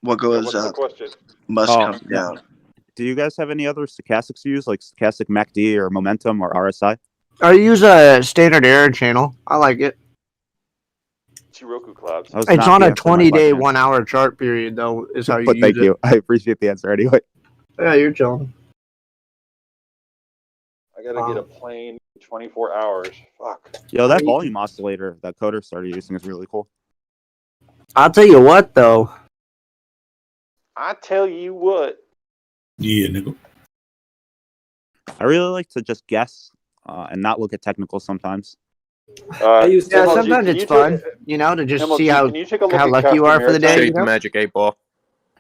What Yeah, goes what's the up question? must Oh, come yeah. down. Do you guys have any other stochastics you use, like stochastic MACD or momentum or RSI? I use a standard error channel. I like it. Chiroku collabs. That was It's not on the a answer to my 20-day, question. 1 hour chart period, though, is how you But use thank it. you. I appreciate the answer anyway. Yeah, you're chilling. I gotta get a plane in 24 hours. Fuck. Yo, that volume oscillator that Coder started using is really cool. I'll tell you what, though. I tell you what. Yeah, nigga. I really like to just guess and not look at technicals sometimes. Yeah, MLG, sometimes can it's you fun, take- to just MLG, see how can you take a look at lucky you are for the day. Shake the magic 8 ball.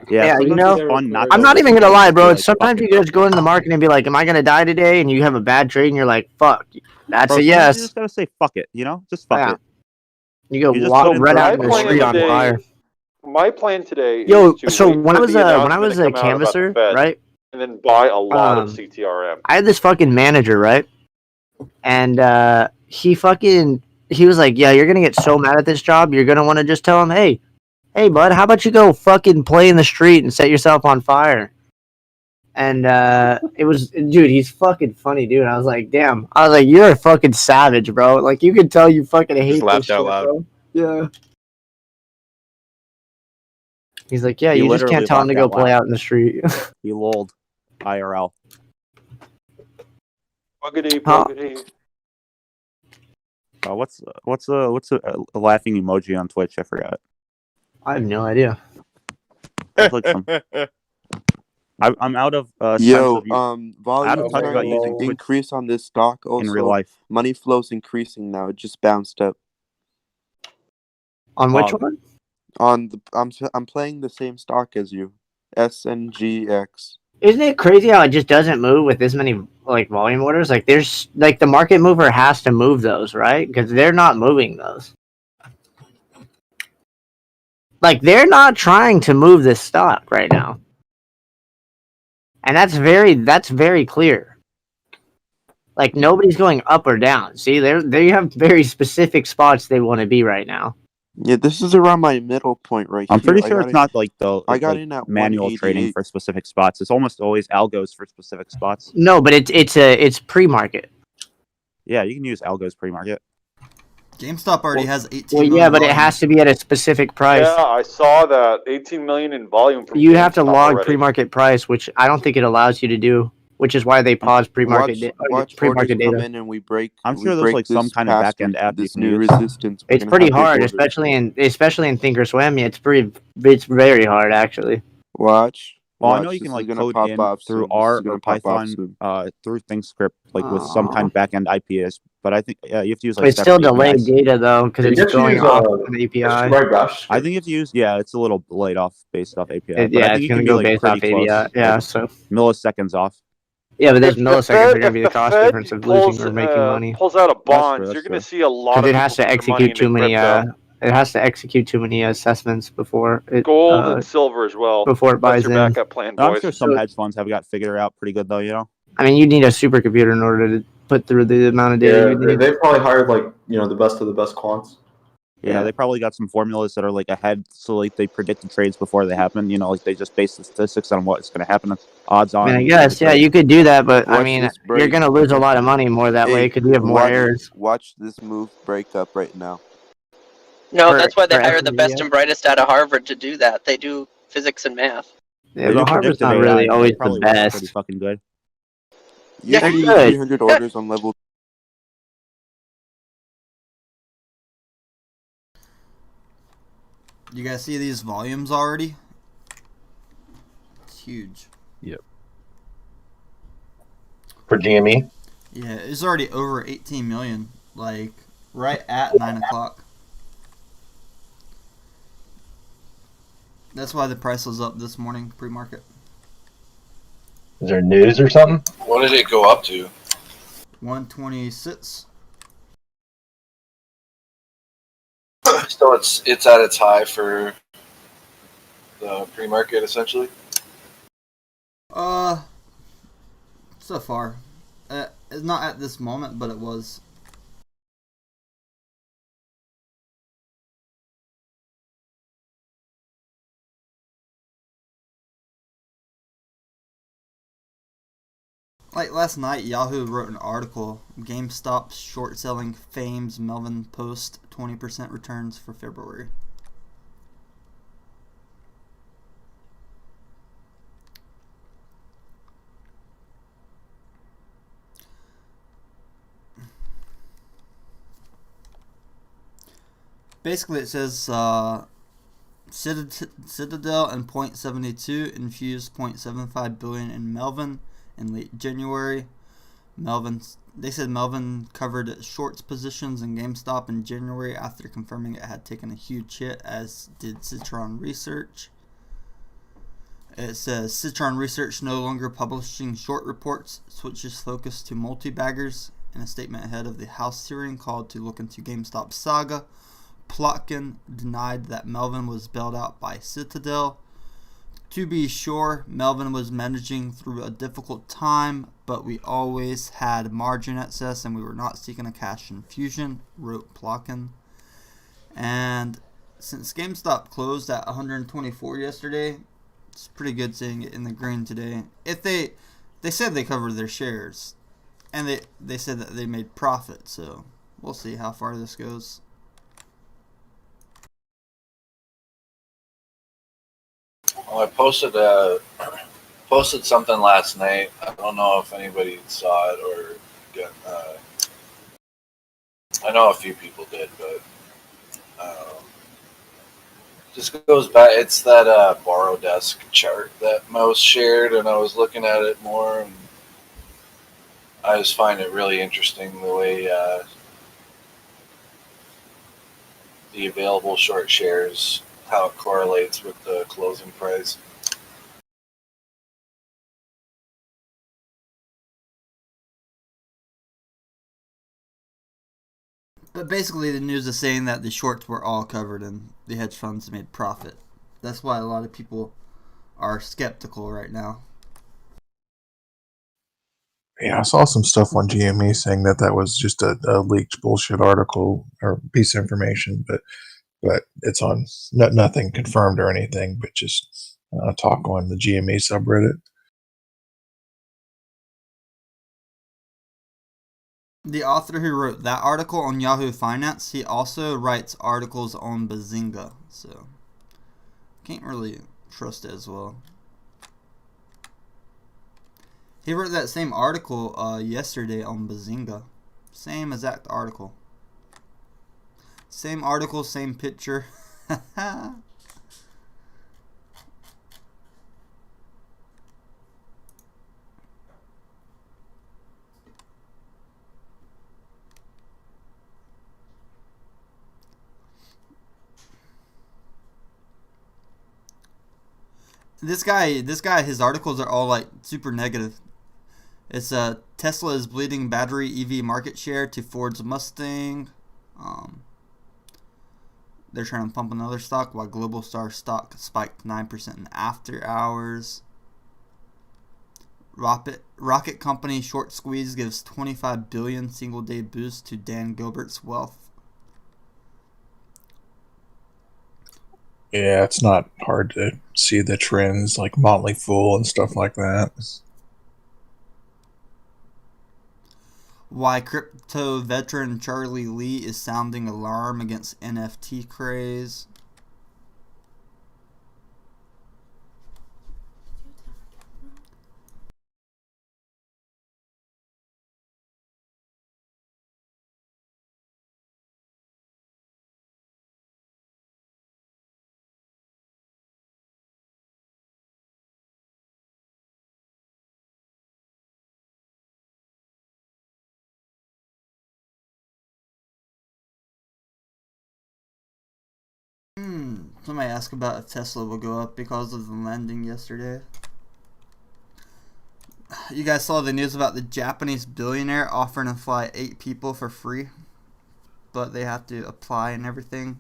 Yeah, you sometimes know, it's fun not I'm to not even listen gonna lie, and bro. be It's sometimes you just go into the market and be like, "Am I gonna die today?" And you have a bad trade, and you're like, "Fuck, that's Bro, a sometimes yes." You just gotta say fuck it, you know? Just fuck Yeah. it. You go You just walk put in right third out in the place street on today- fire. My plan today Yo, is to so wait when I for was the a announcement to come out about the canvasser, Fed, right? and then buy a lot of Um, CTRM. I had this fucking manager, right? And he was like, "Yeah, you're gonna get so mad at this job, you're gonna want to just tell him, hey, bud, how about you go fucking play in the street and set yourself on fire?" And it was, dude, he's fucking funny, dude. I was like, damn. I was like, you're a fucking savage, bro. Like, you can tell you fucking hate Just this laughed shit, out loud. bro. Yeah. He's like, yeah, He you just literally can't tell him to laughed go out play loud. out in the street. He lulled IRL. Buggity, Huh? buggity. What's a laughing emoji on Twitch? I forgot. I have no idea. It's like some. I'm out of Yo, sense of volume of touch about starting using to Twitch increase on this stock. Also, in real life. money flow's increasing now. It just bounced up. On which one? On the I'm playing the same stock as you, SNGX. Isn't it crazy how it just doesn't move with this many like volume orders? Like, there's like the market mover has to move those, right? Because they're not moving those. Like, they're not trying to move this stock right now. And that's very clear. Like, nobody's going up or down. See, they have very specific spots they want to be right now. Yeah, this is around my middle point right I'm here. pretty sure it's not like the I got like in at manual trading 188. for specific spots. It's almost always algos for specific spots. No, but it's pre-market. Yeah, you can use algos pre-market. GameStop already has 18 Well, million yeah, but it volume. has to be at a specific price. Yeah, I saw that. 18 million in volume from You have to GameStop log already. pre-market price, which I don't think it allows you to do, which is why they paused pre-market Watch pre-market orders come data. in and we break. I'm we sure there's break like some this kind of past back-end app you this can new use. resistance. We're It's gonna pretty have big hard, orders. especially in Thinkorswim. It's very hard actually. Watch. Well, I Watch, know you this can is like gonna code pop in off through soon. This R is or gonna pop off Python soon. through ThinkScript like with some kind of back-end IPs, but I think you have to use like It's still separate delayed APIs. data though because You it's have to going use, off an API. I think you have to use it's a little delayed off based off API, but I Yeah, think it's you gonna can be go like based pretty off close, API. Yeah, like, so milliseconds off. yeah, but those If the milliseconds Fed- are gonna be the if cost Fed difference of losing or making money. pulls out of bonds, true, you're that's going to true. see a lot of Because it people has to put their money execute too into many. crypto. It has to execute too many assessments before it Gold and silver as well. before it That's buys your in. backup plan, No, I'm boys. sure some hedge funds have got figured out pretty good though. You know. I mean, you need a supercomputer in order to put through the amount of data Yeah, you need. they probably hired like the best of the best quants. Yeah, they probably got some formulas that are like ahead, so like they predict the trades before they happen. You know, like they just base the statistics on what's going to happen, odds on. I mean, I the guess, yeah, trade. you could do that, but I Watch mean, this you're break. gonna lose a lot of money more that way because you have more errors. Watch this move break up right now. No, For- that's why they for hire the best FNBS. and brightest out of Harvard to do that. They do physics and math. Yeah, They do but Harvard's predictive not AI, really and always they probably the work best. pretty fucking good. Yeah, Usually they're good. 300 orders on level. You guys see these volumes already? It's huge. Yep. For GME? Yeah, it's already over 18 million. Like, right at 9 o'clock. That's why the price was up this morning, pre-market. Is there news or something? What did it go up to? 126. So it's at its high for the pre-market, essentially. So far, it's not at this moment, but it was. Like last night, Yahoo wrote an article, GameStop short selling fames Melvin post 20% returns for February. Basically, it says Citadel and .72 infused .75 billion in Melvin in late January. They said Melvin covered shorts positions in GameStop in January after confirming it had taken a huge hit, as did Citron Research. It says Citron Research no longer publishing short reports, switches focus to multi-baggers. In a statement ahead of the House hearing called to look into GameStop saga, Plotkin denied that Melvin was bailed out by Citadel. To be sure, Melvin was managing through a difficult time, but we always had margin excess and we were not seeking a cash infusion, wrote Plotkin. And since GameStop closed at 124 yesterday, it's pretty good seeing it in the green today. If they said they covered their shares, and they said that they made profit, so we'll see how far this goes. Well, I posted something last night. I don't know if anybody saw it or got, I know a few people did, but just goes back. It's that borrow desk chart that Mouse shared, and I was looking at it more, and I just find it really interesting the way the available short shares, how it correlates with the closing price. But basically, the news is saying that the shorts were all covered and the hedge funds made profit. That's why a lot of people are skeptical right now. Yeah, I saw some stuff on GME saying that that was just a leaked bullshit article or piece of information, but it's on nothing confirmed or anything, but just talk on the GME subreddit. The author who wrote that article on Yahoo Finance, he also writes articles on Bazinga, so can't really trust it as well. He wrote that same article yesterday on Bazinga. Same exact article. Same article, same picture. This guy, his articles are all like super negative. It's Tesla is bleeding battery EV market share to Ford's Mustang. They're trying to pump another stock while Global Star stock spiked 9% in after hours. Rocket company short squeeze gives 25 billion single day boost to Dan Gilbert's wealth. Yeah, it's not hard to see the trends like Motley Fool and stuff like that. Why crypto veteran Charlie Lee is sounding alarm against NFT craze. Somebody asked about if Tesla will go up because of the landing yesterday. You guys saw the news about the Japanese billionaire offering to fly 8 people for free, but they have to apply and everything.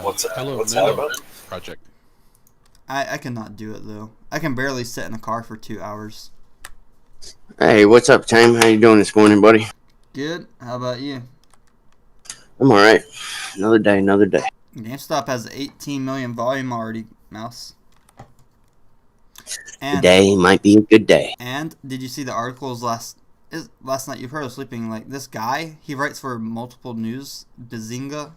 What's that about? Project. I cannot do it though. I can barely sit in a car for 2 hours. Hey, what's up, Time? How you doing this morning, buddy? Good. How about you? I'm all right. Another day, another day. GameStop has 18 million volume already, Mouse. And Today might be a good day. And did you see the articles last night? You've heard of sleeping. Like this guy, he writes for multiple news, Bazinga,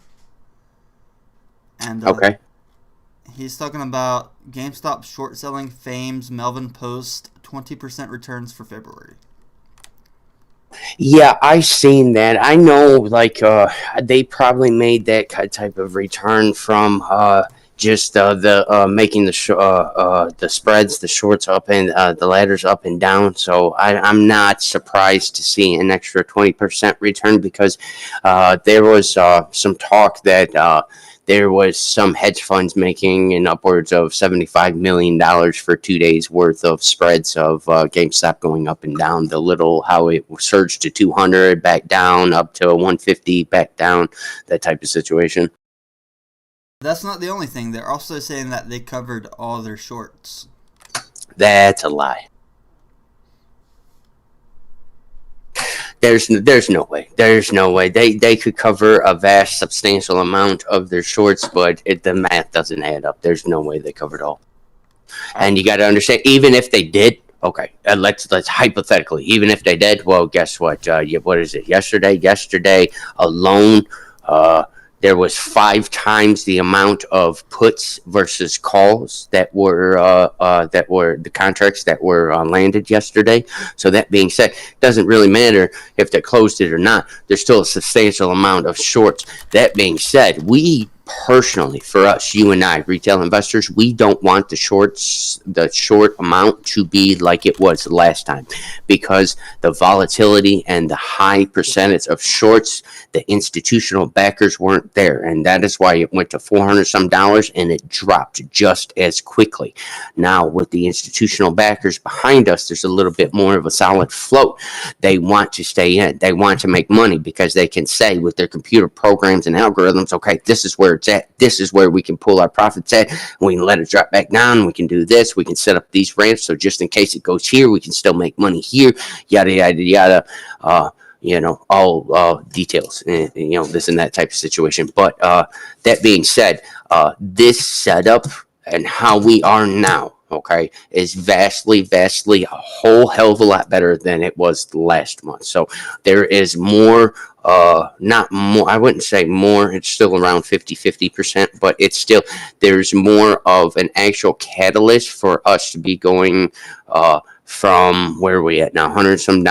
and Okay. he's talking about GameStop short selling fames Melvin Post 20% returns for February. Yeah, I seen that. I know, like, they probably made that type of return from just the making the spreads, the shorts up and the ladders up and down. So I'm not surprised to see an extra 20% return because there was some talk that there was some hedge funds making an upwards of $75 million for 2 days worth of spreads of GameStop going up and down. The little how it surged to 200, back down, up to 150, back down, that type of situation. That's not the only thing. They're also saying that they covered all their shorts. That's a lie. There's no way. There's no way. They could cover a vast, substantial amount of their shorts, but the math doesn't add up. There's no way they covered all. And you got to understand, even if they did, okay, let's hypothetically, even if they did, well, guess what? What is it? Yesterday alone, there was 5 times the amount of puts versus calls that were the contracts that were landed yesterday. So that being said, it doesn't really matter if they closed it or not. There's still a substantial amount of shorts. That being said, we personally, for us, you and I, retail investors, we don't want the short amount to be like it was last time, because the volatility and the high percentage of shorts, the institutional backers weren't there, and that is why it went to $400 some and it dropped just as quickly. Now with the institutional backers behind us, there's a little bit more of a solid float. They want to stay in. They want to make money because they can say with their computer programs and algorithms, okay, this is where it's at. This is where we can pull our profits at. We can let it drop back down. We can do this. We can set up these ramps. So just in case it goes here, we can still make money here. Yada, yada, yada. All details, this and that type of situation. But that being said, this setup and how we are now, okay, is vastly a whole hell of a lot better than it was last month. So there is more, not more, I wouldn't say more, it's still around 50%, but it's still, there's more of an actual catalyst for us to be going from where are we at now, $100 some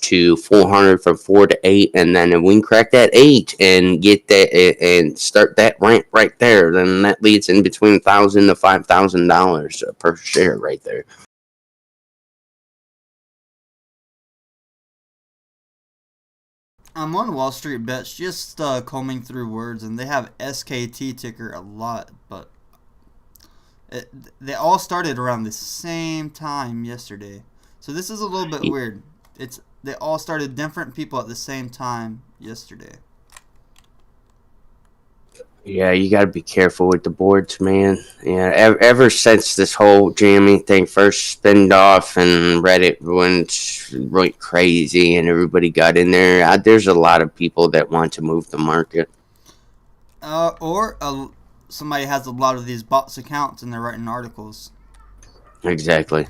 to 400, from 4 to 8, and then if we can crack that 8 and get that and start that ramp right there, then that leads in between $1,000 to $5,000 per share right there. I'm on Wall Street Bets, just combing through words, and they have SKT ticker a lot, but they all started around the same time yesterday. So this is a little bit weird. They all started different people at the same time yesterday. Yeah, you got to be careful with the boards, man. Yeah, ever since this whole jamming thing first spinned off and Reddit went crazy and everybody got in there, there's a lot of people that want to move the market. Somebody has a lot of these bots accounts and they're writing articles. Exactly.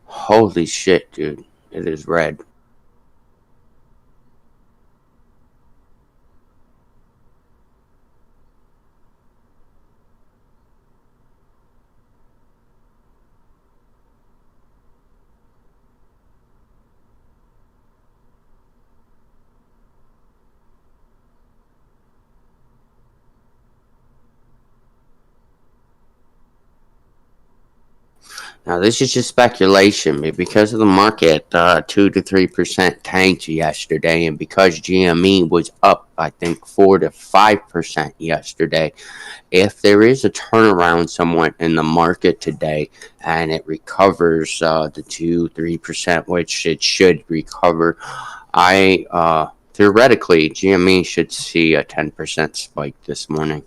Holy shit, dude. It is red. Now, this is just speculation, but because of the market, 2 to 3% tanked yesterday, and because GME was up, I think 4 to 5% yesterday. If there is a turnaround somewhat in the market today, and it recovers the 2-3%, which it should recover, theoretically GME should see a 10% spike this morning.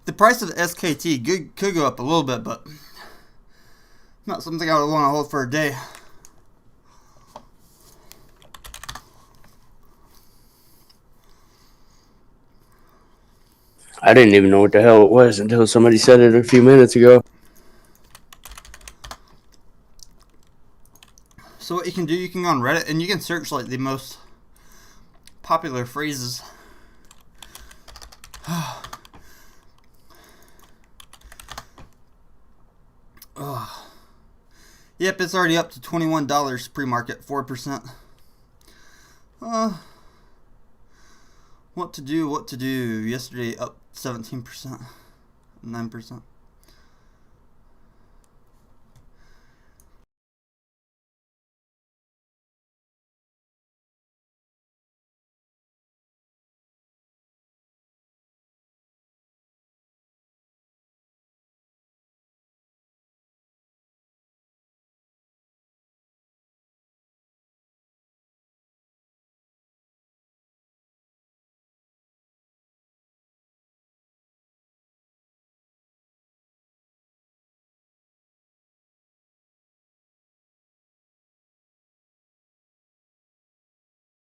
The price of the SKT could go up a little bit, but not something I would want to hold for a day. I didn't even know what the hell it was until somebody said it a few minutes ago. So what you can do, you can go on Reddit and you can search like the most popular phrases. Yep, it's already up to $21 pre-market, 4%. What to do? Yesterday up 17%, 9%.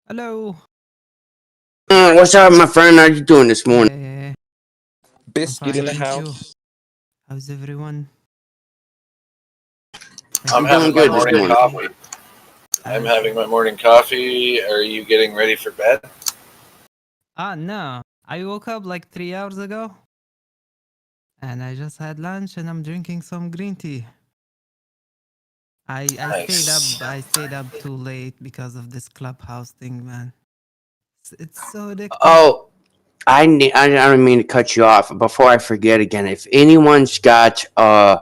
Hello. What's up, my friend? How you doing this morning? Yeah, Biscuit in the thank you. house. How's everyone? I'm doing having my good this morning morning. coffee. I'm having my morning coffee. Are you getting ready for bed? No. I woke up like 3 hours ago. And I just had lunch and I'm drinking some green tea. I Nice. stayed up too late because of this clubhouse thing, man. It's so addictive. Oh, I don't mean to cut you off. Before I forget again, if anyone's got a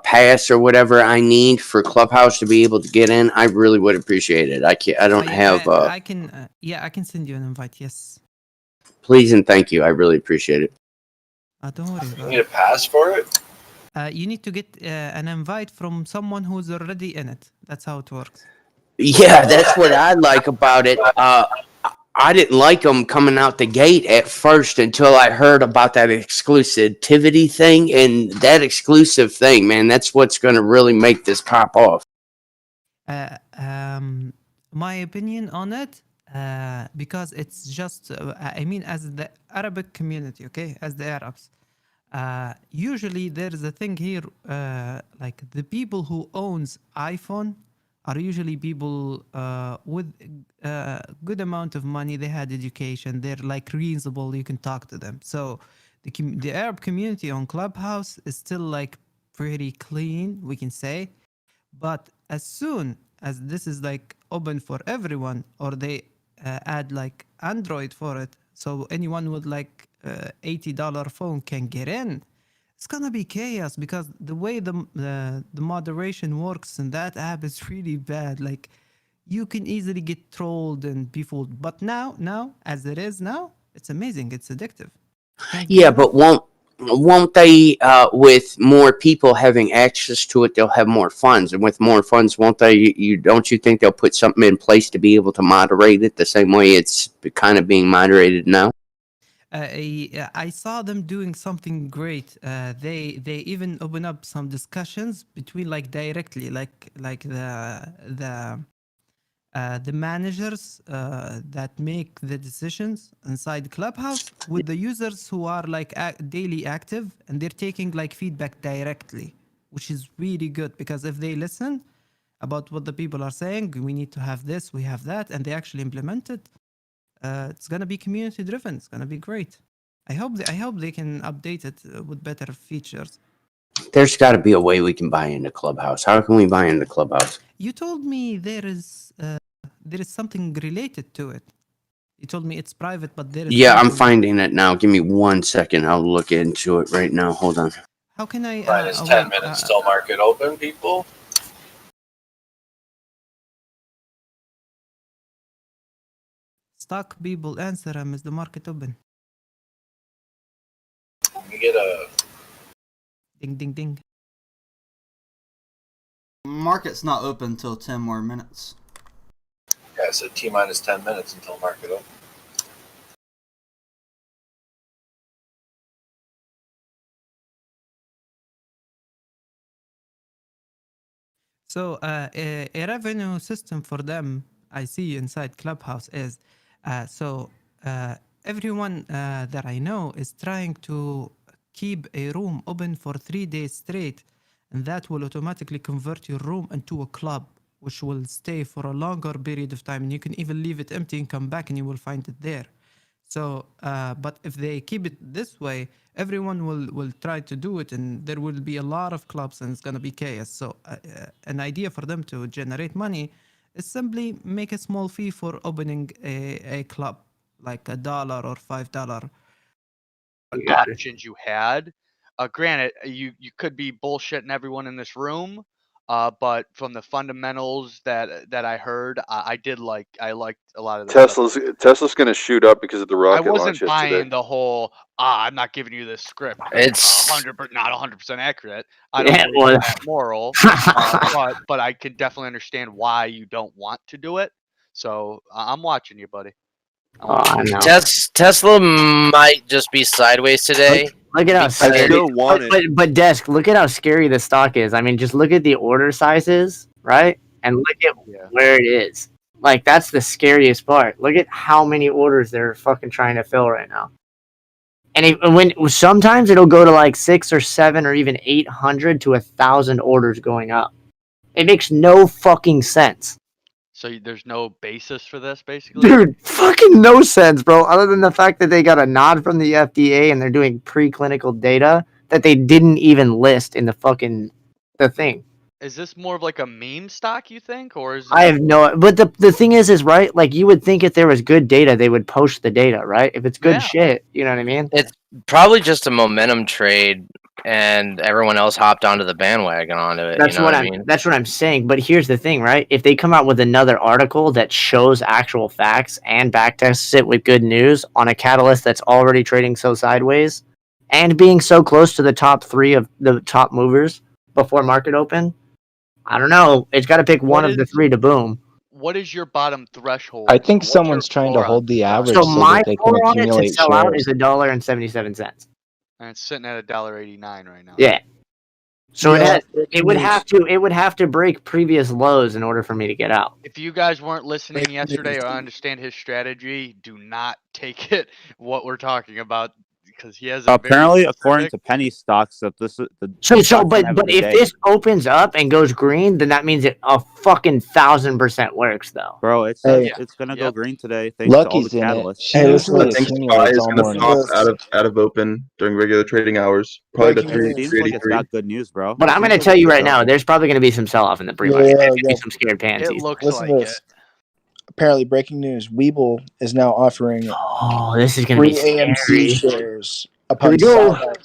pass or whatever I need for Clubhouse to be able to get in, I really would appreciate it. I don't have. I can send you an invite, yes. Please and thank you. I really appreciate it. Don't worry You about need it. a pass for it? You need to get an invite from someone who's already in it. That's how it works. Yeah, that's what I like about it. I didn't like them coming out the gate at first until I heard about that exclusivity thing, and that exclusive thing, man, that's what's going to really make this pop off. My opinion on it, because it's just, I mean, as the Arabic community, okay, as the Arabs, usually there is a thing here, like the people who owns iPhone are usually people with a good amount of money. They had education. They're like reasonable. You can talk to them. So the Arab community on Clubhouse is still like pretty clean, we can say. But as soon as this is like open for everyone, or they add like Android for it, so anyone with like $80 phone can get in, it's gonna be chaos, because the way the moderation works in that app is really bad. Like you can easily get trolled and be fooled. But now as it is now, it's amazing. It's addictive. Yeah, but won't they? With more people having access to it, they'll have more funds, and with more funds, won't they? Don't you think they'll put something in place to be able to moderate it the same way it's kind of being moderated now? I saw them doing something great. They even open up some discussions between like directly, like the the managers that make the decisions inside Clubhouse with the users who are like daily active, and they're taking like feedback directly, which is really good, because if they listen about what the people are saying, we need to have this, we have that, and they actually implement it, it's gonna be community driven. It's gonna be great. I hope they can update it with better features. There's got to be a way we can buy into Clubhouse. How can we buy into Clubhouse? You told me there is something related to it. You told me it's private, but there is. Yeah, I'm something- finding it now. Give me 1 second. I'll look into it right now. Hold on. How can I? Minus 10 minutes till market open, people. Stock people answer him. Is the market open? You get a ding ding ding. Market's not open till 10 more minutes. Yeah, so T minus 10 minutes until market open. So a revenue system for them, I see inside Clubhouse is, everyone that I know is trying to keep a room open for 3 days straight, and that will automatically convert your room into a club, which will stay for a longer period of time, and you can even leave it empty and come back and you will find it there. So, but if they keep it this way, everyone will try to do it, and there will be a lot of clubs, and it's going to be chaos. So, an idea for them to generate money is simply make a small fee for opening a club, like $1 or $5. Options you had. Granted, you could be bullshitting everyone in this room, but from the fundamentals that I heard, I liked a lot of the Tesla's going to shoot up because of the rocket I wasn't launch buying yesterday. the whole I'm not giving you this script. It's 100% not 100% accurate. I don't Yeah, believe in well- that moral, but I can definitely understand why you don't want to do it. So I'm watching you, buddy. I know. Tesla might just be sideways today. Look at how Because- scary. But Desk, look at how scary the stock is. I mean, just look at the order sizes, right? And look at where it is. Like, that's the scariest part. Look at how many orders they're fucking trying to fill right now. And when sometimes it'll go to like 6 or 7 or even 800 to 1,000 orders going up. It makes no fucking sense. So there's no basis for this, basically? Dude, fucking no sense, bro. Other than the fact that they got a nod from the FDA and they're doing preclinical data that they didn't even list in the thing. Is this more of like a meme stock, you think? Or is I have no, but the thing is right, like you would think if there was good data, they would post the data, right? If it's good shit, you know what I mean? It's probably just a momentum trade, and everyone else hopped onto the bandwagon onto it. That's you know what I I'm. mean? That's what I'm saying. But here's the thing, right? If they come out with another article that shows actual facts and backtests it with good news on a catalyst that's already trading so sideways, and being so close to the top 3 of the top movers before market open, I don't know. It's got to pick one of the 3 to boom. What is your bottom threshold? I think What's someone's your trying to floor hold on the this stock? average So so my that they can floor on it to accumulate sell out shares. is $1.77. And it's sitting at $1.89 right now. Yeah. So Yeah, it would have to break previous lows in order for me to get out. If you guys weren't listening yesterday or understand his strategy, do not take it what we're talking about because he has a Apparently, very according specific- to penny stocks, that this is the So stock's gonna have a but good if day. this opens up and goes green, then that means it a fucking 1,000% works though. Bro, it says it's gonna go green today thanks to all the Lucky's in it. catalysts. She usually I think SPY accumulates is all going to morning. pop out of open during regular trading hours. Probably the It seems like it's 383. got good news, bro. But It I'm seems going to like tell it's you good right now, stuff. there's probably going to be some sell-off in the pre-market. Yeah, There's going to be yeah. some scared pansies. It looks Listen like to this. Apparently, breaking news: Webull is now offering Oh, this is going to be free AMC scary. shares Here upon we go. sign-up.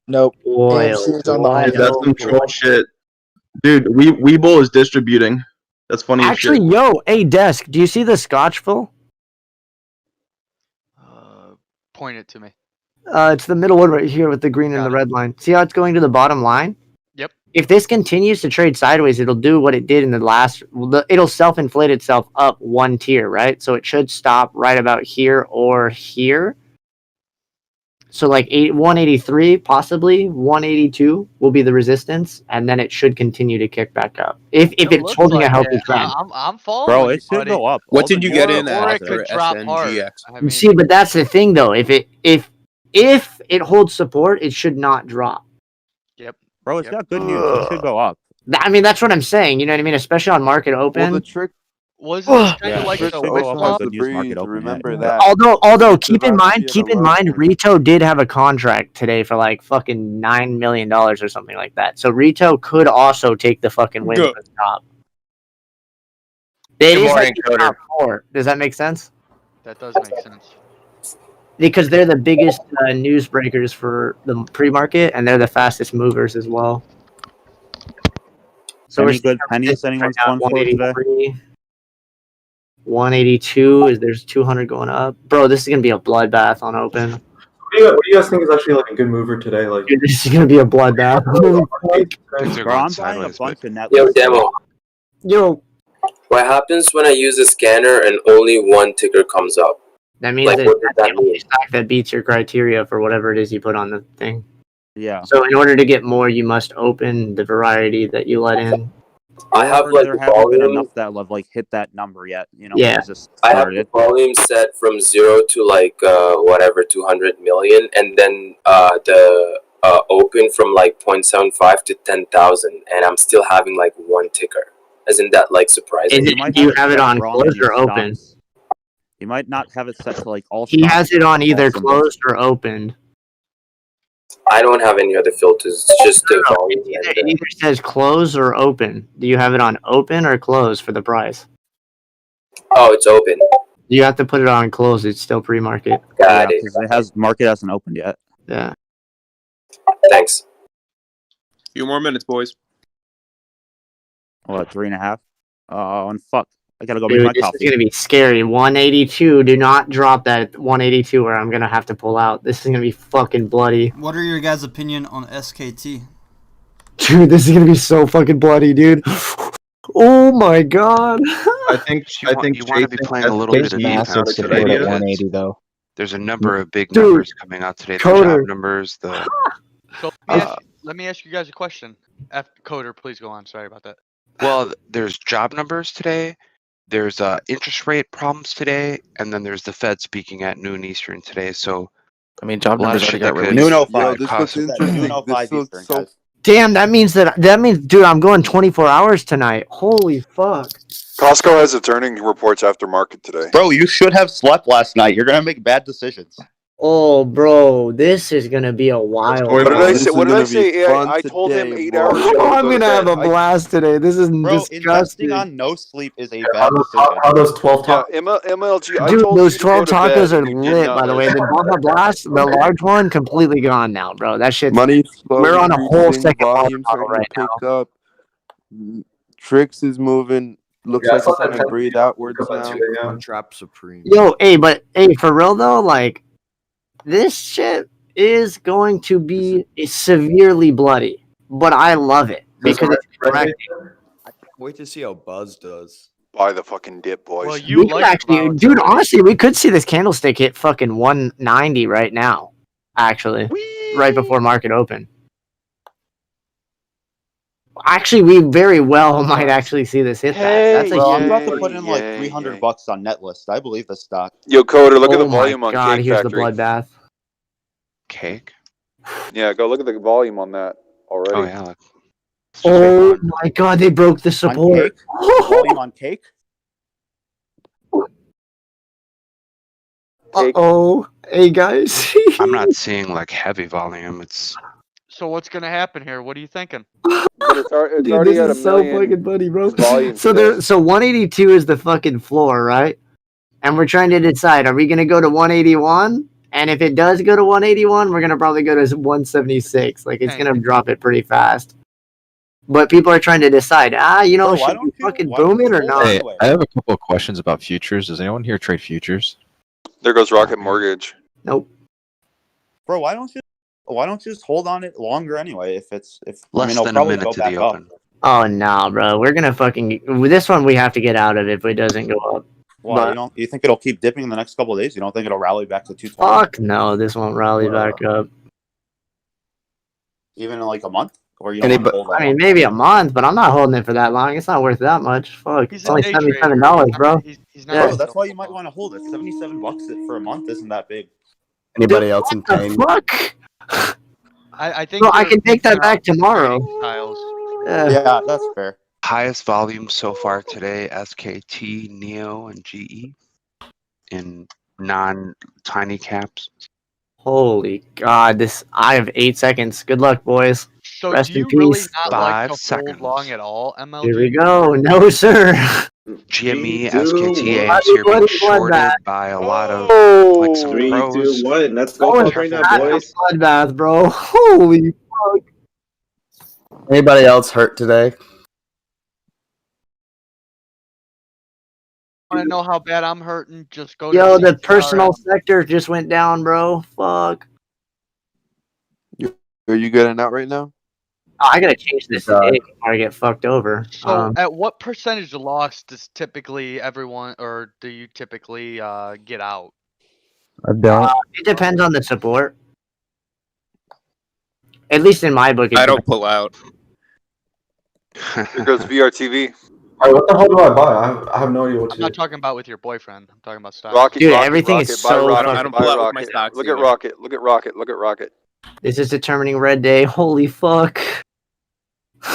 Nope. AMC is on the Dude, offer. that's some troll shit. Dude, Webull is distributing. That's funny Actually, as shit. yo, hey, Desk, do you see the Scotchville? Point it to me. It's the middle one right here with the green and the red line. See how it's going to the bottom line? Yep. If this continues to trade sideways, it'll do what it did in the last. It'll self-inflate itself up 1 tier, right? So it should stop right about here or here. So like 183, possibly 182 will be the resistance, and then it should continue to kick back up if It it's looks holding a like healthy it. trend. I'm following Bro, you, it should buddy. go up. What All the did you news get are in Or at it positive. could drop hard. SNGX? I mean, See, but that's the thing though. If it holds support, it should not drop. yep. Bro, it's got good news. It should go up. I mean, that's what I'm saying. You know what I mean? Especially on market Well, open. the trick Wasn't this kind Yeah, of like it the should wick go up on pump? good news market open. Remember Yeah. that. Although It's keep in about to mind, be at a low point. Rito did have a contract today for like fucking $9 million or something like that. So Rito could also take the fucking win Go. from the top. It Good is morning, like the Coder. top four. Does that make sense? That does make sense. Because they're the biggest news breakers for the pre-market, and they're the fastest movers as well. So Any we're good seeing pennies resistance anyone's right now, going for today? 183, 182. There's 200 going up, bro. This is gonna be a bloodbath on open. What do you guys think is actually like a good mover today? Like, Dude, this is gonna be a bloodbath. Holy fuck. Bro, I'm buying a bunch of net. Yo, demo. Yo, What happens when I use a scanner and only one ticker comes up? that means Like, that what does that's that the only mean? stock that beats your criteria for whatever it is you put on the thing. Yeah. So in order to get more, you must open the variety that you let in. I have Or like there the haven't been volume. enough that have like hit that number yet. You know, Yeah. it's just I have the started. volume set from 0 to like whatever 200 million, and then the open from like 0.75 to 10,000, and I'm still having like one ticker. Isn't that like surprising? Is it, might do you have it set on wrong in closed your or open? stocks. You might not have it set to like all. He stocks, has it on all either symbols. closed or opened. I don't have any other filters. It's just the volume. It either says close or open. Do you have it on open or close for the price? Oh, it's open. You have to put it on close. It's still pre-market. Got it. Because it has market hasn't opened yet. Yeah. Thanks. Few more minutes, boys. What, 3.5? Oh, and fuck. I gotta go Dude, make my this coffee. is gonna be scary. 182. Do not drop that at 182, or I'm gonna have to pull out. This is gonna be fucking bloody. What are your guys' opinion on SKT? Dude, this is gonna be so fucking bloody, dude. Oh my god. I think you want to be playing a little bit of massive defense. support today at because 180 though. There's a number of big Dude, numbers coming out today. The Coder. job numbers, the So let me ask you guys a question. Coder, please go on. Sorry about that. well, there's job numbers today. There's interest rate problems today, and then there's the Fed speaking at noon Eastern today. So I mean, job a lot of numbers shit already got that could released. Noon Yo, 05. this cause looks interesting. Noon 05 This looks Eastern, so. guys. Damn, that means, dude, I'm going 24 hours tonight. Holy fuck. Costco has its earnings reports after market today. Bro, you should have slept last night. You're gonna make bad decisions. Oh, bro, this is gonna be a wild. What did I This say? is What did gonna I be say? fun I told him today, 8 boy. hours ago. I'm to go to gonna have bed. a blast today. This is Bro, disgusting. investing on no sleep is a How bad decision. those 12 Yeah, top? MLG. I Dude, told those you to go 12 to bed, tacos are and you did lit, not by the way. listen. The Baja Blast, the large one, completely gone now, bro. That shit's. Money slowly We're on a whole increasing, second volume model starting to right pick now. up. Trix is moving. Looks Yeah, I like saw it's that gonna 10 breathe outwards up at now. 2 a.m. Trap Supreme. Yo, hey, for real though, like, this shit is going to be severely bloody, but I love it because it's correct. I can't wait to see how Buzz does. Buy the fucking dip, boys. Well, you We could like actually, dude, honestly, we could see this candlestick hit fucking 190 right now, actually, right before market open. Actually, we very well might actually see this hit that. That's a Bro, I'm huge. about to put in like $300 on Netlist. I believe this stock. Yo, Coder, look at Oh the volume my on god, Cake here's Factory. the bloodbath. cake. Yeah, go look at the volume on that already. Oh yeah. Look. Oh my god, they broke the support. Volume on cake. Uh-oh. Hey, guys. I'm not seeing like heavy volume. It's So what's gonna happen here? What are you thinking? But it's Dude, already this at is a so million fucking funny, bro. volume So today. there, so 182 is the fucking floor, right? And we're trying to decide: are we gonna go to 181? And if it does go to 181, we're gonna probably go to 176. Like it's gonna drop it pretty fast. But people are trying to decide. You know, Bro, why should don't we you- fucking why don't boom it you or hold not? it? Hey, I have a couple of questions about futures. Does anyone here trade futures? There goes Rocket Mortgage. Nope. Bro, why don't you just hold on it longer anyway? If less it'll than a probably minute go to back the up. open. Oh no, bro. We're gonna fucking this one. We have to get out of if it doesn't go up. Why But- you don't? You think it'll keep dipping in the next couple of days? You don't think it'll rally back to 220? Fuck no, this won't rally back up. Even in like a month, or you don't want to hold that I mean, long? maybe a month, but I'm not holding it for that long. It's not worth that much. Fuck, He's it's a only day $77, trader. bro. He's Yeah. Bro, that's why you might want to hold it. $77 for a month isn't that big. Anybody else in What pain? the fuck? I think. Bro, I you're can take that mixing back up tomorrow. trading styles. Yeah, that's fair. Highest volume so far today: SKT, Neo, and GE in non-tiny caps. Holy God, I have 8 seconds. Good luck, boys. So Rest do in you really peace. not like 5 to hold long at all, MLG? Here we go. No, sir. GME, Three, two, SKT, one. AMC are being Bloody shorted bloodbath. by a lot of like some Three, pros. 2, 1. Let's go Oh, fuck right now, that's a boys. bloodbath, bro. Holy fuck. Anybody else hurt today? Want to know how bad I'm hurting? Just go Yo, to the personal CTRL. sector just went down, bro. Fuck. Are you getting out right now? Oh, I gotta change this today before I get fucked over. So, at what percentage loss does typically everyone, or do you typically get out? I don't. It depends on the support. At least in my book, it I don't depends. pull out. Here goes VRTV. Alright, what the hell do I buy? I have no idea what I'm to not do. talking about with your boyfriend. I'm talking about stocks. Rocket, Dude, rocket, everything rocket, is buy so rocket, fucking- I don't buy pull out with my rocket. stocks Look at either. rocket, look at rocket, look at rocket. This is determining red day. Holy fuck.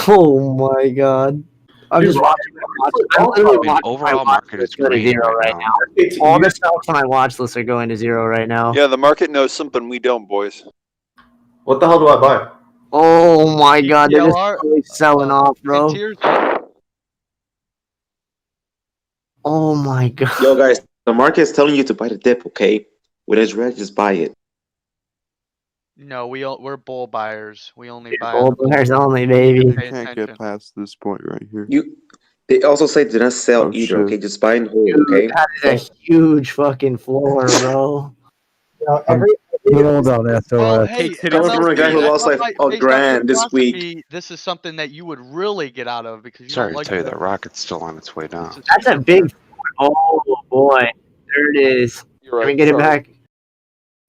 Oh my god. I'm just watching my watch. I'm literally watching my overall watch market list is go to green zero right right now. now. All the stocks on my watch list are going to zero right now. Yeah, the market knows something we don't, boys. What the hell do I buy? Oh my god, they're just TLR, totally selling off, bro. Frontiers up. Oh my god. Yo, guys, the market is telling you to buy the dip, okay? When it's red, just buy it. No, we're bull buyers. We only buy. Bull on the bull. buyers only, baby. You Pay can't attention. get past this point right here. They also say do not sell Oh, either, shit. okay? Just buy and hold, Dude, okay? that is a huge fucking floor, bro. Hold on, SOS. Well, hey, Coming from a guy who MLG, I lost thought like by- a based off your grand this week. philosophy, this is something that you would really get out of because you Sorry don't to like tell you the- that rocket's still on its way down. That's a big. Oh boy, there it is. You're right. Let me get it sorry. back.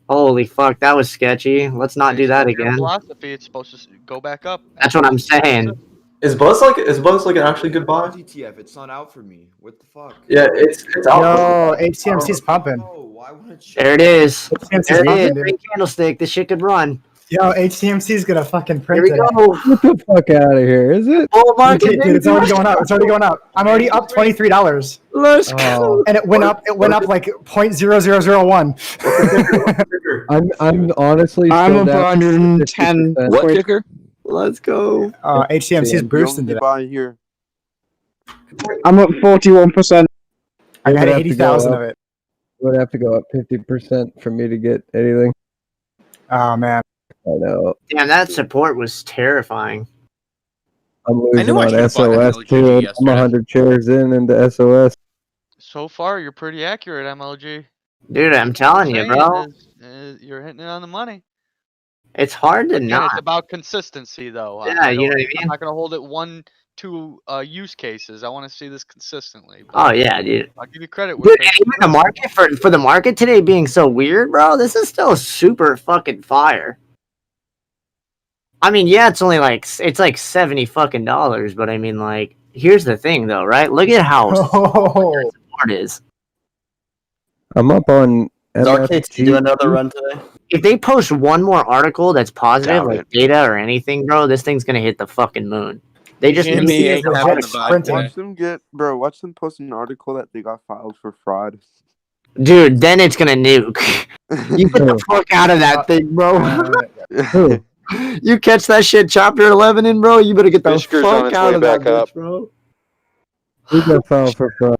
Holy fuck, that was sketchy. Let's not do based that off your again. philosophy, it's supposed to go back up. That's what I'm saying. Is Buzz like an actually good buy? GTF, it's not out for me. What the fuck? Yeah, it's out. Yo, HTMC's pumping. Oh, why would it There it is. HTMC's There it is. pumping, dude. Green candlestick. This shit could run. Yo, HTMC's gonna fucking Here print we it. go. Get the fuck out of here, is it? Bull market, Dude, it's already going up. It's already going up. I'm already up $23. Let's go. Oh, And it went up. It went up like 0.0001. I'm honestly I'm still up down 110. 50%. What ticker? Let's go. HTMC's boosting You today. buy here. I'm up 41%. I It got would have to go 80,000 up. of it. It would have to go up 50% for me to get anything. Oh man. I know. Damn, that support was terrifying. I'm I losing knew I on should have bought SOS MLG too. I'm yesterday. 100 shares into SOS. So far, you're pretty accurate, MLG. Dude, I'm telling you, bro. You're hitting it on the money. It's hard to Again, not. it's about consistency, though. Yeah, you know what I I'm mean? not gonna hold it 1-2 use cases. I want to see this consistently. But Oh yeah, dude. I'll give you credit. Where Dude, credit's and even the due. market for the market today being so weird, bro. This is still super fucking fire. I mean, yeah, it's like $70 fucking dollars, but I mean, like, here's the thing, though, right? Look at how Oh. support is. I'm up on Is RKT do another MFG. run today? If they post one more article that's positive, Doubt like it. data or anything, bro, this thing's gonna hit the fucking moon. They just Jimmy need ain't to having the vibe today. Watch them watch them post an article that they got filed for fraud. dude, then it's gonna nuke. You get the fuck out of that thing, bro. Who? You catch that shit chapter 11 in, bro, you better get the Fishker's on fuck its out way of that back up. bitch, bro. Who got filed for fraud?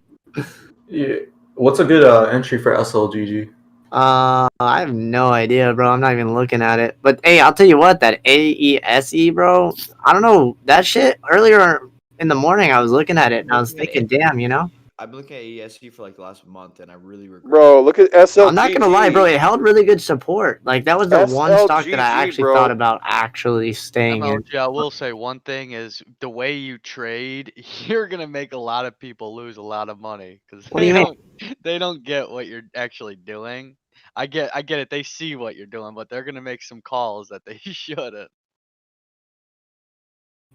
Yeah. What's a good entry for SLGG? I have no idea, bro. I'm not even looking at it. But hey, I'll tell you what, that AESE, bro. I don't know that shit. Earlier in the morning, I was looking at it and I was thinking, damn, you know. I've been looking at ESU for like the last month, and I really regret. Bro, look at SLGG. I'm not gonna lie, bro. It held really good support. Like that was the one stock that I SLGG, actually bro. thought about actually staying in. MLG, I will say one thing is the way you trade, you're gonna make a lot of people lose a lot of money because What do you mean? they don't get what you're actually doing. I get it. They see what you're doing, but they're gonna make some calls that they shouldn't.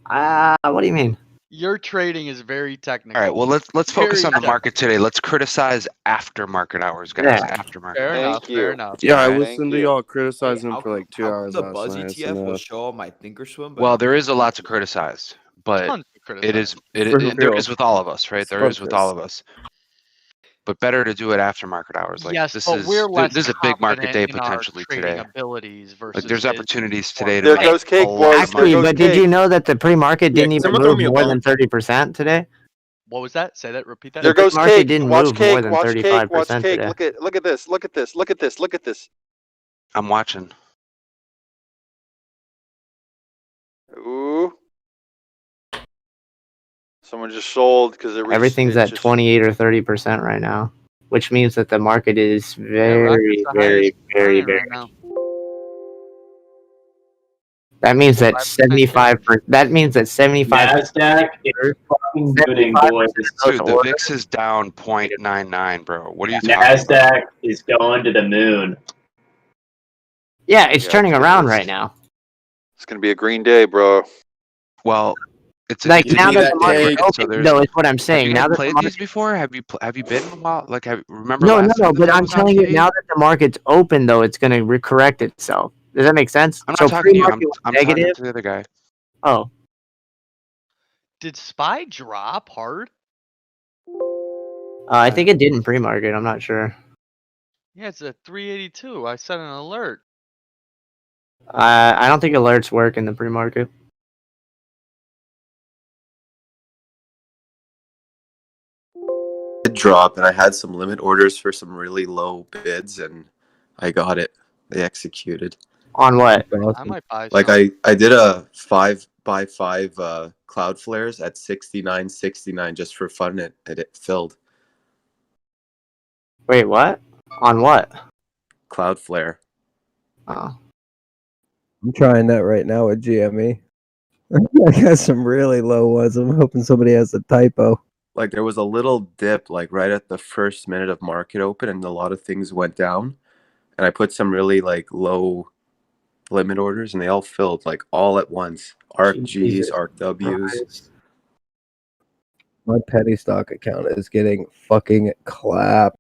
What do you mean? Your trading is very technical. All right, well let's focus Very on the technical. market today. Let's criticize after market hours, guys. Yeah. After market Fair hours. enough. Thank Fair you. enough. Yeah, I Thank listened to you. y'all criticize Hey, him how for like 2 how hours come the last Buzz night. That's ETF will enough. show up my Thinkorswim? But Well, there is a lot to criticize, but Tons to it criticize. is there is with all of us, right? There is with all Focus. of us. But better to do it after market hours. Like Yes, this but we're less this is a big market confident day in our potentially trading today. abilities versus Like there's his opportunities today to There make goes cake, a lot boys. of There money. Actually, goes but did cake. you know that the pre-market Yeah, didn't even someone throw move me a more bone. than 30% today? What was that? Say that. Repeat that. There goes market cake. didn't Watch move more cake. than Watch cake. Watch 35% cake. today. Look at this. Look at this. Look at this. Look at this. I'm watching. Ooh. Someone just sold because Everything's at 28 or 30% right now, which means that the market is very, Rocket's the very, highest very, earning very. right now. That means that 5% 75. That means that 75. Nasdaq is fucking booting, boys. Dude, the VIX is down 0.99, bro. What are you talking about? Nasdaq is going to the moon. Yeah, it's Yeah, turning it's around gonna- right now. It's gonna be a green day, bro. Well, it's Like it's now a that big the market day, opened, so there's. though, is what I'm Have saying. you Now guys that the played market, these before? Have you been in a while? Like, remember no, last time but that I'm was on telling you TV? now that the market's open, though, it's going to correct itself. Does that make sense? I'm not So talking to you. pre-market was I'm talking negative. to the other guy. Oh, Did SPY drop hard? I think it didn't pre-market. I'm not sure. Yeah, it's at 382. I set an alert. I don't think alerts work in the pre-market. It dropped, and I had some limit orders for some really low bids, and I got it. They executed. On what? I might buy Like some. I did a 5x5 cloud flares at 69.69 just for fun. It filled. Wait, what? On what? Cloud flare. Oh. I'm trying that right now with GME. I got some really low ones. I'm hoping somebody has a typo. Like there was a little dip like right at the first minute of market open, and a lot of things went down. And I put some really like low limit orders, and they all filled like all at once. ARC G's, ARC W's. My penny stock account is getting fucking clapped.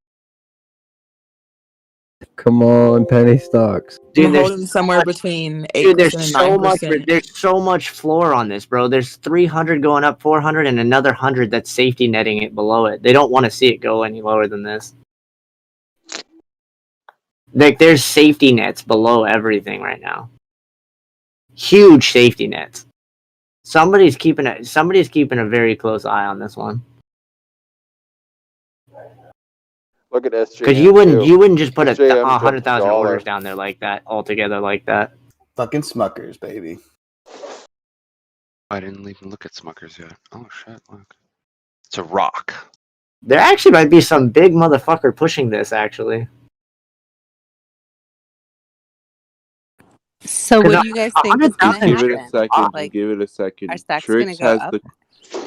Come on, penny stocks. Dude, I'm there's holding somewhere between 8% Dude, there's and so much. 9%. There's so much floor on this, bro. There's 300 going up, 400, and another 100 that's safety netting it below it. They don't want to see it go any lower than this. Like, there's safety nets below everything right now. Huge safety nets. Somebody's keeping a very close eye on this one. Look at SJM. Because you wouldn't just put SJM jumped 100,000 $1. orders down there like that altogether like that. Fucking Smuckers, baby. I didn't even look at Smuckers yet. Oh shit! Look, it's a rock. There actually might be some big motherfucker pushing this actually. So what do you guys think is gonna Give it a happen? second. Like, Give it a second. our stock's gonna Trix go has up? the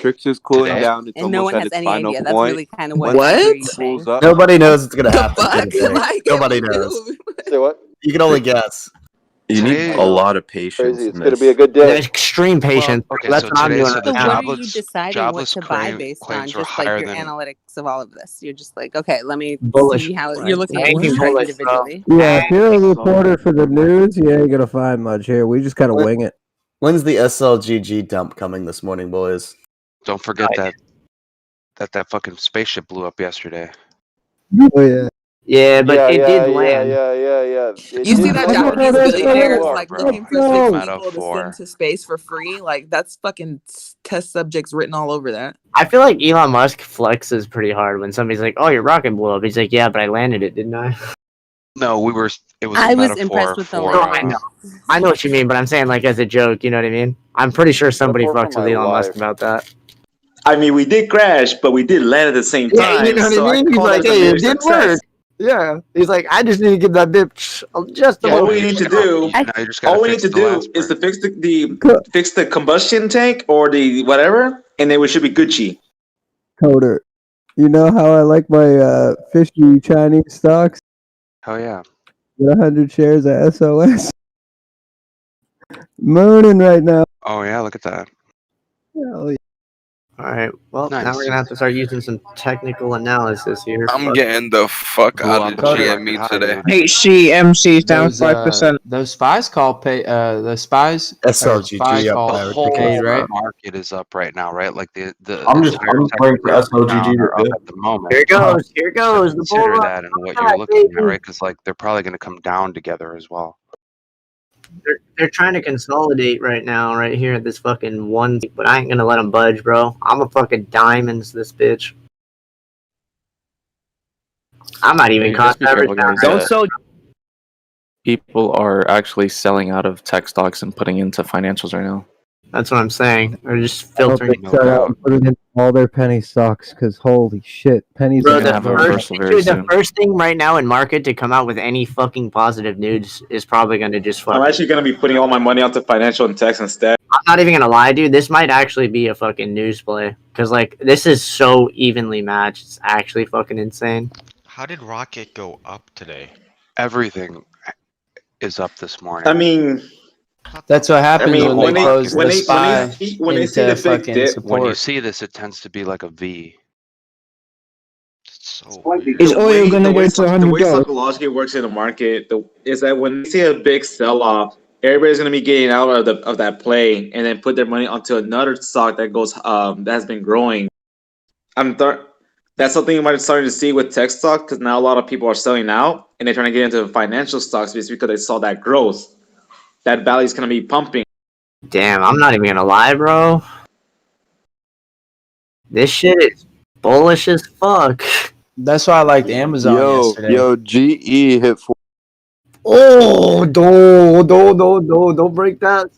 Trix is cooling Today? down. It's And no almost one at has its any final idea. That's point. really kind of what Once I hear you it saying. pulls up, Nobody knows it's gonna happen. fuck? today. Like, Nobody we knows. do. Say what? You can only guess. You need Today- a lot of patience. Crazy. It's in gonna this. be a good day. There's extreme patience. Okay, That's so what I'm today, doing so right the So now. what are you jobless deciding what jobless to buy claim, based on? claims were Just like higher your than. analytics of all of this. You're just like, okay, let me Bullish. see how Right. you're looking at Hanging each chart bullish, bro. individually. Yeah, if you're a reporter for the news, you ain't gonna find much here. We just kind of wing it. When's the SLGG dump coming this morning, boys? Don't forget that fucking spaceship blew up yesterday. Oh yeah. Yeah, but it did yeah, land. yeah. You see that Look, Japanese look, billionaire is look, like bro. looking for Let's 6 go. people to Metaphor. send to space for free? Like that's fucking test subjects written all over that. I feel like Elon Musk flexes pretty hard when somebody's like, "Oh, your rocket blew up." He's like, "Yeah, but I landed it, didn't I?" No, we were. It was. I a was metaphor impressed with the for. No, I know. I know what you mean, but I'm saying like as a joke. You know what I mean? I'm pretty sure somebody Metaphor for fucks with my Elon Musk life. about that. I mean, we did crash, but we did land at the same Yeah, time. you know what so I mean? He's call like, that a hey, it major did success. work. Yeah. He's like, I just need to give that bitch just a All little we need to do, Now you just gotta all we need fix to the do last is to part. fix the combustion tank or the whatever, and then we should be Gucci. Coder. You know how I like my fishy Chinese stocks? Oh yeah. Get 100 shares of SOS. Mooning right now. Oh yeah. Look at that. Hell yeah. All right. Well, now Nice. we're gonna have to start using some technical analysis here. I'm Fuck. getting the fuck Ooh, out I'm of going GME record high, today. dude. HCMC's down Those 5%. those spies call pay the spies or SLGG spy up call The there. whole paid, right? market is up right now, right? Like the I'm just entire waiting for sectors of SLGG town to are up dip. at the moment. Here goes. Here So goes. The bull consider run. that and what Come you're on, looking at, baby. right? Because like they're probably going to come down together as well. They're trying to consolidate right now, right here at this fucking one. But I ain't gonna let them budge, bro. I'm a fucking diamonds this bitch. I'm not even Hey, cost just be careful, average now. guys. Don't sell. People are actually selling out of tech stocks and putting into financials right now. That's what I'm saying. They're just I hope filtering. they sell out and put it in all their penny stocks because holy shit, pennies Bro, are gonna the have a going reversal very soon. first thing right now in market to come out with any fucking positive news is probably gonna just I'm fucking. actually gonna be putting all my money onto financial and text instead. I'm not even gonna lie, dude. This might actually be a fucking news play because like this is so evenly matched. It's actually fucking insane. How did Rocket go up today? Everything is up this morning. I mean, That's what happens when when they close the spy see into the big fucking dip, When you support. see this, it tends to be like a V. Is oil going to go to the way $100? psychologically works in the market is that when they see a big sell-off, everybody's gonna be getting out of that play and then put their money onto another stock that goes that has been growing. That's something you might be starting to see with tech stock because now a lot of people are selling out and they're trying to get into financial stocks just because they saw that growth. That value is gonna be pumping. Damn, I'm not even gonna lie, bro. This shit is bullish as fuck. That's why I liked Amazon yesterday. Yo, GE hit 4. Oh, don't break that.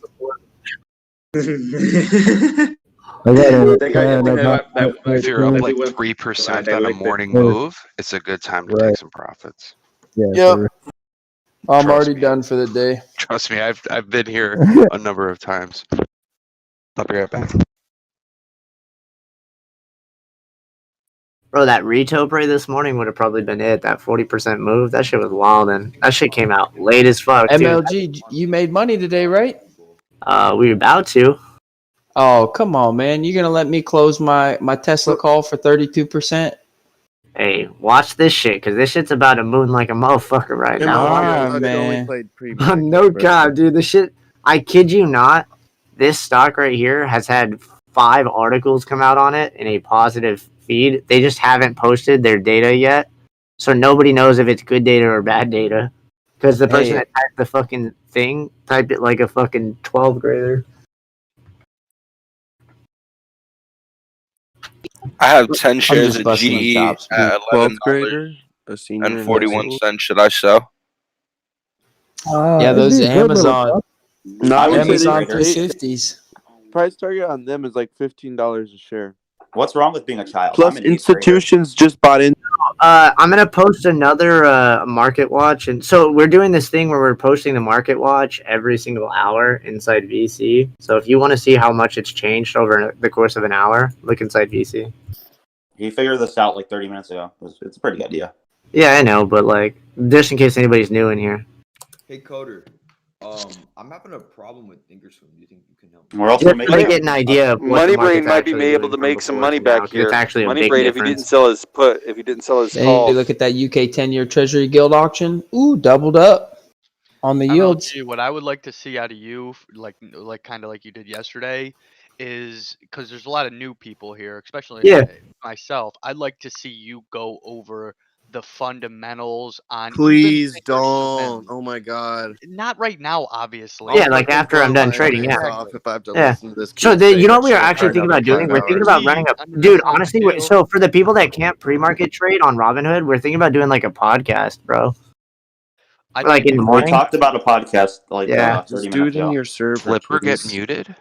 I got it. They got- Man, I they bought got- that If you're up right like went- 3% they on a liked it. morning move, it's a good time to take some profits. Yeah, Yep. for- I'm Trust already me. done for the day. Trust me, I've been here a number of times. I'll be right back. Bro, that Retopre this morning would have probably been it. That 40% move, that shit was wild, and that shit came out late as fuck too. MLG, you made money today, right? We were about to. Oh, come on, man. You're going to let me close my Tesla call for 32%? Hey, watch this shit, because this shit's about to moon like a motherfucker right now. Ah, man. No god, dude. This shit, I kid you not, this stock right here has had 5 articles come out on it in a positive feed. They just haven't posted their data yet. So nobody knows if it's good data or bad data. Because the person Hey. that typed the fucking thing typed it like a fucking 12th grader. I have 10 I'm shares just of busting GE them chops. at Twelfth $11 grader, a senior in and high 41 school. cents. Should I sell? Yeah, it'd those be a good little Amazon drop. No, I would say Amazon they- 350s. price target on them is like $15 a share. What's wrong with being a child? Plus, I'm an 8th grader. institutions just bought in. I'm gonna post another market watch, and so we're doing this thing where we're posting the market watch every single hour inside VC. So if you want to see how much it's changed over the course of an hour, look inside VC. He figured this out like 30 minutes ago. It's a pretty good idea. Yeah, I know, but like just in case anybody's new in here. Hey Coder, I'm having a problem with Thinkorswim. Do you think you can help me? We're also Just making to get an idea of what the Money Brain market's might be actually able doing to from make some before money to now, back 'cause here. It's actually a Money big Brain, if he difference. didn't sell his put, if he didn't sell his Hey, calls. look at that UK 10-year Treasury Guild auction. Ooh, doubled up on the yields. MLG, what I would like to see out of you, like kind of like you did yesterday, is because there's a lot of new people here, especially Yeah. myself. I'd like to see you go over the fundamentals on. even Please Thinkorswim. don't. Oh my god. Not right now, obviously. Yeah, like after I'm done trading, yeah. Off if I have to Yeah. listen to this. So kid you know what we say were that shit actually for thinking another about doing? 5 We're thinking hours. about running a dude. Honestly, so for the people that can't pre-market trade on Robinhood, we're thinking about doing like a podcast, bro. Like in the We morning. talked about a podcast like Yeah. 30 Just do minutes it in ago. your server. Flipper get please. muted?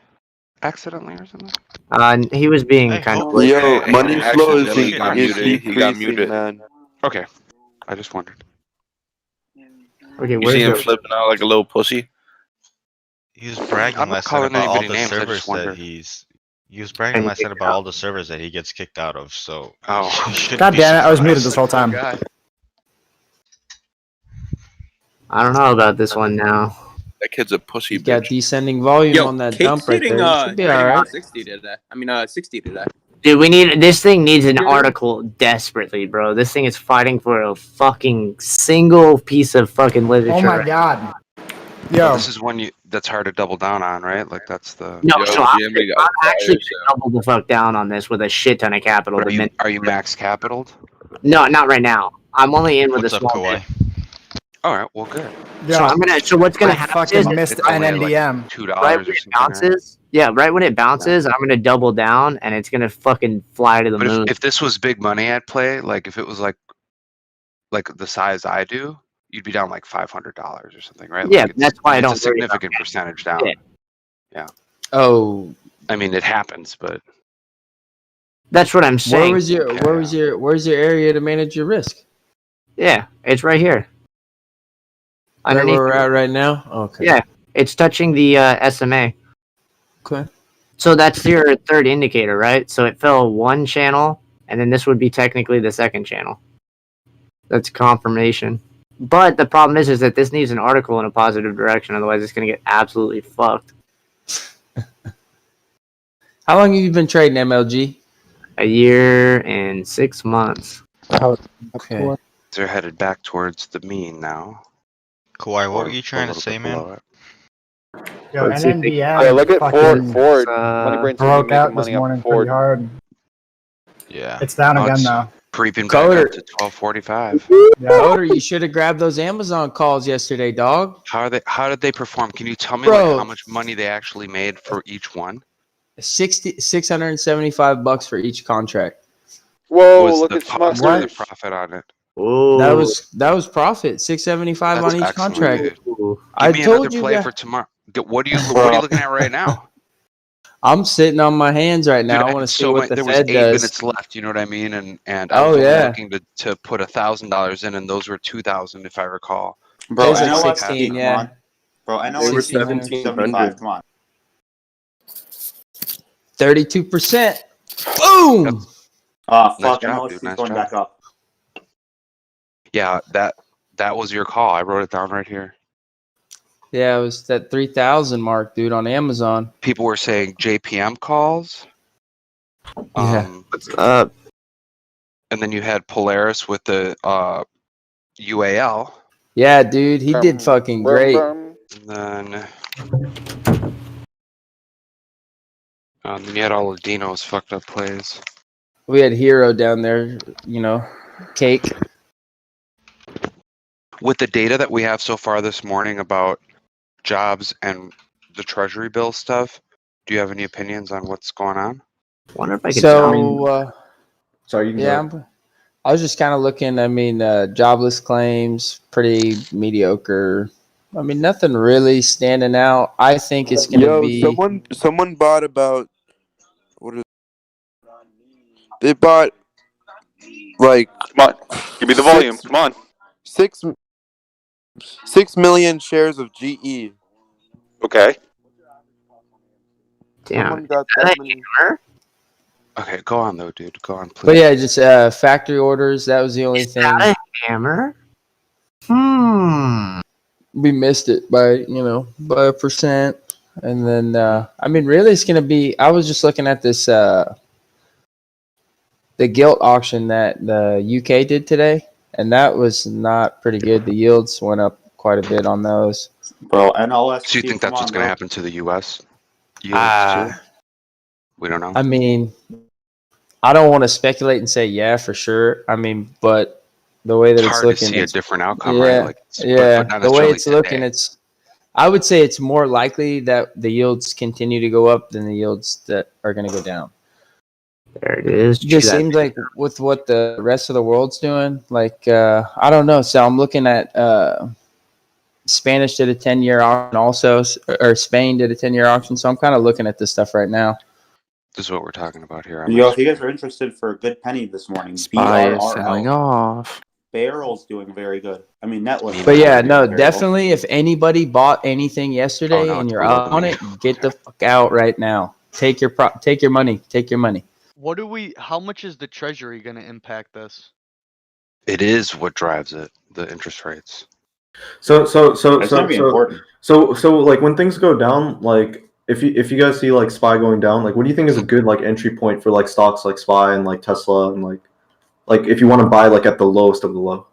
accidentally or something? He was being kind of. Yo, Hey, money flow is, accidentally got is muted. He got decreasing, muted. man. Okay, I just wondered. Okay, You where's see him the? flipping out like a little pussy? He was bragging I'm not last night calling about all anybody the names. I servers just that wondered. he was bragging last night about all the servers that he gets kicked out of. So Oh, you shouldn't God be damn it! I was muted surprised. this whole time. guy. I don't know about this one now. That kid's a pussy He's got bitch. descending volume Yo, on that Cake's dump right hitting there. Should be all hitting right. 160 today. 60 today. Dude, this thing needs an article desperately, bro. This thing is fighting for a fucking single piece of fucking literature. Oh my right god. Well, Yo, this is one that's hard to double down on, right? Like that's the. No, Yo, so I'm GME got actually fire, gonna double the fuck down on this with a shit ton of capital. But The minute. are you max capitaled? No, not right now. I'm only in with What's a up, small Kawhi? bit. All right, well, good. yo, So So what's gonna I happen fucking is missed It's only like NNDM. $2 right or when it something. Right? bounces. Yeah, right when it bounces, I'm gonna double down and it's gonna fucking fly to the But moon. if this was big money at play, like if it was like the size I do, you'd be down like $500 or something, right? Yeah, Like that's why I it's don't a worry about significant percentage down. Yeah. Yeah. Oh, I mean, it happens, but That's what I'm saying. where's your area to manage your risk? Yeah, it's right here. Right Underneath. where we're at right now. Okay. Yeah, it's touching the SMA. Okay. So that's your third indicator, right? So it fell one channel, and then this would be technically the second channel. That's confirmation. But the problem is that this needs an article in a positive direction. Otherwise, it's going to get absolutely fucked. How long have you been trading MLG? A year and 6 months. Okay. they're headed back towards the mean now. Kawhi, what Or were you a trying to little say, bit man? below it. Yo, Let's see if they- NNDM. Yeah, look at fucking, Ford. Moneybrain's gonna broke be out making this money off morning Ford. pretty hard. Yeah. It's down Oh, again it's though. creeping back Coder. up to 1245. Coder, you should have grabbed those Amazon calls yesterday, dog. How did they perform? Can you tell me Bro. like how much money they actually made for each one? $675 for each contract. Whoa, Was look the at cost or the Schmuckers. profit on it? That was profit. $675 That's on each excellent, contract. dude. Give I me another told you play guys. for tomorrow. What are you looking at right now? I'm sitting on my hands right now. Dude, I want to see so what the there was Fed 8 does. minutes left. You know what I mean? And I Oh, was only yeah. looking to put $1,000 in, and those were 2,000 if I recall. Bro, It was like NLS 16, come yeah. on. Bro, They NLS were 1775. 1700. Come on. 32%. Boom. Ah, Nice fuck. job, NLS dude. is Nice going job. back up. Yeah, that was your call. I wrote it down right here. Yeah, it was that 3,000 mark, dude, on Amazon. People were saying JPM calls. Yeah. What's up? And then you had Polaris with the UAL. Yeah, dude, he did fucking great. And then you had all of Dino's fucked up plays. We had Hero down there, cake. With the data that we have so far this morning about jobs and the Treasury bill stuff, do you have any opinions on what's going on? Wonder if I could. Sorry, you can go. I was just kind of looking. I mean, jobless claims, pretty mediocre. I mean, nothing really standing out. I think it's going to be. Someone bought about they bought like Come on. Give me the volume. Come on. 6 million shares of GE. Okay. Someone Damn. got that many. Okay, go on though, dude. Go on, please. But yeah, just factory orders. That was the only thing. Is that a hammer? We missed it by by 1%, and then I mean, really, it's gonna be. I was just looking at this the gilt auction that the UK did today, and that was not pretty good. The yields went up quite a bit on those. Bro, NLS. So you think that's what's going to happen to the U.S. yields too? We don't know. I mean, I don't want to speculate and say yeah for sure. I mean, but the way that It's it's hard looking, to see a different outcome, yeah, right? Like, yeah. but not The way necessarily it's looking, today. I would say it's more likely that the yields continue to go up than the yields that are going to go down. There it is. It just seems like with what the rest of the world's doing, like I don't know. So I'm looking at Spanish did a 10-year auction also, or Spain did a 10-year auction. So I'm kind of looking at this stuff right now. This is what we're talking about here. Yo, if you guys are interested for a good penny this morning, SPY is selling BRRL. off. Barrel's doing very good. I mean, Netlist. But yeah, no, definitely. If anybody bought anything yesterday no, and it's you're below up the on knee. it, get the fuck out right now. Take your money. Take your money. How much is the treasury going to impact this? It is what drives it, the interest rates. It's gonna be important. So like when things go down, like if you guys see like SPY going down, like what do you think is a good like entry point for like stocks like SPY and like Tesla and like if you want to buy like at the lowest of the low?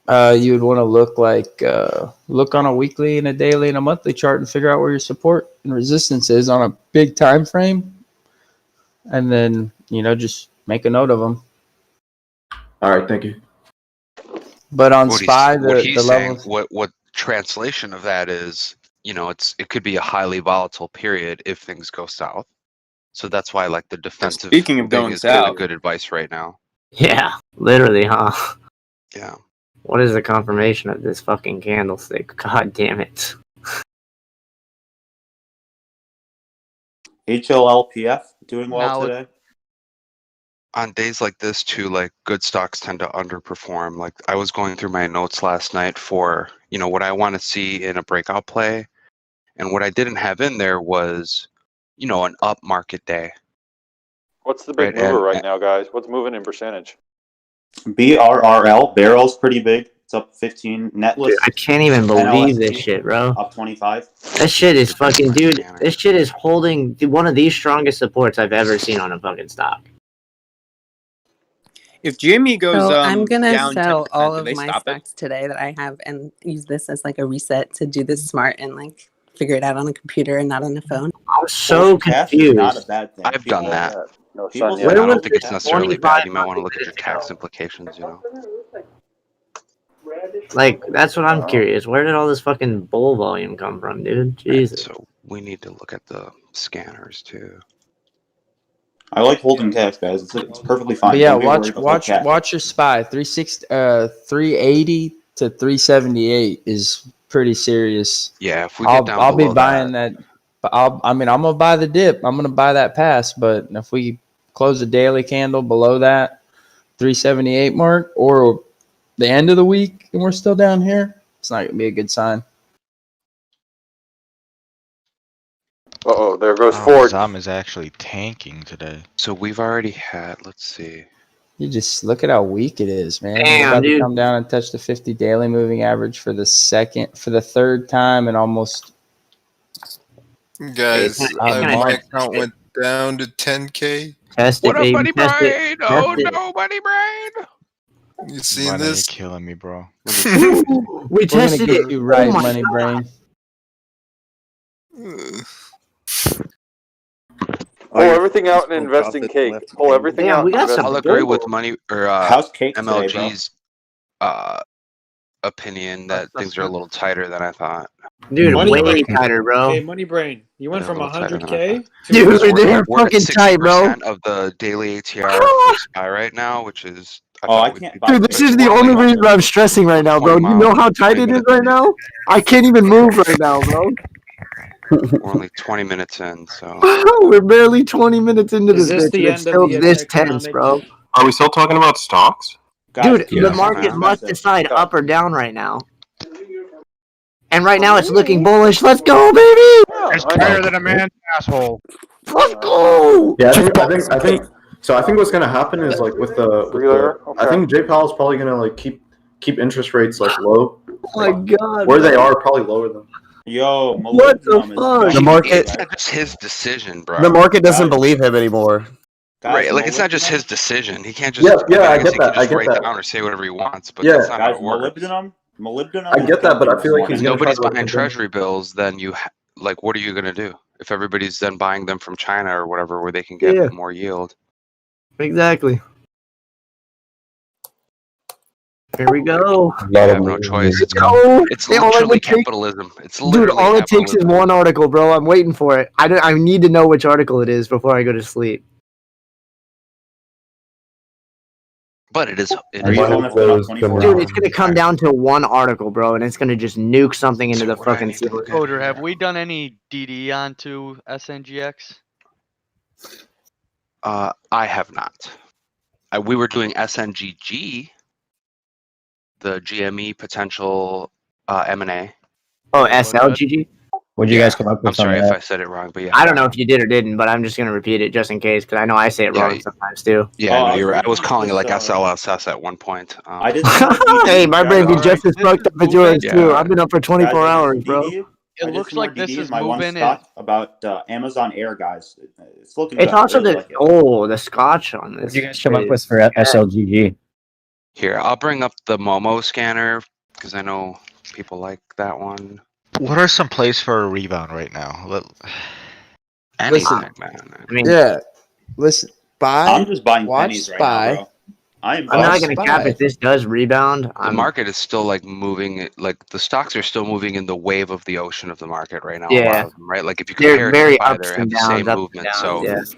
You would want to look on a weekly and a daily and a monthly chart and figure out where your support and resistance is on a big time frame, and then just make a note of them. All right, thank you. But on What SPY, he's the saying, levels. what translation of that is, it could be a highly volatile period if things go south. So that's why like the defensive Speaking of thing going is kind of south. good advice right now. Yeah, literally, huh? Yeah. What is the confirmation of this fucking candlestick? God damn it. HLLPF doing well Now- today. On days like this too, like good stocks tend to underperform. Like I was going through my notes last night for, what I want to see in a breakout play. And what I didn't have in there was, an up market day. What's the big Right, mover and- right now, guys? What's moving in percentage? BRRL, Barrel's pretty big. It's up 15. Netlist. Dude, I can't even believe this NLST, shit, bro. Up 25. That shit is fucking, dude. This shit is holding one of the strongest supports I've ever seen on a fucking stock. If GME goes So I'm gonna down sell 10%, all do of they my stop it? stocks today that I have and use this as like a reset to do this smart and like figure it out on a computer and not on a phone. I'm so Cash is confused. not a bad thing. I've done that. No, People son, say I yeah. don't think it's necessarily bad. You might 25 want to look at your tax implications, Like, that's what I'm curious. Where did all this fucking bull volume come from, dude? Jesus. So we need to look at the scanners too. I like holding cash, guys. It's perfectly fine. But yeah, Don't be worried about holding cash. watch your SPY. 380 to 378 is pretty serious. Yeah, if we get down I'll be below buying that. I'm gonna buy the dip. I'm gonna buy that pass. But if we close a daily candle below that 378 mark or the end of the week and we're still down here, it's not gonna be a good sign. Uh-oh, there goes Ford. Zam is actually tanking today. So we've already had, let's see. You just look at how weak it is, man. Damn, We're about dude. to come down and touch the 50 daily moving average for the third time in almost. It's Guys, gonna my test account it. went down to 10K. Test it, What up, baby. buddy Test brain? it. Oh Test it. no, buddy brain! You seen Buddy, this? you're killing me, bro. We We're gonna tested get it. you right, Oh my money God. brain. Pull everything out and invest in cake. Pull everything Damn, out we and got invest some I'll in agree cake. with money or How's cake today, bro? MLG's opinion that things are a little tighter than I thought. Dude, Money way brain. tighter, bro. Hey, Money Brain, you went They're a from little tighter than I 100K to Dude, this they're We're fucking at tight, bro. 60% of the daily ATR for SPY right now, which is I would can't be- buy Dude, this cake. is the only reason I'm stressing right now, bro. 20 You know miles, how tight 20 it is minutes right in. now? I can't even move right now, bro. We're only 20 minutes in, so We're barely 20 minutes into Is this this bitch, the and it's end of still the this tense, economic? bro. Are we still talking about stocks? Guys, Dude, keep the it market expensive. must decide up or down right now. And right now it's looking bullish. Let's go, baby! It's tighter than a man's asshole. Let's go! Yeah, I think. So I think what's gonna happen is like with the I think Jay Powell's probably gonna like keep interest rates like low. Oh my God. Where they bro. are, probably lower them. Yo, What the molybdenum is fuck? going The market- it's not just his decision, bro. The market doesn't Guys. believe him anymore. Guys, Right, like it's not just molybdenum- his decision. He can't just Yeah, I I guess get he that, can just I get write that. down or say whatever he wants, but Yeah. that's not how Guys, it works. molybdenum I get that, but I feel like If he's gonna nobody's try to buying like, treasury bills, then like what are you gonna do? If everybody's then buying them from China or whatever where they can get Yeah. more yield. Exactly. Here we go. You have no choice. It's Go. it's Hey, all it literally would take- capitalism. It's Dude, literally all it takes is capitalism. one article, bro. I'm waiting for it. I need to know which article it is before I go to sleep. But it is. It I is might have those holding. tomorrow. Dude, it's gonna come down to one article, bro, and it's gonna just nuke something into So the what do I fucking need to ceiling. look at Coder, have here? we done any DD onto SNGX? I have not. We were doing SNGG, the GME potential M&A. Oh, SLGG? What'd you guys come up I'm with on sorry if that? I said it wrong, but yeah. I don't know if you did or didn't, but I'm just gonna repeat it just in case, because I know I say it wrong sometimes too. Yeah, Oh, no, I was you're right. I was reading calling it like this, SLSS at one point. I did some more DD. Hey, my brain be just as fucked up as yours Yeah. too. I've been up for 24 Guys, I did hours, some bro. DD. It looks like this is my one moving. stock about Amazon Air, guys. It's looking It's good. also Really the like it. the scotch on this. What did you guys come up with for SLGG? Here, I'll bring up the Momo scanner because I know people like that one. What are some plays for a rebound right now? Anything, man. I mean, Yeah. Listen, buy. I'm just buying watch pennies right SPY. now, bro. I'm not gonna Spy. cap if this does rebound. The market is still like moving, like the stocks are still moving in the wave of the ocean of the market right now. A lot Yeah. of them, right? Like if you They're compare very SPY, ups they and have the downs, same ups movement. and So downs,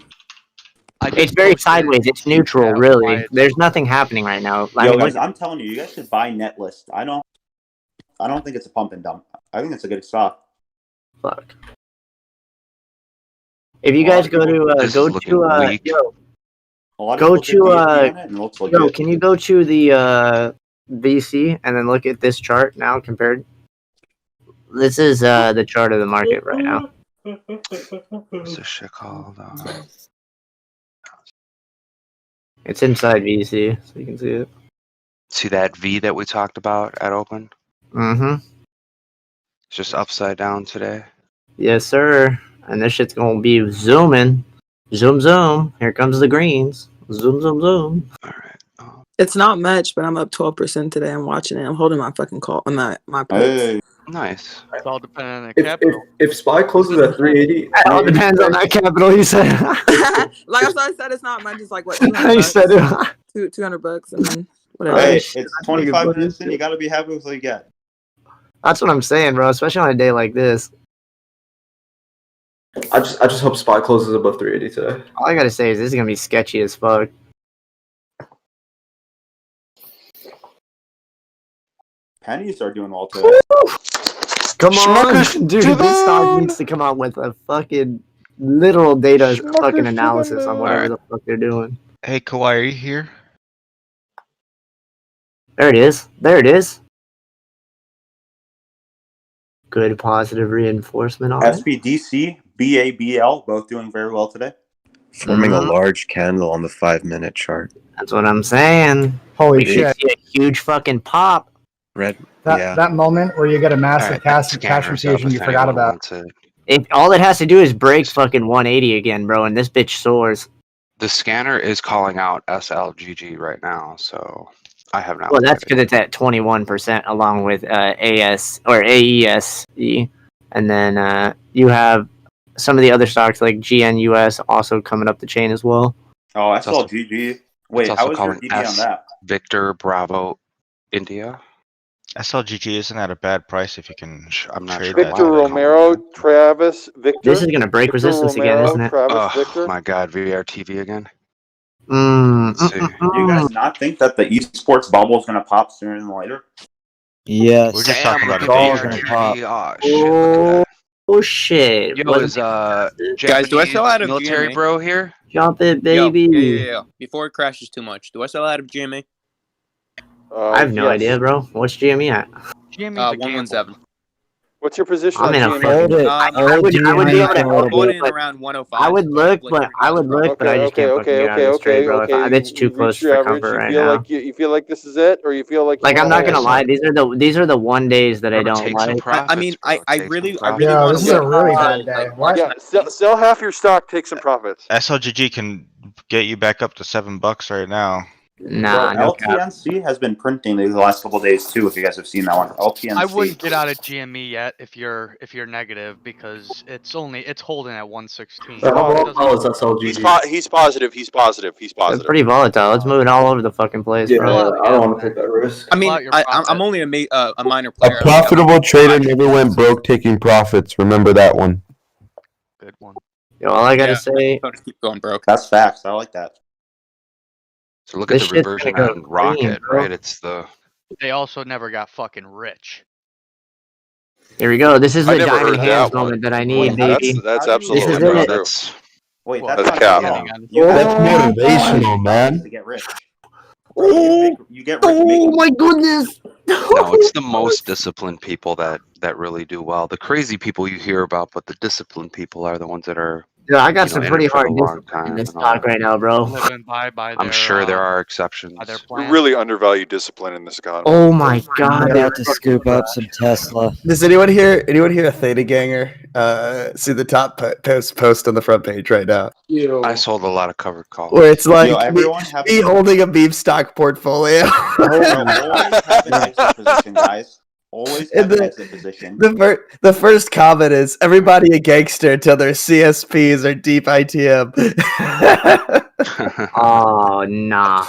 it's very sideways. It's neutral, really. There's nothing happening right now. I Yo, mean, guys, I'm telling you, you guys should buy Netlist. I don't think it's a pump and dump. I think it's a good stock. Fuck. If you guys go to This is looking weak. yo, A lot of go people did to VFD on it and it looks yo, legit. can you go to the VC and then look at this chart now compared? This is the chart of the market right now. What's this shit called? It's inside VC, so you can see it. See that V that we talked about at open? Mm-hmm. It's just upside down today. Yes, sir. And this shit's gonna be zooming. Zoom, zoom. Here comes the greens. Zoom, zoom, zoom. It's not much, but I'm up 12% today. I'm watching it. I'm holding my fucking call. I'm not my puts. Nice. It's all depending on the capital. If SPY closes at 380, It all depends on that capital, he said. Like I said, it's not much. It's like what 200 He bucks. said it. 200 bucks and then whatever. Hey, shit, it's I think 25 it's minutes in. good. You got to be happy with what you get. That's what I'm saying, bro. Especially on a day like this. I just hope SPY closes above 380 today. All I gotta say is this is gonna be sketchy as fuck. Pennies are doing well today. Come on, dude. This stock needs to come out with a fucking literal data fucking analysis on whatever the fuck they're doing. Hey, Kawhi, are you here? There it is. There it is. Good positive reinforcement on it. SPDC, BABL, both doing very well today. Forming Mhm. a large candle on the 5-minute chart. That's what I'm saying. Holy We could shit. see a huge fucking pop. Red, That moment where you get a massive Alright, cash scanner's up infusion you if forgot anyone about. wants it. If all it has to do is break fucking 180 again, bro, and this bitch soars. The scanner is calling out SLGG right now, so I have not. Well, looked that's at it. because it's at 21% along with AS or AESE, and then you have some of the other stocks like GNUS also coming up the chain as well. Oh, It's also- SLGG. Wait, it's how also was your calling DD on that? Victor Bravo India. SLGG isn't at a bad price if you can I'm not trade sure that. Victor Romero, Travis, Victor. This is gonna break Victor resistance again, Romero, isn't it? Travis, Oh Victor. my God, VRTV again. Do you guys not think that the esports bubble is going to pop sooner than later? Yes. We're just talking about It's a all day gonna trade. pop. Oh shit! Look at Oh shit! that. Yo, Wasn't is Guys, do I sell out of military GMA? bro here? Jump it, Yo, baby. yeah. Before it crashes too much, do I sell out of GMA? I have no idea, bro. What's GME at? GME's a 117. What's your position I'm on in a GMA? fucking. I would be able to. I bought it in around 105. I would look, like but I would look, but I just can't fucking get out of this trade, bro. It's too You close reached your for average. comfort You right feel now. like you feel like this is it, or you feel like Like you I'm wanna not gonna hold lie, it? these are the one days that I don't Take some like. profits, I mean, bro. I Take really some Yeah, want this to is a wait really until, bad day. like, March Yeah, sell half your stock, take some profits. SLGG can get you back up to $7 right now. Nah, Bro, no cap. LTNC has been printing the last couple of days too. If you guys have seen that one, LTNC. I wouldn't get out of GME yet if you're negative because it's holding at 116. How It volatile is doesn't- SLGG? He's positive. He's positive. He's They're positive. pretty volatile. Let's move it all over the fucking place, Yeah, bro. I don't want to take that risk. I mean, Pull out your I'm profit. only a minor A player. profitable trader never went broke taking profits. Remember that one. Good one. Yo, all I gotta Yeah, say, so just keep going broke. That's facts. I like that. So look at This the shit's reversion gonna go on Rocket, green, bro. right? It's the They also never got fucking rich. Here we go. This is I the never diamond heard hands that one. moment that I need, Wait, baby. That's how do you This absolutely is not it. true. that's Wait, Well, that's That's not cap. true. You That's guys motivational, man. to get rich. Bro, you get rich Oh making my goodness! no, it's the most disciplined people that really do well. The crazy people you hear about, but the disciplined people are the ones that are Yeah, I got some in pretty it for the hard long discipline in time this and all stock that. right now, bro. living by I'm their, sure there are exceptions. by their You plan. really undervalue discipline in this economy. Oh my god! I'm about to scoop up some Tesla. Does anyone hear a Theta Ganger? See the top post on the front page right now, I sold a lot of covered calls. where it's like everyone me holding a beef stock portfolio. Always have an exit position, guys. Always have an exit position. The first comment is everybody a gangster until their CSPs are deep ITM. Oh nah.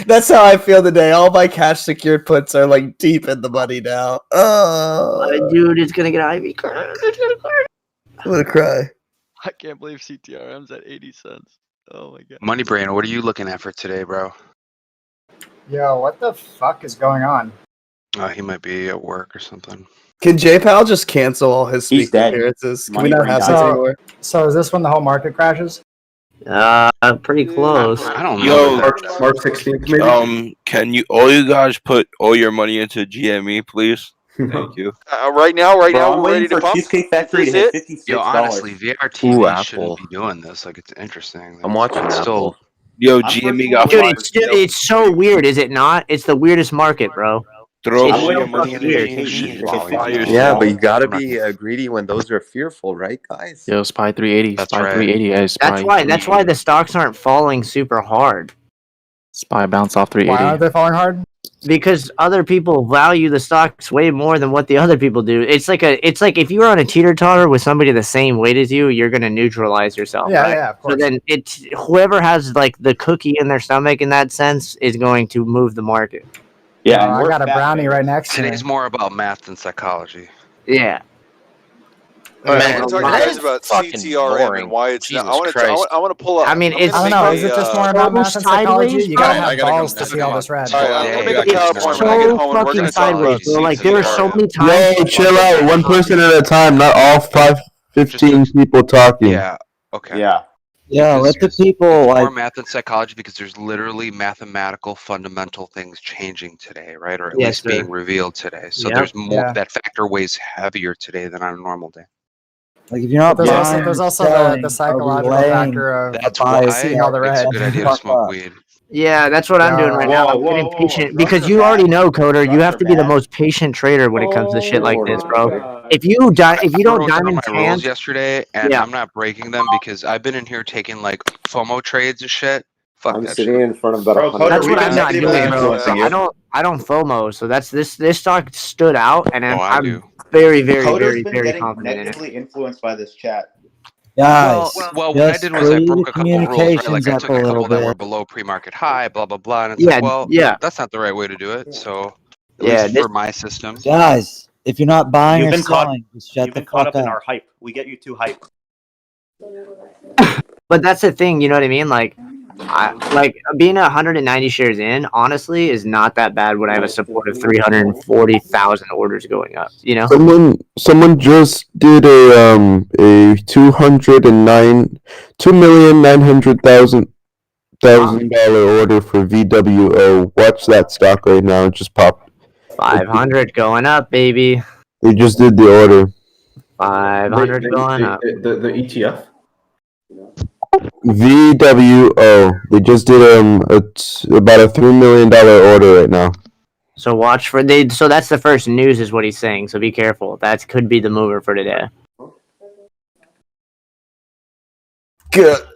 That's how I feel today. All my cash secured puts are like deep in the money now. Oh, Dude, it's gonna get Ivy. I'm gonna cry. I can't believe CTRM's at 80 cents. Oh my god. Money Brain, what are you looking at for today, bro? Yo, what the fuck is going on? He might be at work or something. Can JPal just cancel all his He's speaking dead. appearances? Can Money we not Brain have died. this anymore? So is this when the whole market crashes? Pretty close. I don't know. Yo, March 16th, maybe. Can you all you guys put all your money into GME, please? Thank you. Right now, Bro, I'm we're waiting ready to for pump. Cheesecake Factory Is to hit it? $56. Yo, honestly, VRTV Ooh, shouldn't Apple. be doing this. Like, it's interesting. I'm watching It's Apple. Yo, I'm GME for got Dude, fired. it's so weird, is it not? It's the weirdest market, bro. Throw It's all so your money fucking into weird. GME. Shit, Fire Yeah, but you sale. gotta be greedy when those are fearful, right, guys? Yo, SPY 380. That's SPY right. 380, guys. SPY That's why the stocks aren't falling super hard. SPY bounce off Why 380. aren't they falling hard? Because other people value the stocks way more than what the other people do. It's like if you were on a teeter-totter with somebody the same weight as you, you're gonna neutralize yourself. Yeah, right? yeah, of course. So then it's whoever has like the cookie in their stomach in that sense is going to move the market. Yeah, I got a brownie right next to me. Today's more about math than psychology. Yeah. I want to talk to you guys about CTRM and why it's not. I want to pull up. I mean, I don't know. Is it just more about math and psychology? You gotta have balls to see all this red. All right, I'm gonna make a It's PowerPoint when I get so home, and we're fucking gonna talk sideways, about bro. Like there are so many times. Yo, chill out. One person at a time, not all 15 people talking. Yeah. Okay. Yeah. Yeah, let the people More like. math than psychology because there's literally mathematical fundamental things changing today, right? Or at Yes, least sir. being revealed today. So Yep. there's more. Yeah. That factor weighs heavier today than on a normal day. Like if you're not There's buying, also selling, the or psychological relaying factor of That's buy why seeing all the it's a red. good idea to Fuck smoke up. weed. Yeah, that's what I'm doing right now. I'm getting patient because you already know, Coder. You have to be the most patient trader when it comes to shit like this, bro. If you I don't wrote down diamond my rules hands, yesterday, and yeah. I'm not breaking them because I've been in here taking like FOMO trades and shit. Fuck I'm that sitting shit. in front of about Bro, 100. That's what I'm not negatively doing, bro. influencing you. I don't FOMO, so that's this stock stood out, and Oh, I I'm do. very, very, Coder's very, been very getting confident in it. negatively influeed by this chat. Guys, Well, what I just did was I free broke the a couple rules, right? communications Like I up took a a little couple that were bit. below pre-market high, blah blah blah, and it's Yeah, like, well, yeah. that's not the right way to do it. So, at Yeah, least for my system. Guys, if you're not buying You've or been caught. selling, just shut You've the been caught fuck up in up. our hype. We get you too hype. But that's the thing, you know what I mean? Like being 190 shares in, honestly, is not that bad when I have a support of 340,000 orders going up. You know? Someone just did a $2,900,000 order for VWO. Watch that stock right now. It just popped. 500 going up, baby. They just did the order. 500 going up. The ETF. VWO. They just did about a $3 million order right now. So watch for So that's the first news, is what he's saying. So be careful. That could be the mover for today.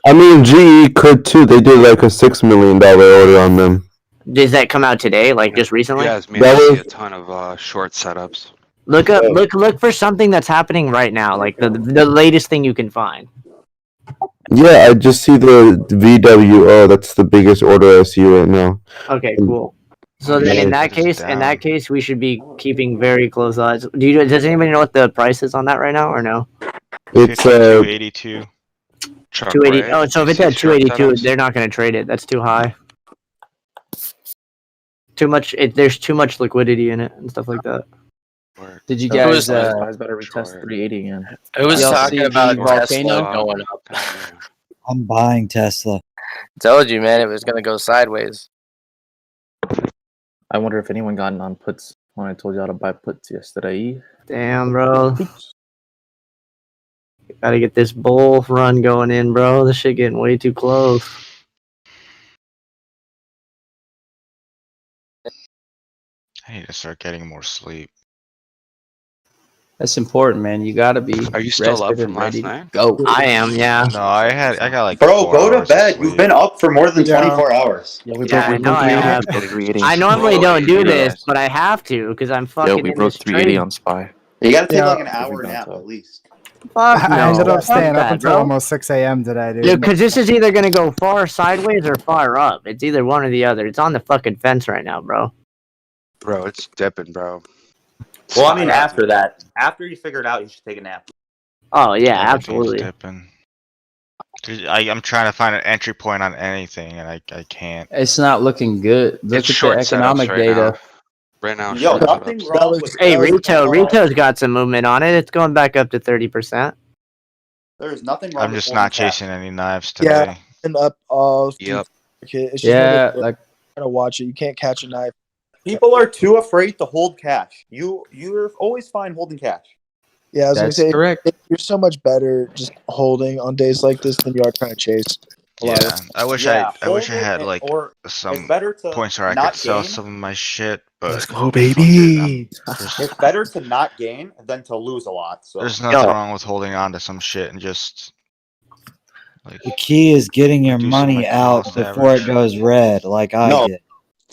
I mean, GE could too. They did like a $6 million order on them. Does that come out today? Like just recently? Yeah, I see a ton of short setups. Look for something that's happening right now, like the latest thing you can find. Yeah, I just see the VWO. That's the biggest order I see right now. Okay, cool. So then in that case, we should be keeping very close eyes. Does anybody know what the price is on that right now, or no? It's 282. 280. Oh, so if it's at 282, they're not going to trade it. That's too high. Too much. There's too much liquidity in it and stuff like that. Did you Who guys? was guys better retest 380 again? Who was Y'all talking see about the Tesla volcano? going up? I'm buying Tesla. Told you, man, it was gonna go sideways. I wonder if anyone got on puts when I told y'all to buy puts yesterday. Damn, bro. Gotta get this bull run going in, bro. This shit getting way too close. I need to start getting more sleep. That's important, man. You gotta be. Are you still up rested from and ready last to night? Go. I am, yeah. No, I got like Bro, 4 go to hours of bed. You've sleep. been up for more than Yeah. 24 hours. Yeah, we Yeah, I broke know I 380. have. We broke 380. I normally Bro, don't do yeah. this, but I have to because I'm fucking Yeah, we in broke this 380 trade. on SPY. You gotta take Yeah. like an hour nap at least. Fuck no. I ended up Fuck staying up that, until bro. almost 6 a.m. today, dude. Dude, because this is either gonna go far sideways or far up. It's either one or the other. It's on the fucking fence right now, bro. Bro, it's dipping, bro. Well, I mean, after that, after you figure it out, you should take a nap. Oh yeah, Everything's absolutely. dipping. Dude, I'm trying to find an entry point on anything, and I can't. It's not looking good. Look It's at short the economic setups right data. now. Right now, Yo, short nothing setups. wrong with Hey, Rito's got some movement on it. It's going back up to 30%. There's nothing wrong. I'm with just not holding cash. chasing any knives Yeah, today. and up all. Yep. It's just Yeah, one of like gotta watch it. You can't catch a knife. People are too afraid to hold cash. You're always fine holding cash. Yeah, I was that's gonna say correct. you're so much better just holding on days like this than you are trying to chase. A lot of Yeah, I wish Yeah, I wish I hold it had and- like or some it's better to points where I not could sell gain. some of my shit, but Let's go, baby. It's better to not gain than to lose a lot. So there's nothing wrong with holding on to some shit and just like The key is getting your do some, money like, out cost before average. it goes red, like I No. did.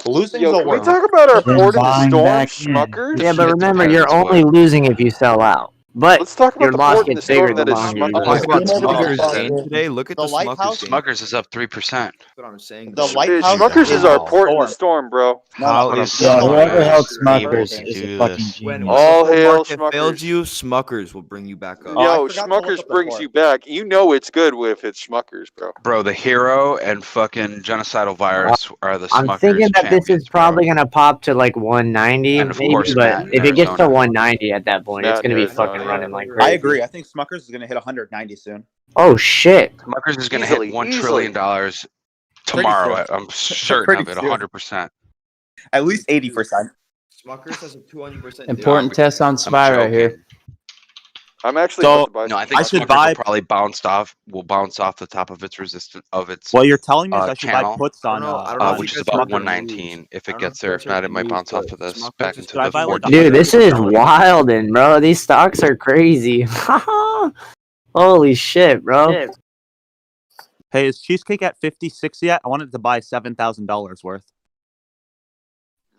losing's Yo, the can we worst. talk about our Then port in the buying storm, back in. Schmuckers? Yeah, but It remember, you're depends only what- losing if you sell out. But Let's talk your about the loss port in the gets bigger storm the that is longer you Schmuckers. hold. Talk about Smuckers Smuckers gain today. Look at The the lighthouse Smuckers gain. Smuckers is up 3%. That's what I'm saying. The though. lighthouse Schmuckers is our Wow. port in the Storm. storm, bro. How no, is Yeah, whoever held Smuckers able Smuckers to is a do fucking this? When genius. All the hail market fails Schmuckers. you, Smuckers will bring you back up. Oh, I Yo, forgot to look Schmuckers up the brings port. you back. You know it's good if it's Schmuckers, bro. Bro, the hero and fucking genocidal virus are the I'm Smuckers thinking that this is champions, probably bro. going to pop to like 190, And of maybe. course, But Matt if it gets to Arizona. 190 at that point, it's Matt going to be Arizona, fucking yeah. running like I crazy. agree. I think Smuckers is gonna hit 190 soon. Oh shit! Smuckers is going to Easily, hit $1 trillion tomorrow. soon. I'm certain Pretty of it, soon. 100%. At least 80%. Smuckers has a 200% Important test on SPY right here. I'm actually So- about to buy. No, I think I should Smuckers buy- will probably bounce off the top of its resistance of its What you're telling me is I should channel, buy puts on. I don't know if which you is guys about heard the 119. If I it don't gets know there, if if you guys not, it heard might the bounce news, off of this but back Smuckers into Should I the buy, like, 40s. Dude, this is wildin', bro. These stocks are crazy. Holy shit, bro. Hey, is Cheesecake at 56 yet? I wanted to buy $7,000 worth.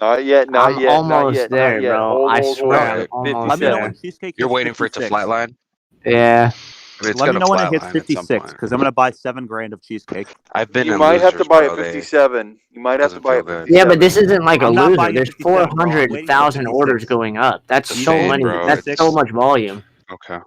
Not yet, not I'm yet, almost not yet, there, not yet. bro. Hold, I hold, swear, hold. I'm almost Let me know there. when Cheesecake You're hits waiting for it to 56. flatline? Yeah. I mean, it's Let got me to know when it hits flatline at some 56 point. because I'm gonna buy 7 grand of Cheesecake. I've been You in might have to losers, buy bro. at 57. You might have to doesn't buy feel at good. 57. Yeah, but this isn't like a I'm not loser. buying There's 57, bro. I'm waiting for 400,000 orders 56. going up. That's You so told many. me bro, That's 56. so much volume. Okay.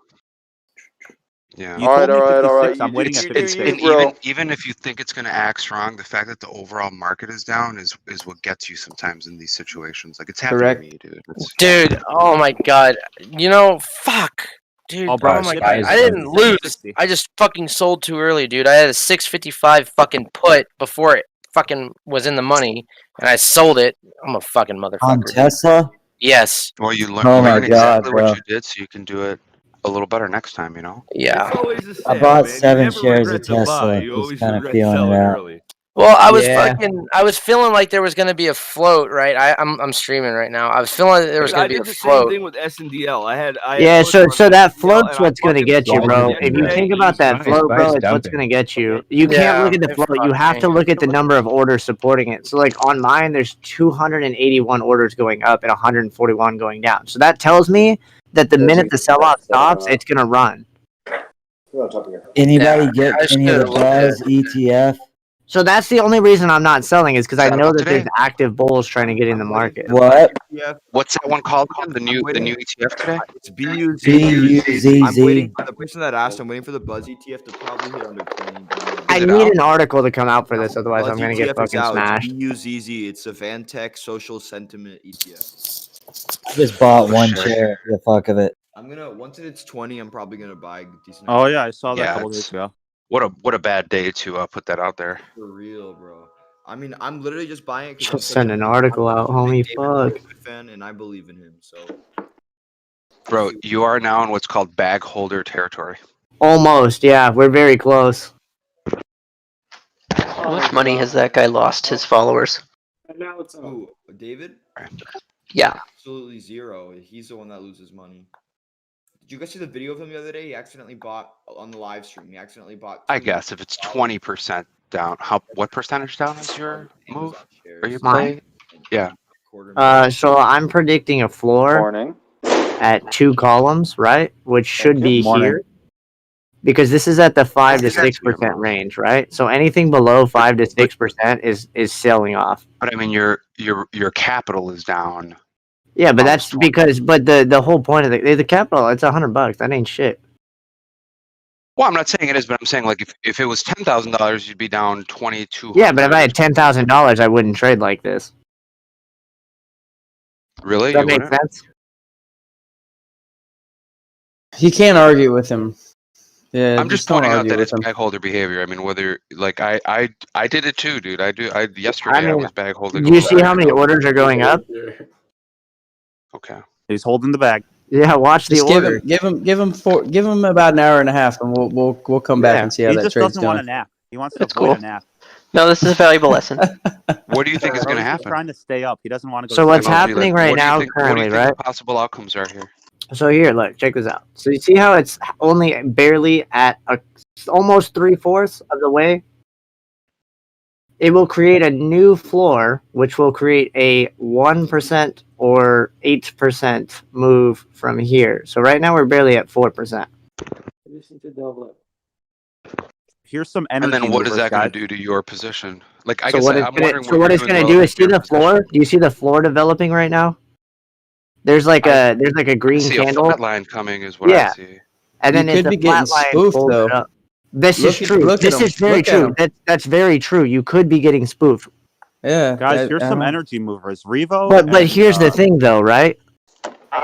Yeah. You All right, told me all right, all 56. right. I'm waiting at You do 56. you, bro. Even if you think it's going to act strong, the fact that the overall market is down is what gets you sometimes in these situations. Like it's happened Correct. to me, dude. It's, Dude, oh my god. You know, fuck. Dude, Oh, bro, oh my shit, god. it's I didn't lose. 760. I just fucking sold too early, dude. I had a 655 fucking put before it fucking was in the money, and I sold it. I'm a fucking On motherfucker. Dude. Tesla? Yes. well, you learn, Oh my learn God, exactly bro. what you did, so you can do it a little better next time. You know. Yeah. I bought 7 shares of Tesla. Just kind of feeling it out. Well, I was Yeah. I was feeling like there was gonna be a float, right? I'm streaming right now. I was feeling like there was gonna be a float. with SNDL. Yeah, so that float's what's gonna get you, bro. If you think about that float, bro, it's what's gonna get you. You can't look at the float. You have to look at the number of orders supporting it. So like on mine, there's 281 orders going up and 141 going down. So that tells me that the minute the sell-off stops, it's gonna run. Anybody Yeah, get I any of the should've looked at Buzz ETF? So that's the only reason I'm not selling is because I Is that know up that there's today? active bulls trying to get in the market. What? What's that one called again? The new ETF today? It's BUZ. BUZZ. I'm waiting for the person that asked. I'm waiting for the Buzz ETF to probably hit under 20. I Is it need out? an article to come out for this, otherwise Well, I'm gonna get ETF is fucking out. smashed. It's BUZZ. It's a Vantech social sentiment ETF. I just bought Oh, one shit. share for the fuck of it. I'm gonna once it's 20, I'm probably gonna buy a decent. Oh yeah, I saw that a Yeah, couple days it's ago. what a bad day to put that out there. For real, bro. I mean, I'm literally just buying it because Just send an article out, homie. Fuck. fan and I believe in him. So Bro, you are now in what's called bag holder territory. Almost, yeah. We're very close. How much money has that guy lost his followers? Who, David? Yeah. Absolutely zero. He's the one that loses money. Did you guys see the video of him the other day? He accidentally bought on the live stream. He accidentally bought. I guess if it's 20% down, what percentage down is your move? Or your Mine? play? Yeah. So I'm predicting a floor at 2 columns, right? Which should be here. Because this is at the 5 to 6% range, right? So anything below 5 to 6% is selling off. But I mean, your capital is down. Yeah, but that's because the whole point of the capital, it's $100. That ain't shit. Well, I'm not saying it is, but I'm saying like if it was $10,000, you'd be down 2,200. Yeah, but if I had $10,000, I wouldn't trade like this. Really? Does that You make wouldn't? sense? You can't argue with him. Yeah, I'm just don't pointing out argue that with it's him. bag holder behavior. I mean, whether like I did it too, dude. Yesterday I mean, was bag holding. Do you see how many orders are going up? Okay. He's holding the bag. Yeah, watch the Just order. give him about an hour and a half, and we'll come back and see how He that just trade's doesn't want a going. nap. He wants to That's avoid cool. a nap. No, this is a valuable lesson. What do you think is Bro, going to he's just happen? trying to stay up. He doesn't want to go. So to what's sleep. happening right what do you now, think, currently, what do you think right? the possible outcomes are here? So here, look, check this out. So you see how it's only barely at almost 3/4 of the way? It will create a new floor, which will create a 1% or 8% move from here. So right now we're barely at 4%. Here's some And energy then what is movers, that going guys. to do to your position? Like I So guess what I'm wondering what it's you're gonna doing do is see the relative to your floor. Do you see the floor developing right now? There's like a I green see candle. a flat line coming is what I Yeah. see. And then You it's could the be getting flat line spoofed, folds though. it up. This is Look at- true. look at This him. is very Look at true. him. That's very true. You could be getting spoofed. Yeah, Guys, here's some energy movers. Revo. But and, here's the thing, though, right?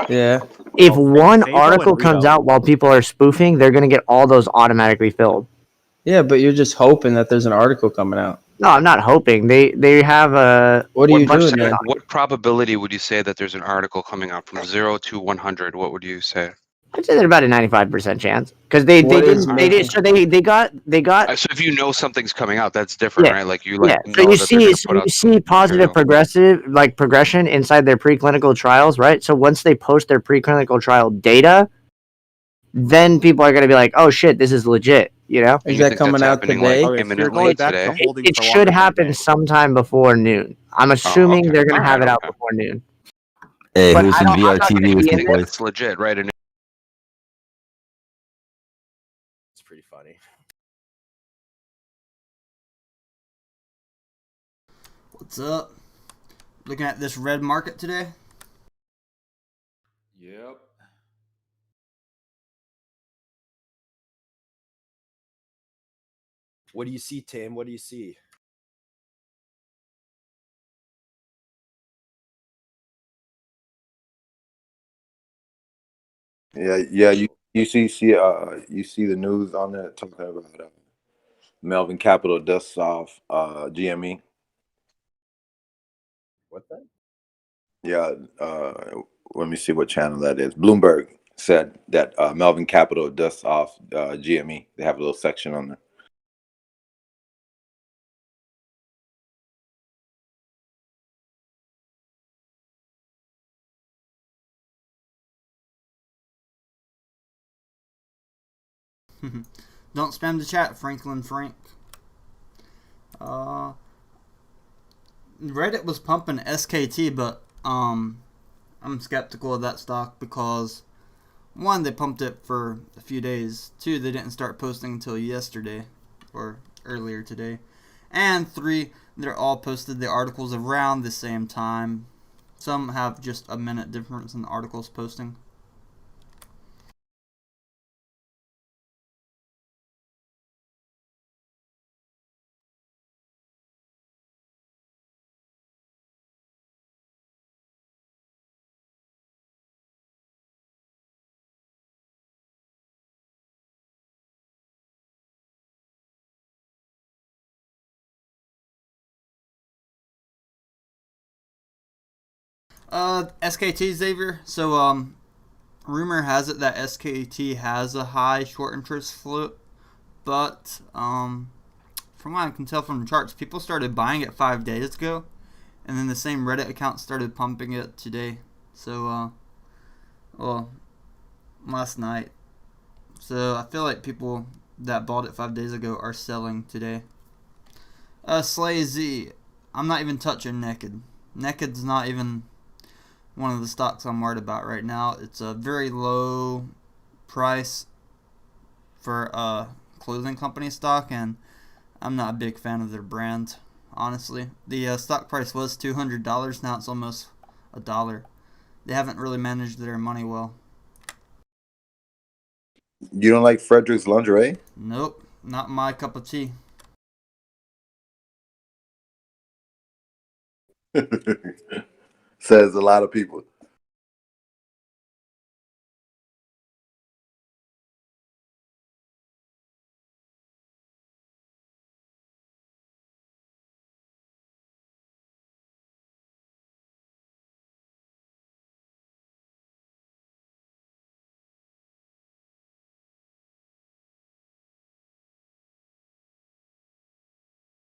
Yeah. If one Sabo article and comes Revo. out while people are spoofing, they're gonna get all those automatically filled. Yeah, but you're just hoping that there's an article coming out. No, I'm not hoping. They have a. What are you doing, man? What probability would you say that there's an article coming out from 0 to 100? What would you say? I'd say there's about a 95% chance because they What is didn't. They did. So they got. So if you know something's coming out, that's different, Yeah. right? Like you Yeah. know So you that they're gonna see, put out some positive material. progression inside their preclinical trials, right? So once they post their preclinical trial data, then people are going to be like, "Oh shit, this is legit," you know? Is that coming out today? Imminently today? It should happen sometime before noon. I'm assuming okay. they're going to have Alright, it out okay. before noon. Hey, But who's I in don't- I'm not VRTV gonna with be me, in boys? It's legit, right? And It's pretty funny. What's up? Looking at this red market today? Yep. What do you see, Tim? What do you see? Yeah. You see the news on that talking about Melvin Capital dusts off GME. What that? Yeah, let me see what channel that is. Bloomberg said that Melvin Capital dusts off GME. They have a little section on there. Don't spam the chat, Franklin Frank. Reddit was pumping SKT, but I'm skeptical of that stock because 1, they pumped it for a few days. 2, they didn't start posting until yesterday or earlier today. And 3, they're all posted the articles around the same time. Some have just a minute difference in the articles posting. SKT, Xavier. So rumor has it that SKT has a high short interest float, but from what I can tell from the charts, people started buying it 5 days ago, and then the same Reddit account started pumping it today. So well, last night. So I feel like people that bought it 5 days ago are selling today. Slay Z. I'm not even touching Naked. Naked's not even one of the stocks I'm worried about right now. It's a very low price for a clothing company stock, and I'm not a big fan of their brand, honestly. The stock price was $200. Now it's almost $1. They haven't really managed their money well. You don't like Frederick's lingerie? Nope, not my cup of tea. Says a lot of people.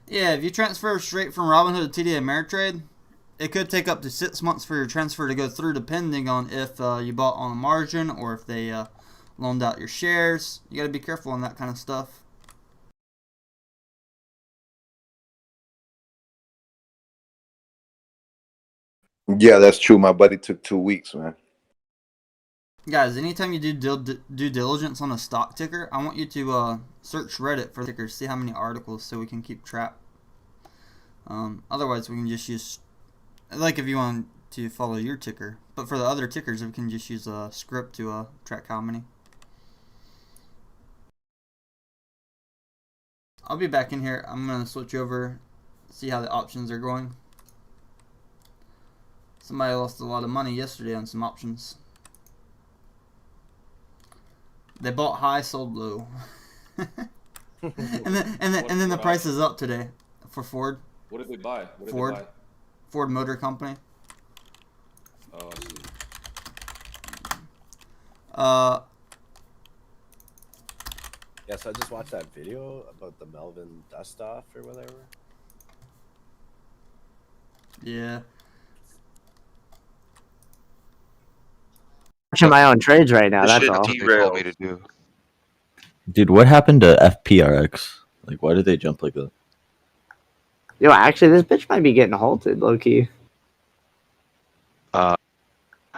Yeah, if you transfer straight from Robinhood to TD Ameritrade, it could take up to 6 months for your transfer to go through, depending on if you bought on a margin or if they loaned out your shares. You got to be careful on that kind of stuff. Yeah, that's true. My buddy took 2 weeks, man. Guys, anytime you do due diligence on a stock ticker, I want you to search Reddit for tickers, see how many articles, so we can keep track. Otherwise, we can just use, like if you want to follow your ticker, but for the other tickers, we can just use a script to track how many. I'll be back in here. I'm going to switch over, see how the options are going. Somebody lost a lot of money yesterday on some options. They bought high, sold low. and then the price is up today for Ford. What did they buy? What did Ford. they buy? Ford Motor Company. Oh, I see. Yeah, so I just watched that video about the Melvin dust off or whatever. Yeah. Watching my own trades right now. That's all. Told me to do. Dude, what happened to FPRX? Like, why did they jump like that? Yo, actually, this bitch might be getting halted, low key. I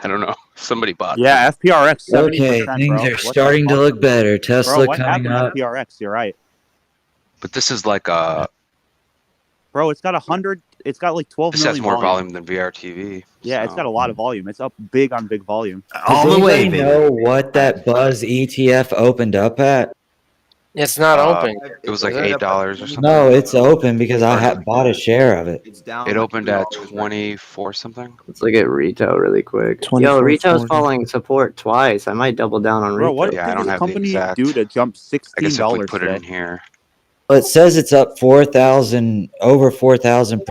don't know. Somebody bought. Yeah, FPRX. 70%, Okay, things bro. are starting to look better. Tesla Bro, what coming happened up. to FPRX? You're right. But this is like a. Bro, it's got 100. It's got like 12 This million. has more volume than VRTV. Yeah, it's got a lot of volume. It's up big on big volume. All the way, know what that Buzz ETF opened up at? It's not open. It was like $8 or something. No, it's open because I had bought a share of it. It's down. It opened at 24 something. Let's look at retail really quick. Yo, retail's falling support twice. I might double down on retail. Bro, what Yeah, I did don't this have the company exact. do to jump I guess if we $16 put it in today? here. Well, it says it's up 4,000, over 4,000.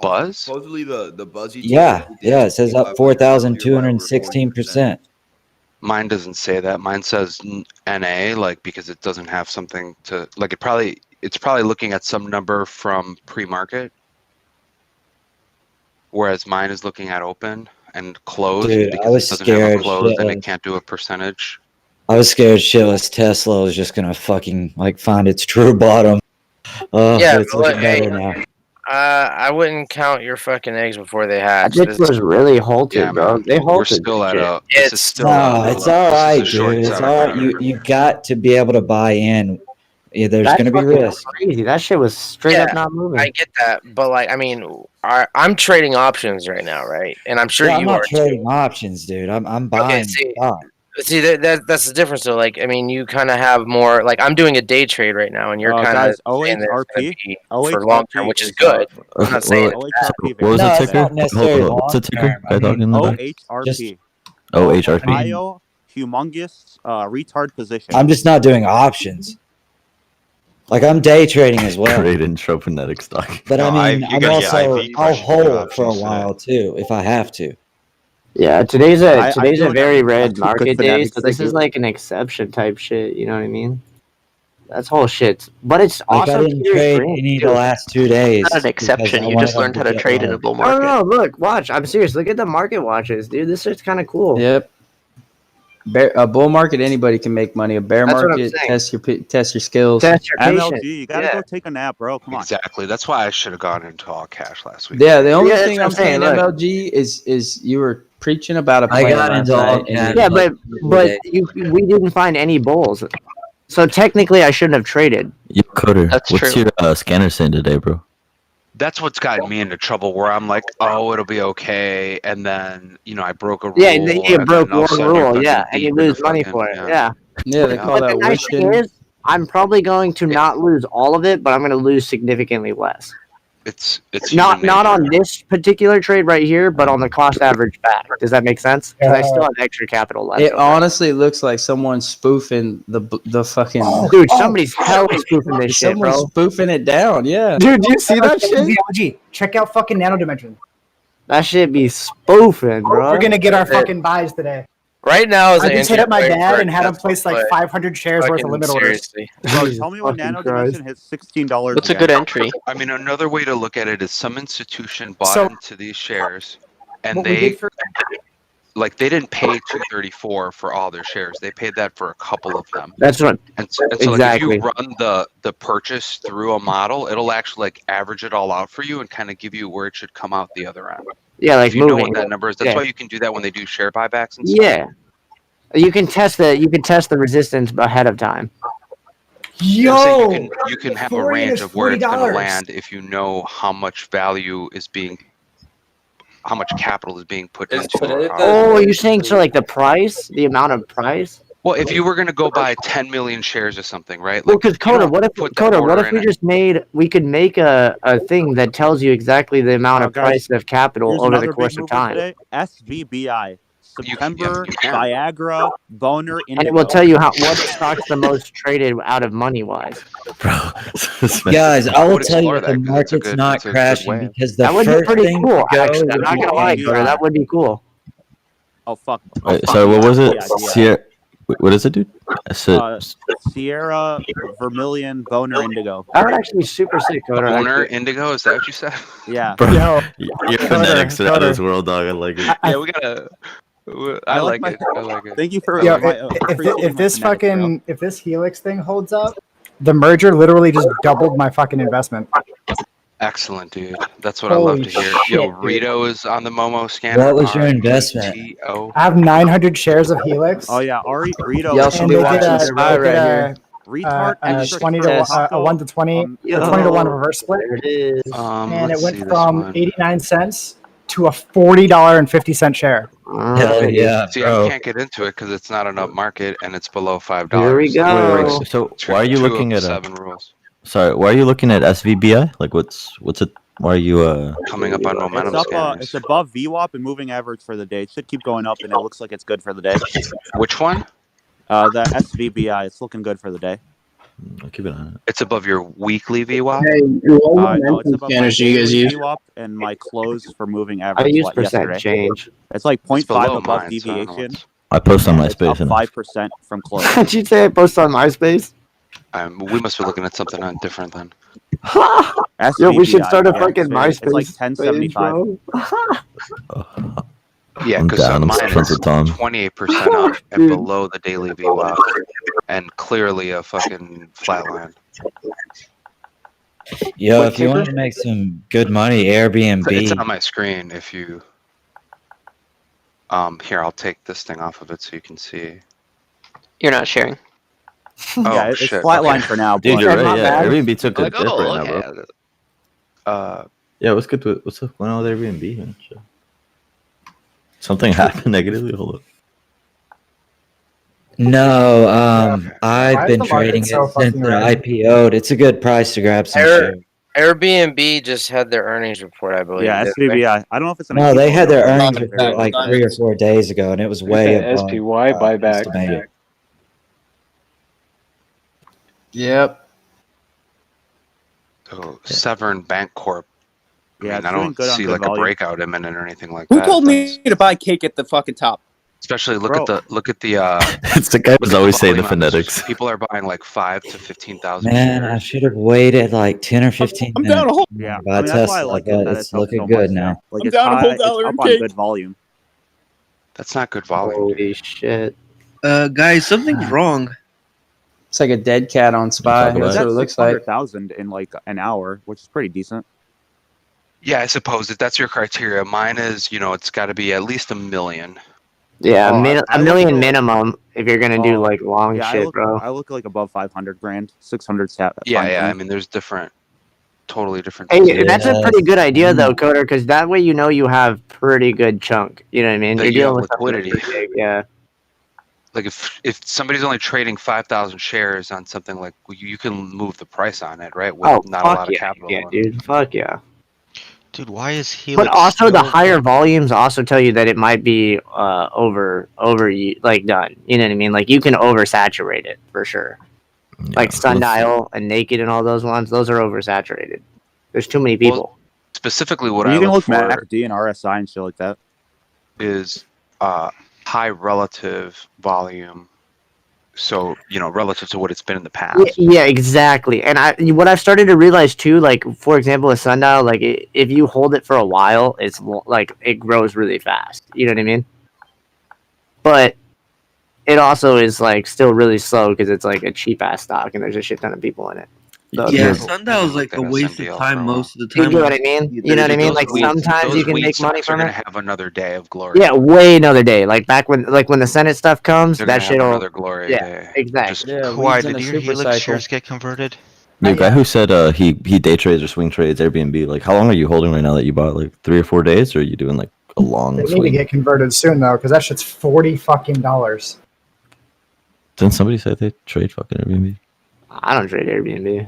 Buzz? Supposedly the Buzz ETF. Yeah, it says up 4,216%. Mine doesn't say that. Mine says NA, like because it doesn't have something to like. It's probably looking at some number from pre-market, whereas mine is looking at open and closed. Dude, because I was it doesn't have a scared close and shitless. it can't do a percentage. I was scared shitless Tesla was just gonna fucking like find its true bottom. Yeah, but it's looking better now. I wouldn't count your fucking eggs before they hatch. That bitch was really halted, bro. They halted. We're still at shit. a. This is still. No, it's all right, this is a short dude. It's setup, all right. whatever. You got to be able to buy in. Yeah, there's That's gonna be fucking risk. crazy. That shit was straight up not moving. I get that, but like, I mean, I'm trading options right now, right? And I'm sure Yeah, I'm you not are trading options, dude. I'm buying stock. See, that's the difference. So, like, I mean, you kind of have more. Like, I'm doing a day trade right now, and you're kind of Guys, saying that it's gonna OHRP be for long term, which is is, good. I'm not saying it's bad. OHRP. What was the No, it's ticker? not necessarily Hold on, what's the ticker? long-term. Guy talking in the back? OHRP. OHRP. Ohio humongous retard position. I'm just not doing options. Like I'm day trading as well. Trade in troponetic stock. But No, I mean, you I'm gotta get also IV I'll questions and hold for a options today. while too if I have to. Yeah, today's a I today's feel a like very that's red what market day, fanatics so this do. is like an exception type shit. You know what I mean? That's whole shit. But it's Like I also didn't curious trade for him, any too. the last 2 days. Not an because exception. I You wanted just them learned how to get trade in low. a bull No, market. no, look, watch. I'm serious. Look at the market watches, dude. This shit's kind of cool. Yep. A bull market, anybody can make money. A bear That's what I'm market, saying. test your skills. Test your MLG, patience. you gotta Yeah. go take a nap, bro. Come on. Exactly. That's why I should have gone into all cash last week. Yeah, the only Yeah, that's thing what I'm I'm saying, saying, look. MLG, is you were preaching about a I plan got last into all night. and cash. Yeah, like but 2 days. we didn't find any bulls, so technically I shouldn't have traded. Yo, Coder, That's what's true. your scanner saying today, bro? That's what's gotten me into trouble where I'm like, oh, it'll be okay. And then, I broke a rule. Yeah, you and broke then all of a one sudden you're rule, yeah, fucking and you deep in lose the money fucking- for it. yeah. Yeah. Yeah, they Yeah. call But the that nice thing wishing. is, I'm probably going to not lose all of it, but I'm going to lose significantly less. It's Not human nature. on this particular trade right here, but on the cost average back. Does that make sense? Because I still have extra capital left. It over. honestly looks like someone's spoofing the fucking. Dude, somebody's hella spoofing this shit, Someone's bro. spoofing it down. Yeah. Dude, do you see that shit? DLG, check out fucking Nano Dimension. That shit be spoofing, bro. We're gonna get our fucking buys today. Right now is I an just hit up my entry point dad for and had him Tesla, place like but 500 shares worth of fucking limit orders. seriously. Bro, Jesus tell me when fucking Nano Christ. Dimension hits $16. What's a again. good entry? I mean, another way to look at it is some institution bought So- into these shares, and What we they did for they didn't pay 234 for all their shares. They paid that for a couple of them. That's what. And so Exactly. like, if you run the purchase through a model, it'll actually like average it all out for you and kind of give you where it should come out the other end. Yeah, like If you know moving. what that number is, that's Yeah. why you can do that when they do share buybacks and stuff. Yeah. You can test the resistance ahead of time. I'm saying Yo, you can have a Florian range is of where it's going to $40. land if you know how much value is being, how much capital is being put into. Oh, you're saying so like the price, the amount of price? Well, if you were going to go buy 10 million shares or something, right? Well, Like, because you Coda, don't what if put that Coda, what order if in we it. just we could make a thing that tells you exactly the amount of Guys, price of capital Here's over the another course big of mover time, today. SVBI. September, you can. Viagra, Boner, and it Indigo. will tell you what stock's the most traded out of money wise. Guys, I will would tell you explore that the that 'cause it's a market's good- not it's a good crashing way. because the That would be first pretty thing cool. to go Actually, I'm would not be gonna lie, VI. Coda. That would be cool. Oh fuck. Wait, sorry, what was it? Yeah. Sierra, what is it, dude? I said, Sierra, Vermilion, Boner, Indigo. That would actually be super sick, Coda. Boner, actually. Indigo, is that what you said? Yeah. bro, Yo, you're phonetics out of this world, dog. I like it. Yeah, we gotta. I like my- it. I like it. Thank you for yo, appreciating if my this phonetics, bro. fucking if this Helix thing holds up, the merger literally just doubled my fucking investment. Excellent, dude. That's what I love Holy to hear. shit, Yo, dude. Rito is on the Momo scanner. What was your investment? RETO. I have 900 shares of Helix. Oh yeah, Rito. Y'all and should be they watching get Spy right here. Retard extra 20 to taco, 1 to 20, Yo, 20 to 1 reverse split, There it is. and it Let's went see this from one. 89 cents to a $40.50 share. Hell yeah, See, bro. I can't get into it because it's not an up market and it's below $5. Here we go. Wait, so why are you Two of looking the at 7 rules Sorry, why are you looking at SVBI? Like, what's it? Why are you coming up on momentum scanners? It's above VWAP and moving average for the day. It should keep going up, and it looks like it's good for the day. Which one? The SVBI. It's looking good for the day. I'll keep it on it. It's above your weekly VWAP. No, it's above my daily VWAP and my close for moving average. I use yesterday. percent change. It's like 0.5 below above mine, so I don't know deviation. I post on It's MySpace up and 5% from close. Did you say I post on MySpace? We must be looking at something different then. Yo, we should SVBI, start a yeah, fucking it's MySpace like page, 1075. bro. Yeah, I'm because down. I'm mine friends is with Tom. 28% up and below the daily VWAP, and clearly a fucking flat line. Yo, What if you want to make some good money, Airbnb. It's on my screen. If you, here, I'll take this thing off of it so you can see. You're not sharing. Oh, Yeah, it's shit, flatline okay. for now. Dude, but- you're my right. Yeah, bad. Airbnb took a Like, dip oh, right now, okay. bro. Yeah, what's good? What's up going on with Airbnb and shit? Something happened negatively. Hold up. No, Why I've is been the market trading so it since fucking it red? IPO'd. It's a good price to grab some shares. Airbnb just had their earnings report, I believe. Yeah, didn't they? SVBI. I don't know if it's an No, they had their IPO, earnings but- report like 3 or 4 days ago, and it was way above SPY buyback. estimated. Yep. So Severn Bank Corp. Yeah, I it's mean, I doing don't good on see good like a volume. breakout imminent or anything like Who that. told me to buy cake at the fucking top? Especially look Bro. at the It's the guy who's always saying the volume on this. phonetics. People are buying like 5 to 15,000 Man, I shares. should have waited like 10 or 15 I'm down a minutes. whole. Yeah, Buy I mean that's why I Tesla, like but it that it's it's up looking so good much now. Like I'm it's down a whole high, it's dollar up in on cake. good volume. That's not good volume. Holy shit. Guys, something's wrong. It's like a dead cat on Spy. talk about That's it? what it looks like. 600,000 in like an hour, which is pretty decent. Yeah, I suppose if that's your criteria. Mine is, it's got to be at least 1 million. Yeah, Oh, a I million look for, like- minimum if you're gonna do like long Yeah, shit, bro. I look like above 500 grand, 600 stat. Yeah. I mean, there's totally different. Hey, things. that's a pretty good idea though, Coder, because that way you know you have pretty good chunk. You know what I mean? That You're you have dealing with something that's liquidity. pretty big, yeah. Like if somebody's only trading 5,000 shares on something, like you can move the price on it, right? With not a lot of capital. Yeah, dude. Fuck yeah. Dude, why is Helix? But also the still higher volumes also tell you that it might be over like done. You know what I mean? Like you can oversaturate it for sure. Like Sundial and Naked and all those ones, those are oversaturated. There's too many people. Specifically, what you I can look look for MACD and RSI and shit like that. is high relative volume. So relative to what it's been in the past. Yeah, exactly. And what I've started to realize too, like for example, with Sundial, like if you hold it for a while, it's like it grows really fast. You know what I mean? But it also is like still really slow because it's like a cheap ass stock and there's a shit ton of people in it. So Yeah, Sundial is like a waste of time most of the time. You know what I mean? You know what I mean? Like sometimes you can make money Those from are it. gonna have another day of glory. Yeah, way another day. Like back when the Senate stuff comes, They're that gonna have shit'll another glory yeah, day. exactly. Why did your Helix shares get converted? The guy who said he day trades or swing trades Airbnb, like how long are you holding right now that you bought? Like 3 or 4 days, or are you doing like a long They need to swing? get converted soon though, because that shit's $40 fucking. Didn't somebody say they trade fucking Airbnb? I don't trade Airbnb.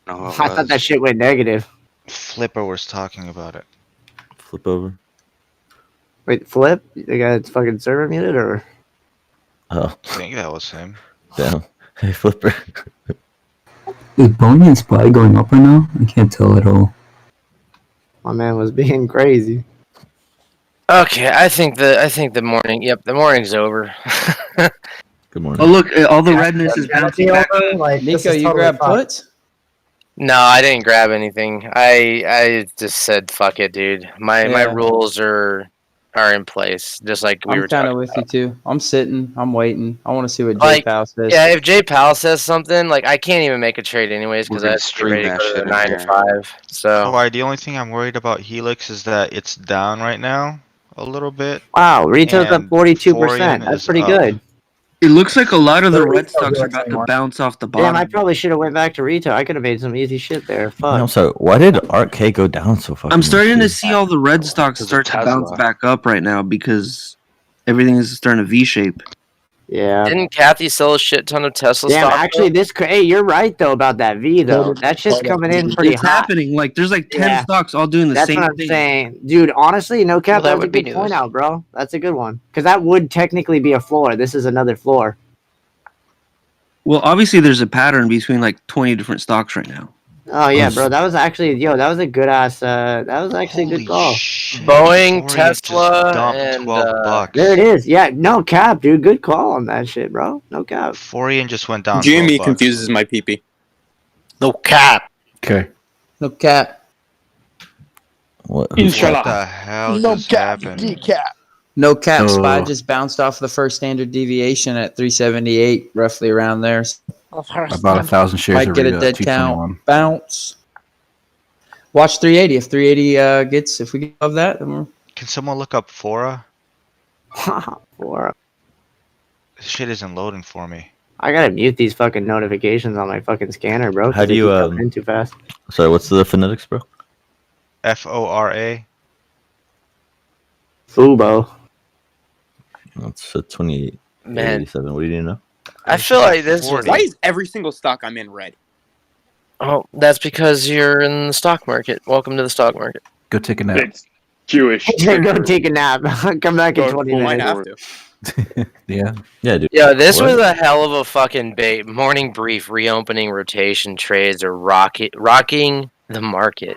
No, I thought that shit went negative. Flipper was talking about it. Flip over. Wait, Flip? The guy that's fucking server muted or? Oh, I think that was him. damn. Hey, Flipper. Is Boney and Spy going up right now? I can't tell at all. My man was being crazy. Okay, I think the morning. Yep, the morning's over. Good morning. Oh look, all the redness is bouncing back. Like, Nico, you grab puts? No, I didn't grab anything. I just said fuck it, dude. My Yeah. rules are in place, just like we I'm were kind talking of with about. you too. I'm sitting. I'm waiting. I want to see what Like, J-Pal says. yeah, if J Powell says something, like I can't even make a trade anyways because We're I gonna have to get stream ready to that go to shit the in 9 to here. 5. So Why? The only thing I'm worried about Helix is that it's down right now a little bit. Wow, retail's up and 42%. Forian That's is pretty up. good. It looks like a lot of the There is red no stocks are Helix about to anymore. bounce off the Damn, bottom. I probably should have went back to retail. I could have made some easy shit there. Fuck. I'm sorry. Why did ARK go down so fucking I'm starting to much? see all the red stocks Because of start to bounce Tesla. back up right now because everything is starting to V-shape. Yeah. didn't Kathy sell a shit ton of Tesla Damn, stock? actually, hey, you're right though about that V though. That shit's coming in pretty It's hot. happening. Like there's like 10 Yeah. stocks all doing the That's same what I'm thing. saying, dude. Honestly, no cap. Well, that That's a would be good point news. out, bro. That's a good one because that would technically be a floor. This is another floor. Well, obviously there's a pattern between like 20 different stocks right now. Oh yeah, bro. That was actually that was a good ass. That was actually a good call. Boeing, Forian just Tesla, dumped and 12 bucks. There it is. Yeah, no cap, dude. Good call on that shit, bro. No cap. Forian just went down. GME 12 bucks. confuses my PP. no cap. Okay. No cap. What? What the hell just happened? No cap. Spy Oh. just bounced off the first standard deviation at 378, roughly around there. About 1,000 shares. Might get a dead count bounce. Watch 380. If 380 gets, if we get above that, then we're Can someone look up Fora? Or This shit isn't loading for me. I gotta mute these fucking notifications on my fucking scanner, bro. 'cause How do they you, keep coming in too fast? Sorry, what's the phonetics, bro? Fora. Fubo. That's 28. Man. 87. What do you need to know? I feel like this was. Why is every single stock I'm in red? Oh, that's because you're in the stock market. Welcome to the stock market. Go take a nap. It's Jewish. Go take a nap. Come back in 20 Might minutes. have to. Yeah. Yeah, dude. Yo, this What? was a hell of a fucking bait. Morning brief, reopening rotation trades are rocking the market.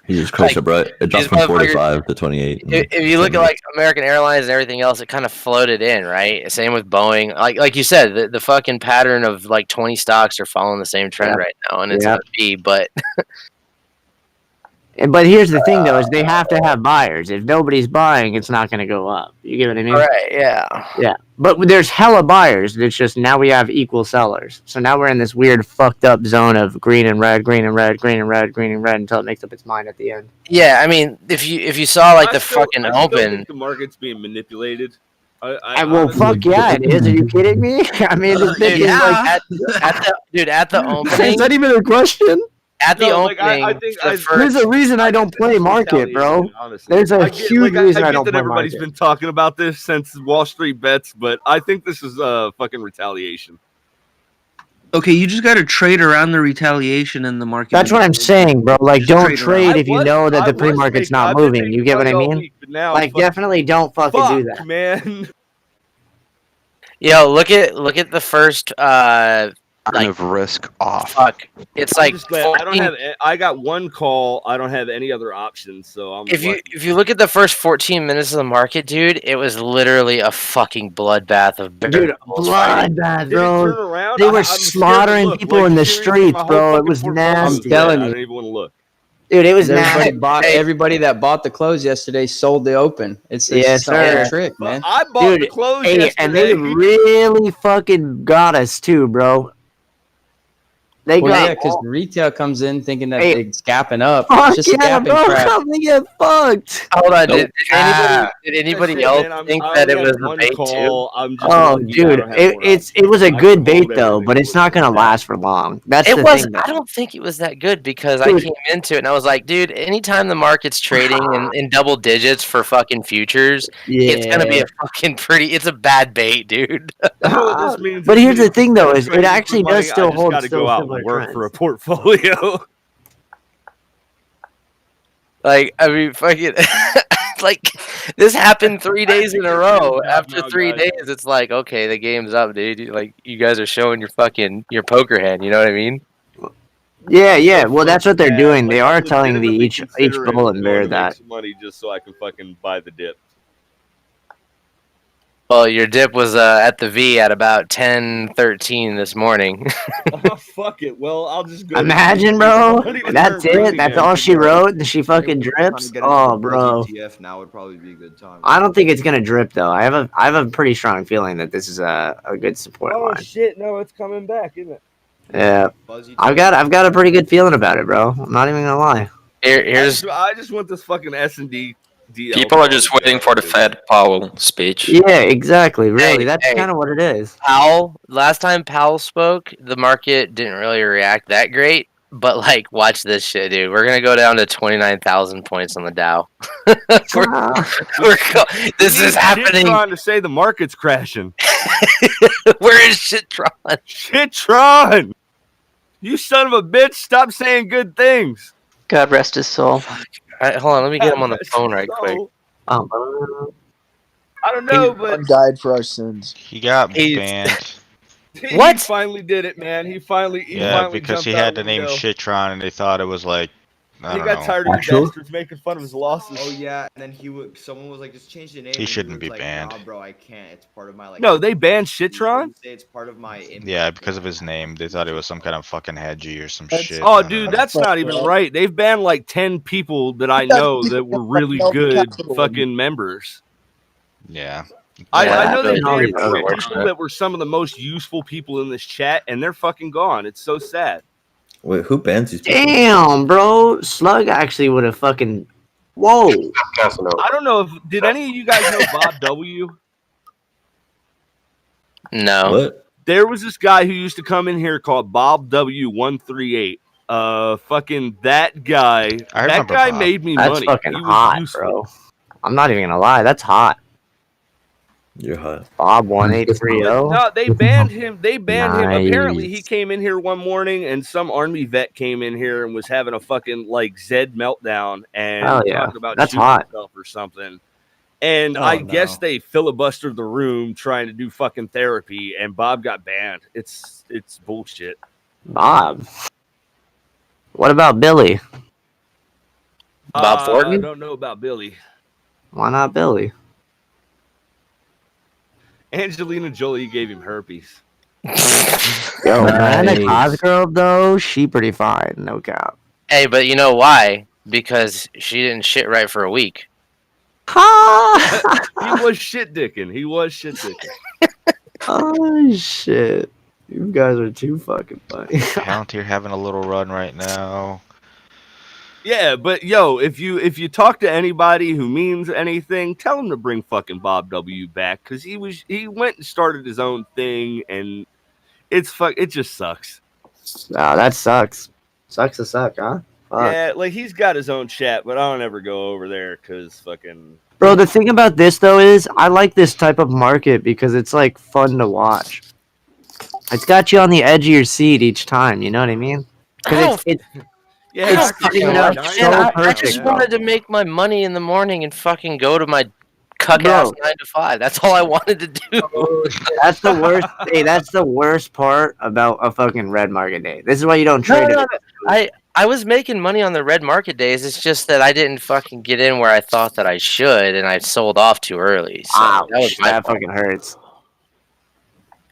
He just crushed it, bro. It dropped from these 45 to 28. If you look at like American Airlines and everything else, it kind of floated in, right? Same with Boeing. Like you said, the fucking pattern of like 20 stocks are following the same trend right now, and it's gonna be. But But here's the thing, though, is they have to have buyers. If nobody's buying, it's not going to go up. You get what I mean? right, yeah. Yeah. But there's hella buyers. It's just now we have equal sellers. So now we're in this weird fucked up zone of green and red, green and red, green and red, green and red until it makes up its mind at the end. Yeah, I mean, if you saw like the fucking I still open, think the market's being manipulated. Well, fuck yeah, it is. Are you kidding me? I mean, this bitch is like at the opening. Is that even a question? At the No, like, opening, I think there's a reason I don't play market, bro. There's a huge reason I don't that play everybody's market. been talking about this since Wall Street Bets, but I think this is fucking retaliation. Okay, you just got to trade around the retaliation in the market. That's what I'm saying, bro. Like, Just don't trade trade around. if you know that the pre-market's not moving. You get what I mean? Like, definitely don't fucking do that. Man. Yo, look at the first Kind of risk off. Fuck. It's I'm like just glad I don't 14 have. I got one call. I don't have any other options. So I'm. If you look at the first 14 minutes of the market, dude, it was literally a fucking bloodbath of Dude, bulls fighting. bloodbath, Did it turn bro. around? They were I'm scared to slaughtering look. people Like, in the seriously, my streets, whole bro. It fucking was portfolio's nasty. dead. I telling don't you. even want to look. Dude, it was Everybody nasty. bought. Everybody that bought the clothes yesterday sold the open. It's Yes, just a sir. trick, man. I bought the Dude, clothes hey, yesterday. and they really fucking got us too, bro. They Well, got yeah, because retail comes in thinking that Hey, it's gapping up. fuck It's just yeah, gapping bro. crap. How they get fucked? Hold on, Nope. did anybody else think I that it only was had a one bait call. too? I'm just Oh, letting you know I dude, don't have more it was a options. I good can bait hold though, everything but it's not gonna last for long. That's It the was. thing, though. I don't think it was that good because I Dude. came into it and I was like, dude, anytime the market's trading in double digits for fucking futures, it's gonna be Yeah. a fucking pretty. It's a bad bait, dude. You know what this means? But This here's the means thing, though, instead of is it trading for actually money, does still I just hold gotta still go out similar and work trends. for a portfolio. Like, I mean, fucking, like, this happened 3 days in a row. After 3 days, it's like, okay, the game's up, dude. Like, you guys are showing your poker hand. You know what I mean? Yeah, yeah. Well, that's what they're Yeah, doing. like, They I'm are telling the legitimately each considering bulletin going bear to make that. some money just so I can fucking buy the dip. Well, your dip was at the V at about 10:13 this morning. Oh, fuck it. Well, I'll just go. Imagine, bro. That's it. That's all she wrote, and she fucking drips. Oh, bro. ETF now would probably be a good time. I don't think it's gonna drip though. I have a pretty strong feeling that this is a good support line. shit! No, it's coming back, isn't it? Yeah, I've got a pretty good feeling about it, bro. I'm not even gonna lie. Here's I just want this fucking S&D. People are just waiting for the Fed Powell speech. Yeah, exactly. Really, Hey, that's hey. kind of what it is. Powell. Last time Powell spoke, the market didn't really react that great. But like, watch this shit, dude. We're gonna go down to 29,000 points on the Dow. This is happening. Trying to say the market's crashing. Where is Shitron? Shitron! You son of a bitch! Stop saying good things. God rest his soul. Hold on, let me get him on the phone right quick. I don't know, but died for our sins. He got banned. he What? finally did it, man. He finally Because he jumped out had the the name window. Shitron, and they thought it was like I He don't got know. tired of you bastards making fun of his losses. Oh yeah, and then someone was like, just change the name. He and shouldn't was be like, banned. Nah, bro, I can't. It's part of my like. No, they banned Shitron. Say it's part of my. Yeah, because of his name, they thought it was some kind of fucking hedgy or some shit. Oh, dude, that's not even right. They've banned like 10 people that I know that were really good fucking members. Yeah. I know they really banned really people that were some of the most useful people in this chat, and they're fucking gone. It's so sad. Wait, who bans these people? Damn, bro. Slug actually would have fucking. Whoa. I don't know if did any of you guys know Bob W? No. What? There was this guy who used to come in here called Bob W138. Fucking that guy. That guy Bob. made me That's money. fucking He was hot, useful. bro. I'm not even gonna lie. That's hot. You're hot. Bob 1830. No, they banned him. They banned him. Nice. Apparently, he came in here one morning, and some army vet came in here and was having a fucking like Zed meltdown and Hell yeah. talking about That's shooting hot. himself or something. And Oh, I no. guess they filibustered the room trying to do fucking therapy, and Bob got banned. It's bullshit. Bob. What about Billy? Bob I Thornton? don't know about Billy. Why not Billy? Angelina Jolie gave him herpes. Yo, Miranda Nice. Cosgrove though, she pretty fine, no cap. Hey, but you know why? Because she didn't shit right for a week. He was shit dicking. He was shit dicking. Oh shit. You guys are too fucking funny. Palantir having a little run right now. Yeah, but yo, if you talk to anybody who means anything, tell him to bring fucking Bob W back, because he went and started his own thing, and it just sucks. Nah, that sucks. Sucks to suck, huh? Fuck. Yeah, like he's got his own chat, but I don't ever go over there because fucking. Bro, the thing about this though is I like this type of market because it's like fun to watch. It's got you on the edge of your seat each time. You know what I mean? Because it's Yeah, I just wanted to make my money in the morning and fucking go to my cuck ass 9 to 5. That's all I wanted to do. That's the worst. Hey, that's the worst part about a fucking red market day. This is why you don't trade it. I was making money on the red market days. It's just that I didn't fucking get in where I thought that I should, and I sold off too early. So that fucking hurts.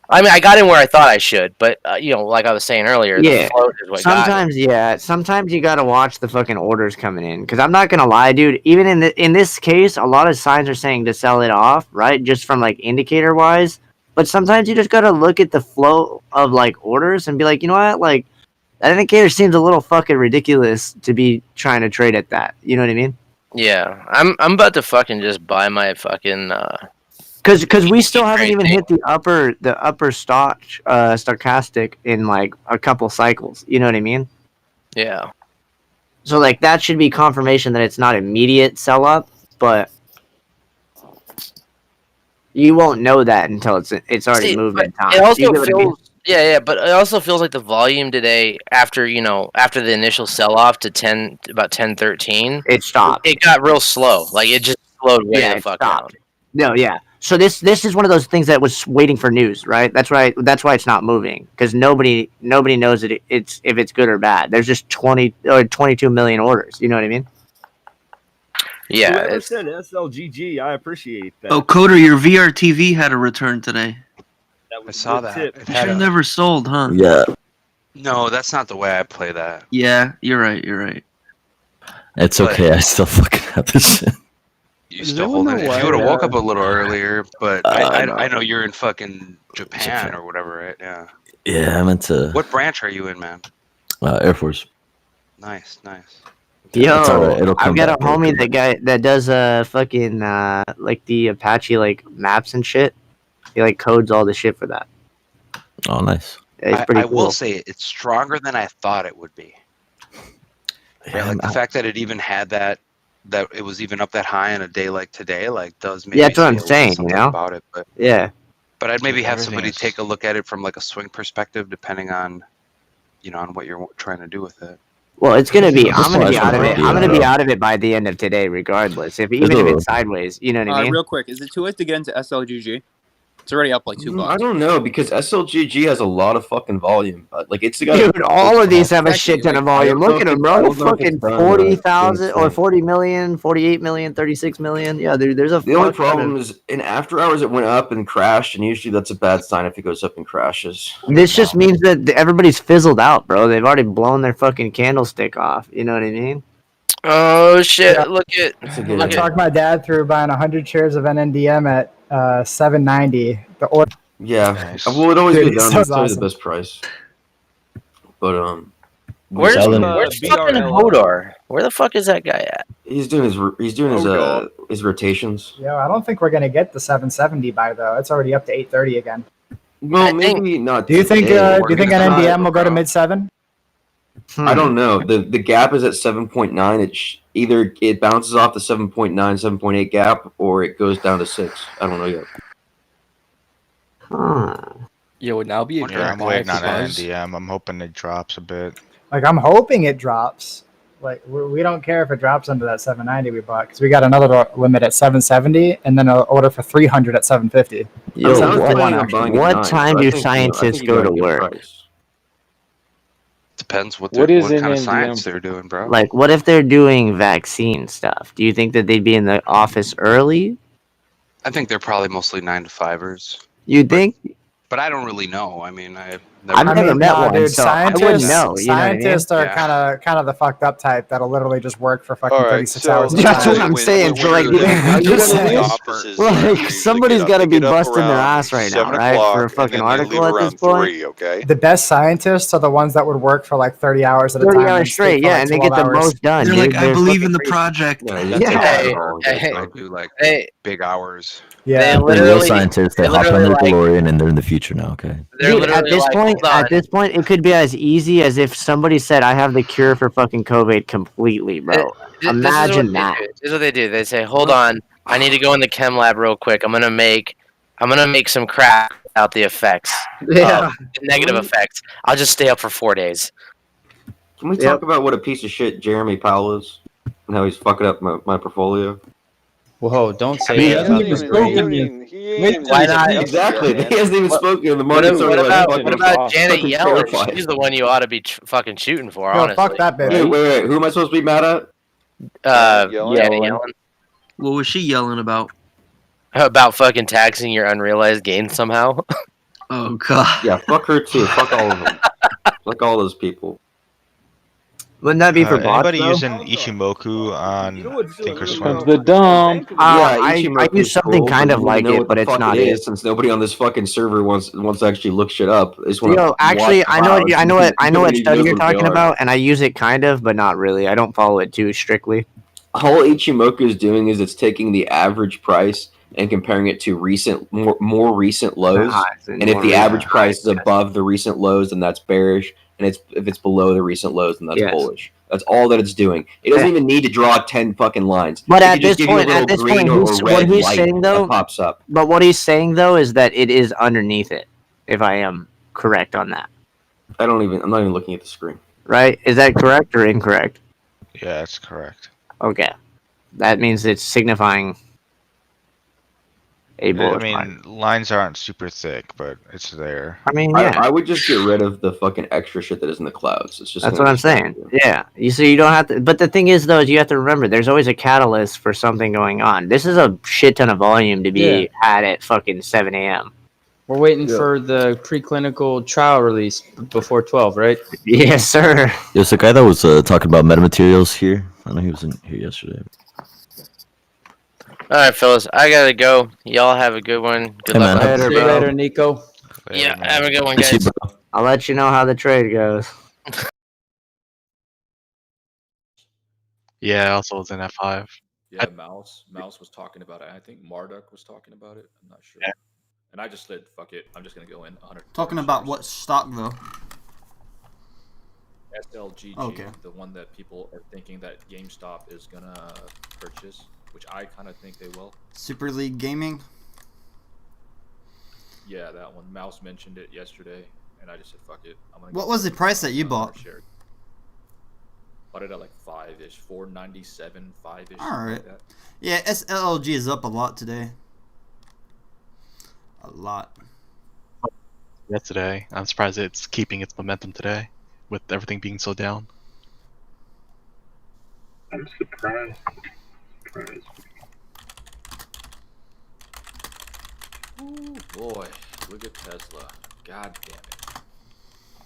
I mean, I got in where I thought I should, but you know, like I was saying earlier, the float is what got me. Sometimes you gotta watch the fucking orders coming in. Because I'm not gonna lie, dude. Even in this case, a lot of signs are saying to sell it off, right? Just from like indicator wise. But sometimes you just gotta look at the flow of like orders and be like, you know what, like that indicator seems a little fucking ridiculous to be trying to trade at that. You know what I mean? Yeah, I'm about to fucking just buy my fucking. Because we still haven't even hit the upper stochastic in like a couple cycles. You know what I mean? Yeah. So like that should be confirmation that it's not immediate sell up, but you won't know that until it's already moved in time. It also You get what I mean? feels but it also feels like the volume today after the initial sell off to about 10:13, it stopped. It got real slow. Like it just slowed way the fuck down. No, yeah. So this is one of those things that was waiting for news, right? That's why it's not moving, because nobody knows that if it's good or bad. There's just 20 or 22 million orders. You know what I mean? Yeah. Whoever said SLGG, I appreciate that. Oh, Coder, your VR TV had a return today. That was I saw a good that. tip. It You had should have a- never sold, huh? Yeah. No, that's not the way I play that. Yeah, you're right. You're right. It's okay. I still fucking have this shit. You still holding it. If you would have woke up a little earlier, but I know you're in fucking Japan or whatever, right? Yeah. Yeah, I meant to. What branch are you in, man? Air Force. Nice, nice. Yo, It's all right. It'll come I've got a back. It'll homie come that does fucking like the Apache like maps and shit. He like codes all the shit for that. Oh, nice. Yeah, he's pretty I cool. will say it's stronger than I thought it would be. Right, like the fact that it even had that it was even up that high on a day like today, like does make Yeah, me that's what I'm feel saying, something you know? about it. But Yeah. But I'd maybe have Everything somebody is- take a look at it from like a swing perspective, depending on, on what you're trying to do with it. Well, it's gonna be. I'm gonna why be I out of it. thought I'm gonna you be know. out of it by the end of today, regardless. Even if it's sideways, you know what I mean? Real quick, is it too late to get into SLGG? It's already up like $2. I don't know, because SLGG has a lot of fucking volume. Like it's got Dude, all of these have a shit ton of volume. Look at them, bro. Fucking 40,000 or 40 million, 48 million, 36 million. Yeah, dude, there's a. The only fuck ton problem of- is in after hours it went up and crashed, and usually that's a bad sign if it goes up and crashes. This just means that everybody's fizzled out, bro. They've already blown their fucking candlestick off. You know what I mean? Oh shit! Yeah. Look at. I talked my dad through buying 100 shares of NNDM at 790. The order. Yeah, well, it always Dude, goes down. so It's always awesome. the best price. But Where's selling- fucking Hodor? Where the fuck is that guy at? He's doing his rotations. Yeah, I don't think we're gonna get the 770 buy though. It's already up to 830 again. Well, maybe not. Do you think? today. Do you think NNDM will go to mid 7? I don't know. The gap is at 7.9. Either it bounces off the 7.9, 7.8 gap, or it goes down to 6. I don't know yet. Yo, would now be a Yeah, good I'm buy waiting for on Buzz? NDM. I'm hoping it drops a bit. Like I'm hoping it drops. Like we don't care if it drops under that 790 we bought because we got another limit at 770 and then an order for 300 at 750. Yo, Sounds what, like one, actually. what time do scientists go to work? Depends what What is kind an of science NDM? they're doing, bro. Like, what if they're doing vaccine stuff? Do you think that they'd be in the office early? I think they're probably mostly 9 to 5ers. You think? But I don't really know. I mean, I've I've never met one, dude, so I wouldn't scientists, know. You know what I mean? scientists are Yeah. kind of the fucked up type that'll literally just work for fucking All right, 36 so hours. at a That's time. what I'm saying. So, like, I'm just saying. like somebody's got to be busting their ass right now, 7 right? For a o'clock, and fucking then they leave article at this around point. 3, okay? The best scientists are the ones that would work for like 30 hours at a 30 time. hours and sleep straight, for, yeah, like, and they get 12 the hours. most done. They're dude. like, I They're believe fucking in the crazy. project. Yeah, Yeah. I do like big hours. Yeah, They They're real literally, scientists. They they hop on literally their like, DeLorean and they're in the future now. Okay. they're Dude, at literally this like, point, hold on. it could be as easy as if somebody said, "I have the cure for fucking COVID completely, bro." Imagine that. This is what they do. They say, "Hold on, I need to go in the chem lab real quick. I'm gonna make some crack without the effects, Yeah. the negative effects. I'll just stay up for 4 days." Can we talk about what a piece of shit Jeremy Powell is and how he's fucking up my portfolio? Whoa, don't say He that. hasn't even spoken yet. Why not? Exactly. He hasn't even spoken. The What, market's already like fucking. what about Janet fucking Yellen? terrified. She's the one you ought to be fucking shooting for, Yo, honestly. fuck that bitch. Wait. Who am I supposed to be mad at? Janet Yellen. What was she yelling about? About fucking taxing your unrealized gains somehow. Oh god. Yeah, fuck her too. Fuck all of them. Fuck all those people. Wouldn't that be for bots, Anybody though? using Ichimoku on Thinkorswim? The dump. I Ichimoku's use something cool, kind but of you like know it, what but the it's fuck not it it. is, since nobody on this fucking server wants to actually look shit up. They just want Yo, to. actually, I know what study knows you're what they talking are. about, and I use it kind of, but not really. I don't follow it too strictly. All Ichimoku is doing is it's taking the average price and comparing it to more recent lows. highs And if the average price is above the recent lows, then that's bearish. And if it's below the recent lows, then that's Yes. bullish. That's all that it's doing. It doesn't even need to draw 10 fucking lines. But It at can just this give you a point, little green or what red he's light saying though, that pops up. but what he's saying though is that it is underneath it. If I am correct on that, I'm not even looking at the screen. right? Is that correct or incorrect? Yeah, that's correct. Okay, that means it's signifying a I bullish mean, line. lines aren't super thick, but it's there. I mean, yeah. I would just get rid of the fucking extra shit that is in the clouds. It's just That's gonna what I'm distract saying. you. Yeah. You see, you don't have to. But the thing is, though, is you have to remember there's always a catalyst for something going on. This is a shit ton of volume to be had at fucking 7 a.m. We're waiting for the preclinical trial release before 12, right? Yes, sir. There's a guy that was talking about metamaterials here. I know he was in here yesterday. All right, fellas, I gotta go. Y'all have a good one. Good Hey, luck. man. on See you later, Nico. Yeah, have a good one, Good to see guys. you, bro. I'll let you know how the trade goes. Yeah, I also was in F5. Yeah, Mouse was talking about it. I think Marduk was talking about it. I'm not sure. And I just said, fuck it. I'm just going to go in 100. Talking about what stock though? SLGG, Okay. the one that people are thinking that GameStop is going to purchase, which I kind of think they will. Super League Gaming. Yeah, that one. Mouse mentioned it yesterday, and I just said, fuck it. I'm gonna What was the price that you bought? Bought it at like 5-ish, 497, 5-ish. All right. Like that. Yeah, SLG is up a lot today. A lot. Yesterday, I'm surprised it's keeping its momentum today, with everything being so down. I'm surprised. Ooh, boy, look at Tesla. God damn it.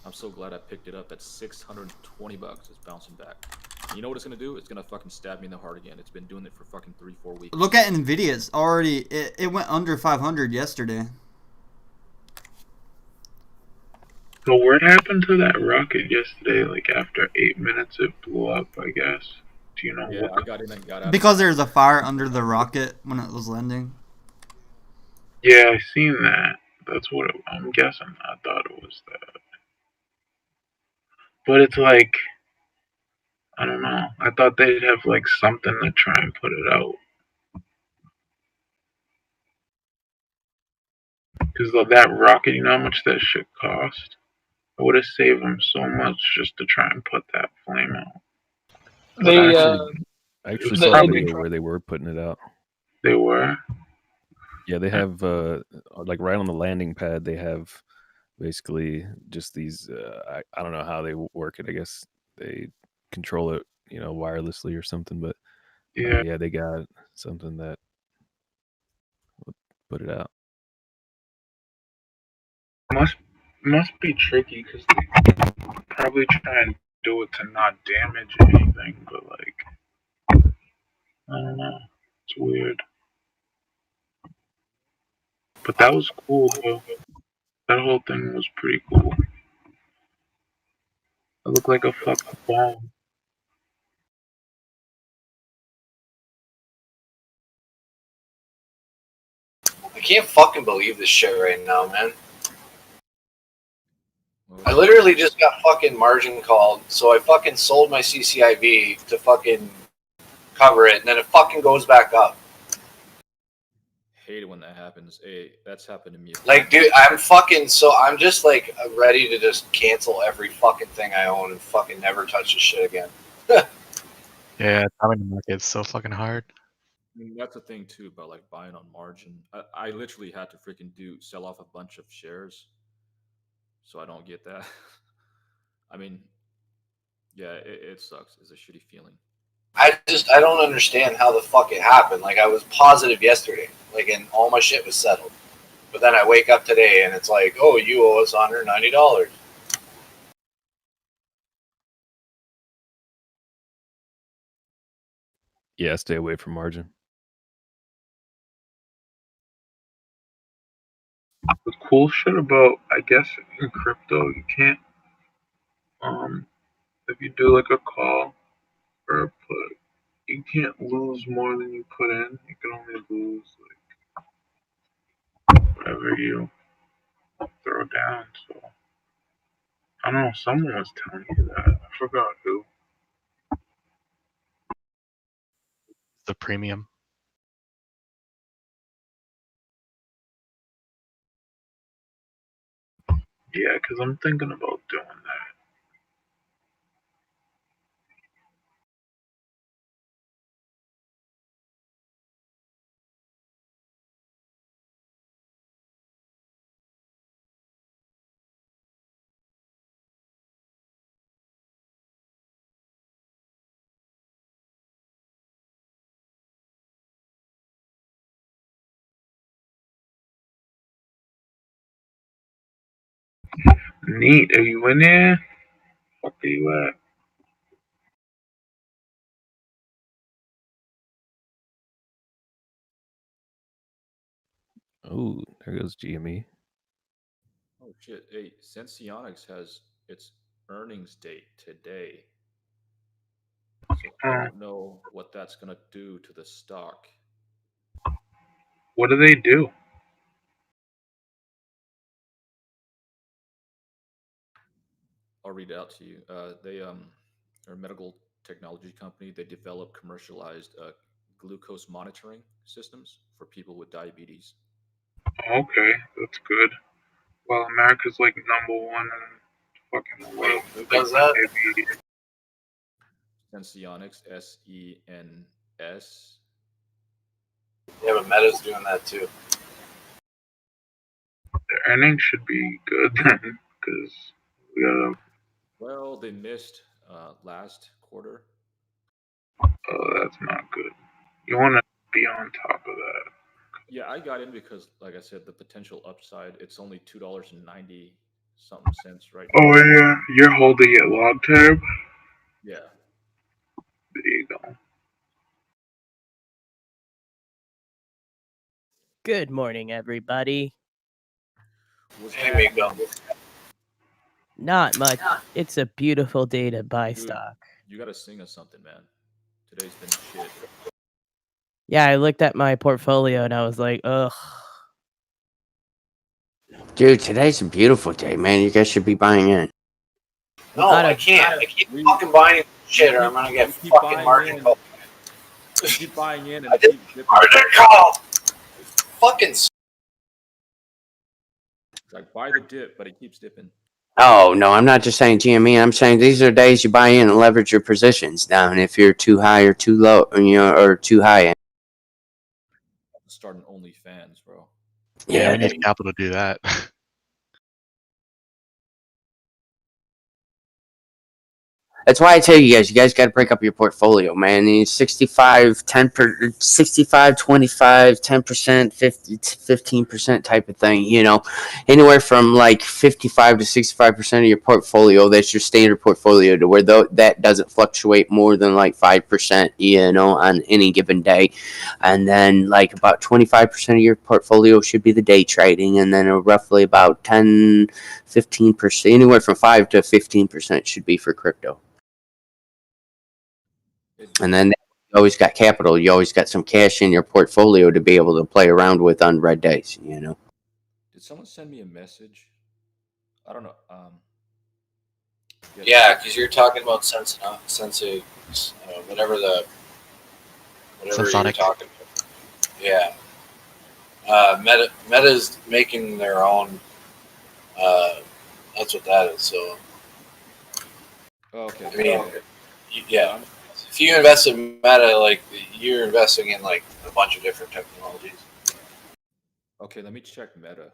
I'm so glad I picked it up at $620. It's bouncing back. And you know what it's gonna do? It's gonna fucking stab me in the heart again. It's been doing it for fucking 3-4 weeks. Look at Nvidia's already. It went under 500 yesterday. So what happened to that rocket yesterday? Like after 8 minutes, it blew up. I guess. Do you know Yeah, what? I got in and got out. Because there was a fire under the rocket when it was landing. Yeah, I seen that. That's what I'm guessing. I thought it was that. But it's like, I don't know. I thought they'd have like something to try and put it out. Because that rocket, you know how much that shit cost? I would have saved them so much just to try and put that flame out. They I actually saw a probably- video where they were putting it out. They were? Yeah, they have like right on the landing pad. They have Basically, just these. I don't know how they work it. I guess they control it, wirelessly or something. But Yeah. yeah, they got something that would put it out. Must be tricky because they probably try and do it to not damage anything, but like I don't know, it's weird. But that was cool though. That whole thing was pretty cool. It looked like a fucking bomb. I can't fucking believe this shit right now, man. I literally just got fucking margin called, so I fucking sold my CCIV to fucking cover it, and then it fucking goes back up. Hate it when that happens. Hey, that's happened to me. Like, dude, I'm just like ready to just cancel every fucking thing I own and fucking never touch this shit again. Yeah, timing the market's so fucking hard. I mean, that's the thing too about like buying on margin. I literally had to freaking sell off a bunch of shares, so I don't get that. I mean, yeah, it sucks. It's a shitty feeling. I don't understand how the fuck it happened. Like, I was positive yesterday, like, and all my shit was settled. But then I wake up today and it's like, oh, you owe us $190. Yeah, stay away from margin. The cool shit about, I guess, in crypto, you can't, if you do like a call or a put, you can't lose more than you put in. You can only lose like whatever you throw down. So I don't know. Someone was telling me that. I forgot who. The premium. Yeah, because I'm thinking about doing that. Neat. Are you in there? Fuck are you at? Oh, there goes GME. Oh shit! Hey, Senseonics has its earnings date today, so I don't know what that's gonna do to the stock. What do they do? I'll read it out to you. They are a medical technology company. They develop commercialized glucose monitoring systems for people with diabetes. Okay, that's good. Well, America's like #1 in fucking the world. Who does that? Senseonics, SENS. Yeah, but Meta's doing that too. The earnings should be good then, because we gotta. Well, they missed last quarter. Oh, that's not good. You want to be on top of that. Yeah, I got in because, like I said, the potential upside. It's only $2.90 something cents right now. Oh yeah, you're holding it long term. Yeah. There you go. Good morning, everybody. Hey, Miko. Not much. It's a beautiful day to buy Dude, stock. you gotta sing us something, man. Today's been shit. Yeah, I looked at my portfolio and I was like, ugh. Dude, today's a beautiful day, man. You guys should be buying in. No, I can't. I keep fucking buying shit or I'm gonna get fucking margin called. Keep buying in and I did margin call. Fucking. Like, buy the dip, but it keeps dipping. Oh, no, I'm not just saying GME. I'm saying these are days you buy in and leverage your positions down if you're too high or too low, or too high. Starting OnlyFans, bro. Yeah, we need capital to do that. That's why I tell you guys got to break up your portfolio, man. You 65, 65, 25, 10%, 50, 15% type of thing. You know, anywhere from like 55 to 65% of your portfolio, that's your standard portfolio, to where that doesn't fluctuate more than like 5%, you know, on any given day. And then like about 25% of your portfolio should be the day trading, and then roughly about 10, 15%, anywhere from 5 to 15% should be for crypto. And then you always got capital. You always got some cash in your portfolio to be able to play around with on red days, you know. Did someone send me a message? I don't know. Yeah, because you're talking about whatever you're Sensonic. talking about. Yeah. Meta's making their own. That's what that is. So. Okay. I mean, yeah. If you invest in Meta, like you're investing in like a bunch of different technologies. Okay, let me check Meta.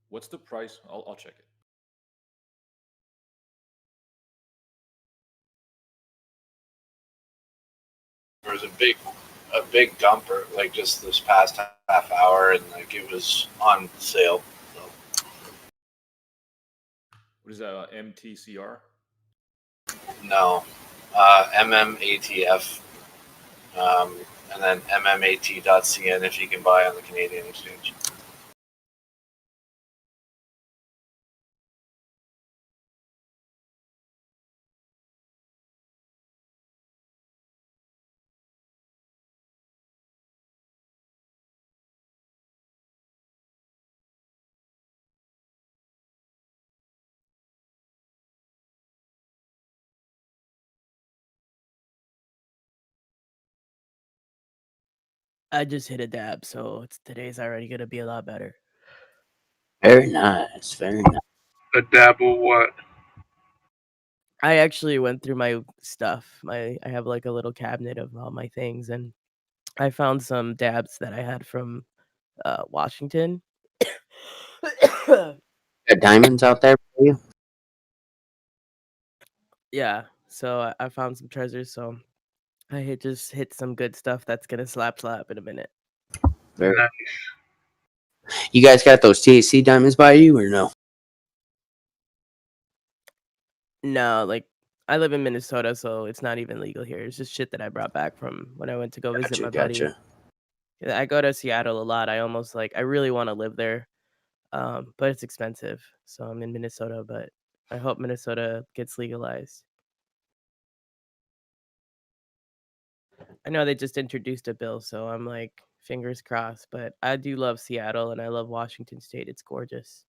What's the price? I'll check it. There was a big dumper like just this past half hour, and like it was on sale. So. What is that? MTCR? No, MMATF, and then MMAT.cn if you can buy on the Canadian exchange. I just hit a dab, so today's already gonna be a lot better. Very nice. Very nice. A dabble what? I actually went through my stuff. I have like a little cabinet of all my things, and I found some dabs that I had from Washington. Got diamonds out there for you? Yeah, so I found some treasures. So just hit some good stuff that's gonna slap in a minute. Very. You guys got those THC diamonds by you or no? No, like I live in Minnesota, so it's not even legal here. It's just shit that I brought back from when I went to go visit my buddy. Gotcha. Yeah, I go to Seattle a lot. I really want to live there, but it's expensive. So I'm in Minnesota, but I hope Minnesota gets legalized. I know they just introduced a bill, so I'm like fingers crossed. But I do love Seattle and I love Washington State. It's gorgeous.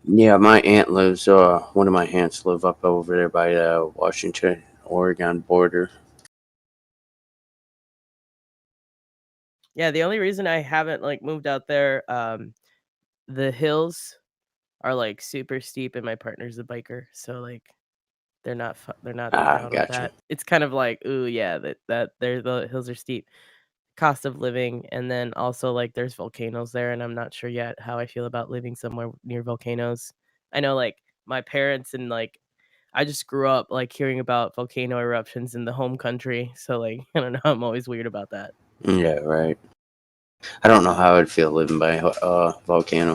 Yeah, my aunt lives. One of my aunts live up over there by the Washington, Oregon border. Yeah, the only reason I haven't like moved out there, the hills are like super steep, and my partner's a biker, so like they're not down with Gotcha. that. It's kind of like, ooh, yeah, the hills are steep. Cost of living, and then also like there's volcanoes there, and I'm not sure yet how I feel about living somewhere near volcanoes. I know like my parents and like I just grew up like hearing about volcano eruptions in the home country, so like I don't know, I'm always weird about that. Yeah, right. I don't know how I'd feel living by a volcano.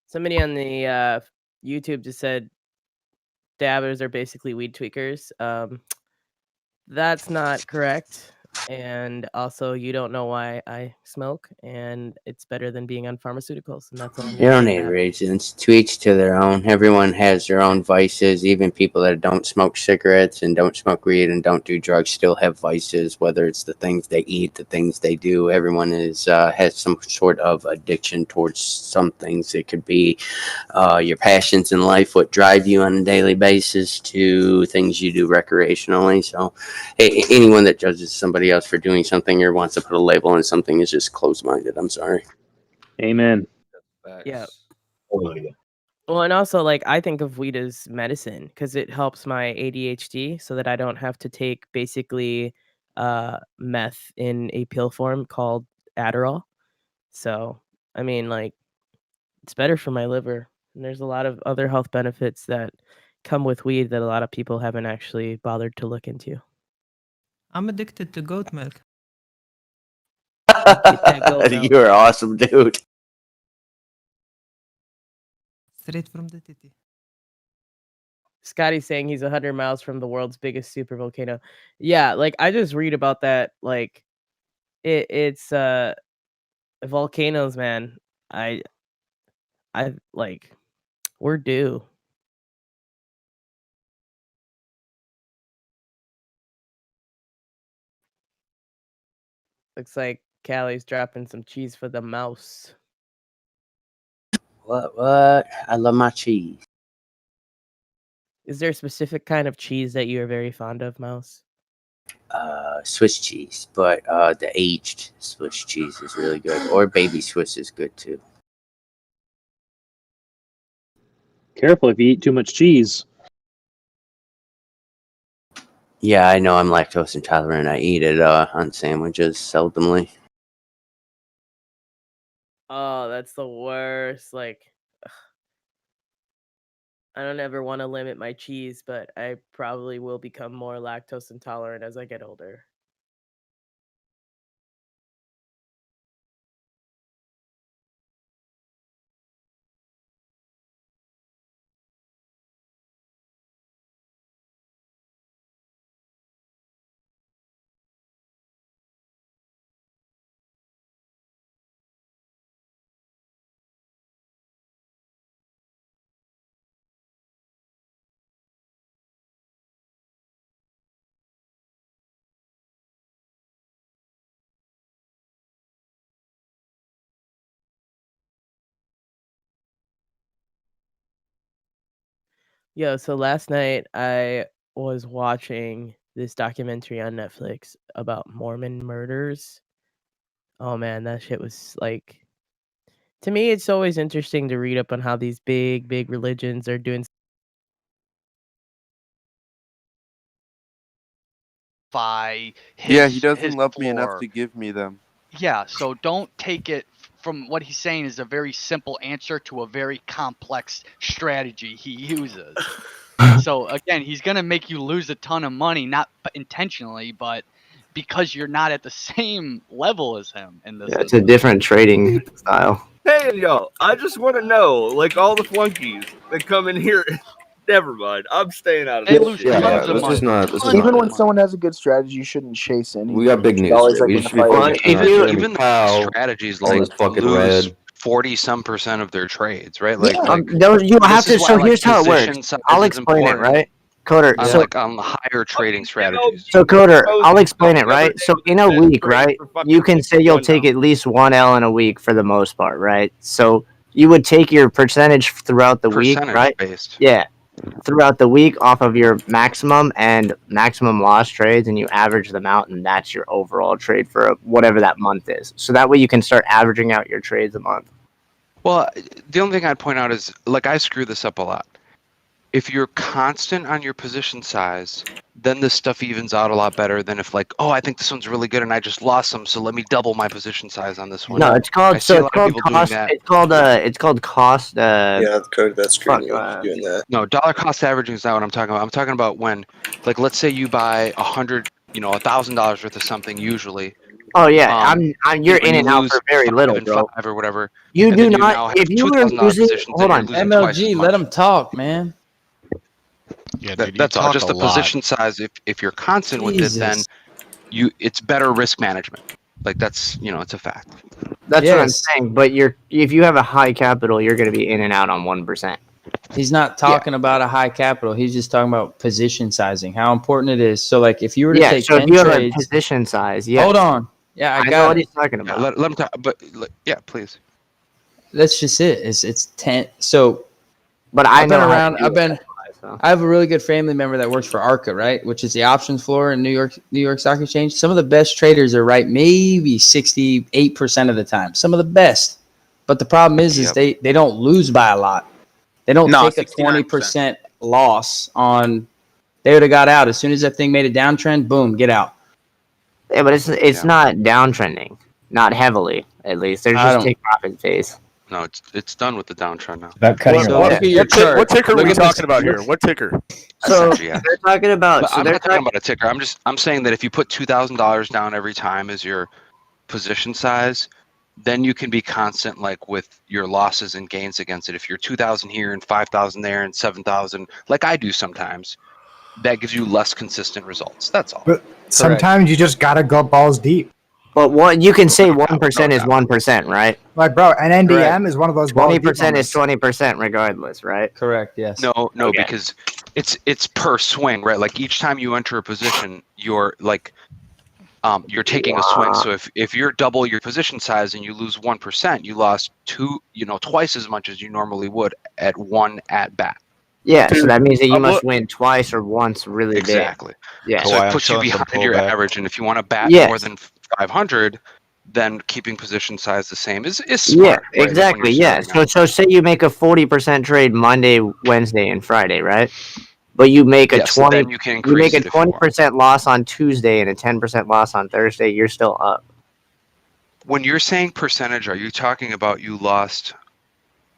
Somebody on the YouTube just said dabbers are basically weed tweakers. That's not correct. And also, you don't know why I smoke, and it's better than being on pharmaceuticals, and that's all I'm You gonna don't say need to that. reasons. To each to their own. Everyone has their own vices. Even people that don't smoke cigarettes and don't smoke weed and don't do drugs still have vices. Whether it's the things they eat, the things they do. Everyone has some sort of addiction towards some things. It could be your passions in life, what drive you on a daily basis, to things you do recreationally. So, anyone that judges somebody else for doing something or wants to put a label on something is just closed-minded. I'm sorry. Amen. Yeah. Oh, yeah. Well, and also, like, I think of weed as medicine because it helps my ADHD so that I don't have to take basically meth in a pill form called Adderall. So, I mean, like, it's better for my liver. And there's a lot of other health benefits that come with weed that a lot of people haven't actually bothered to look into. I'm addicted to goat milk. Get that goat milk. You're awesome, dude. Straight from the titty. Scotty's saying he's 100 miles from the world's biggest super volcano. Yeah, like I just read about that. Like, it's volcanoes, man. I like, we're due. Looks like Callie's dropping some cheese for the mouse. What? I love my cheese. Is there a specific kind of cheese that you are very fond of, Mouse? Swiss cheese, but the aged Swiss cheese is really good, or baby Swiss is good too. Careful if you eat too much cheese. Yeah, I know I'm lactose intolerant. I eat it on sandwiches seldomly. Oh, that's the worst. Like, I don't ever want to limit my cheese, but I probably will become more lactose intolerant as I get older. Yo, so last night I was watching this documentary on Netflix about Mormon murders. Oh man, that shit was like, to me, it's always interesting to read up on how these big religions are doing. Yeah, he doesn't his love me enough floor. to give me them. Yeah, so don't take it from what he's saying is a very simple answer to a very complex strategy he uses. So again, he's gonna make you lose a ton of money, not intentionally, but because you're not at the same level as him in this. Yeah, it's a different trading style. Hey, y'all, I just want to know, like, all the flunkies that come in here. Never mind, I'm staying out of They this lose shit. tons of money. Even when someone has a good strategy, you shouldn't chase anything. We got big You should news always today. We just identify be it. Even the best strategies all like this fucking lose red. 40-some% of their trades, right? Like, Yeah, you have to. this is So why, here's how it position works. size I'll is explain it, important right, Coder? on, So, like, on the higher trading strategies. so Coder, I'll explain it, right? So in a week, right, you can say you'll take at least 1 L in a week for the most part, right? So you would take your percentage throughout the week, right? Percentage-based. Yeah, throughout the week off of your maximum and maximum loss trades, and you average them out, and that's your overall trade for whatever that month is. So that way you can start averaging out your trades a month. Well, the only thing I'd point out is, like, I screw this up a lot. If you're constant on your position size, then this stuff evens out a lot better than if, like, oh, I think this one's really good and I just lost some, so let me double my position size on this one. No, it's called I see a lot of people doing cost. that. It's called cost. Yeah, the code that's fuck, doing that. No, dollar cost averaging is not what I'm talking about. I'm talking about when, like, let's say you buy $1,000 worth of something usually. Oh yeah, you're when in you and out lose for very 5 little, and bro. 5 or whatever. You and do then you not. now have If you were $2,000 losing, positions, hold then on. you're losing twice as MLG, much. let him talk, man. Yeah, That- dude, you that's all. talk Just a the lot. position size. If you're constant with it, then Jesus. it's better risk management. Like, that's it's a fact. That's what I'm Yes. saying. But if you have a high capital, you're going to be in and out on 1%. He's not talking about a high capital. He's just talking about position sizing, how important it is. So, like, if you were to take So 10 if you have a trades, position size, yes. hold on. Yeah, I know got what it. he's talking Yeah, about. let him talk. But yeah, please. That's just it. It's 10. So, but I've been around. I have a really good family member that works for ARCA, right, which is the options floor in New York Stock Exchange. Some of the best traders are right, maybe 68% of the time. Some of the best, but the problem is they don't lose by a lot. They don't take a 20% loss on. They would have got out as soon as that thing made a downtrend. Boom, get out. Yeah, but it's not downtrending. Not heavily, at least. There's I just don't- take profit phase. No, it's done with the downtrend now. About cutting So your look losses. at your chart. What ticker are Look we at this- talking about here? look- What ticker? So SNGX. they're talking about. But So I'm they're not talking about a ticker. I'm saying that if you put $2,000 down every time as your position size, then you can be constant, like with your losses and gains against it. If you're 2,000 here and 5,000 there and 7,000, like I do sometimes, that gives you less consistent results. That's all. But sometimes you just gotta go balls deep. But what you can say 1% is 1%, right? Like, bro, an NDM is one of those balls deep 20% is moments. 20% regardless, right? Correct. Yes. No, Okay. because it's per swing, right? Like each time you enter a position, you're you're taking a swing. So if you're double your position size and you lose 1%, you lost twice as much as you normally would at one at bat. Yeah, so that means that you I'm must look- win twice or once really big. Exactly. Yeah. So it puts you behind your average, and if you want to bat Yes. more than 500, then keeping position size the same is Yeah, smart. right? Like, when exactly. you're Yeah. starting So say you make a 40% trade Monday, Wednesday, and Friday, right? But you make a Yes, so 20 then you can you increase make a it if you want. 20% loss on Tuesday and a 10% loss on Thursday, you're still up. When you're saying percentage, are you talking about you lost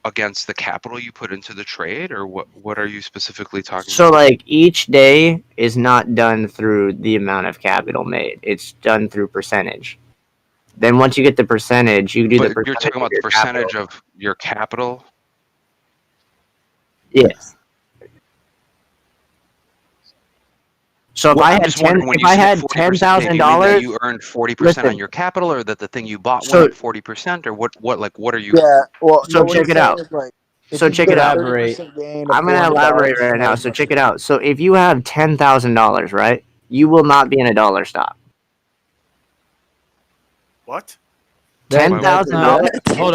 against the capital you put into the trade, or what are you specifically talking So about? like each day is not done through the amount of capital made. It's done through percentage. Then once you get the percentage, you do the But percentage you're talking about of the your percentage capital. of your capital. Yes. So if Well, I I'm had just 10 wondering, when if you I said had 40%, $10,000 do you mean that you earned 40% on listen. your capital, or that the thing you bought So- went up 40%, or what are you? Yeah, well, So no, what check he's it saying out. is, like, if So you check get it a out. 30% gain of I'm gonna elaborate $400, right now. then So check it out. So if you have $10,000, right, you will not be in a dollar stock. What? $10,000. Hold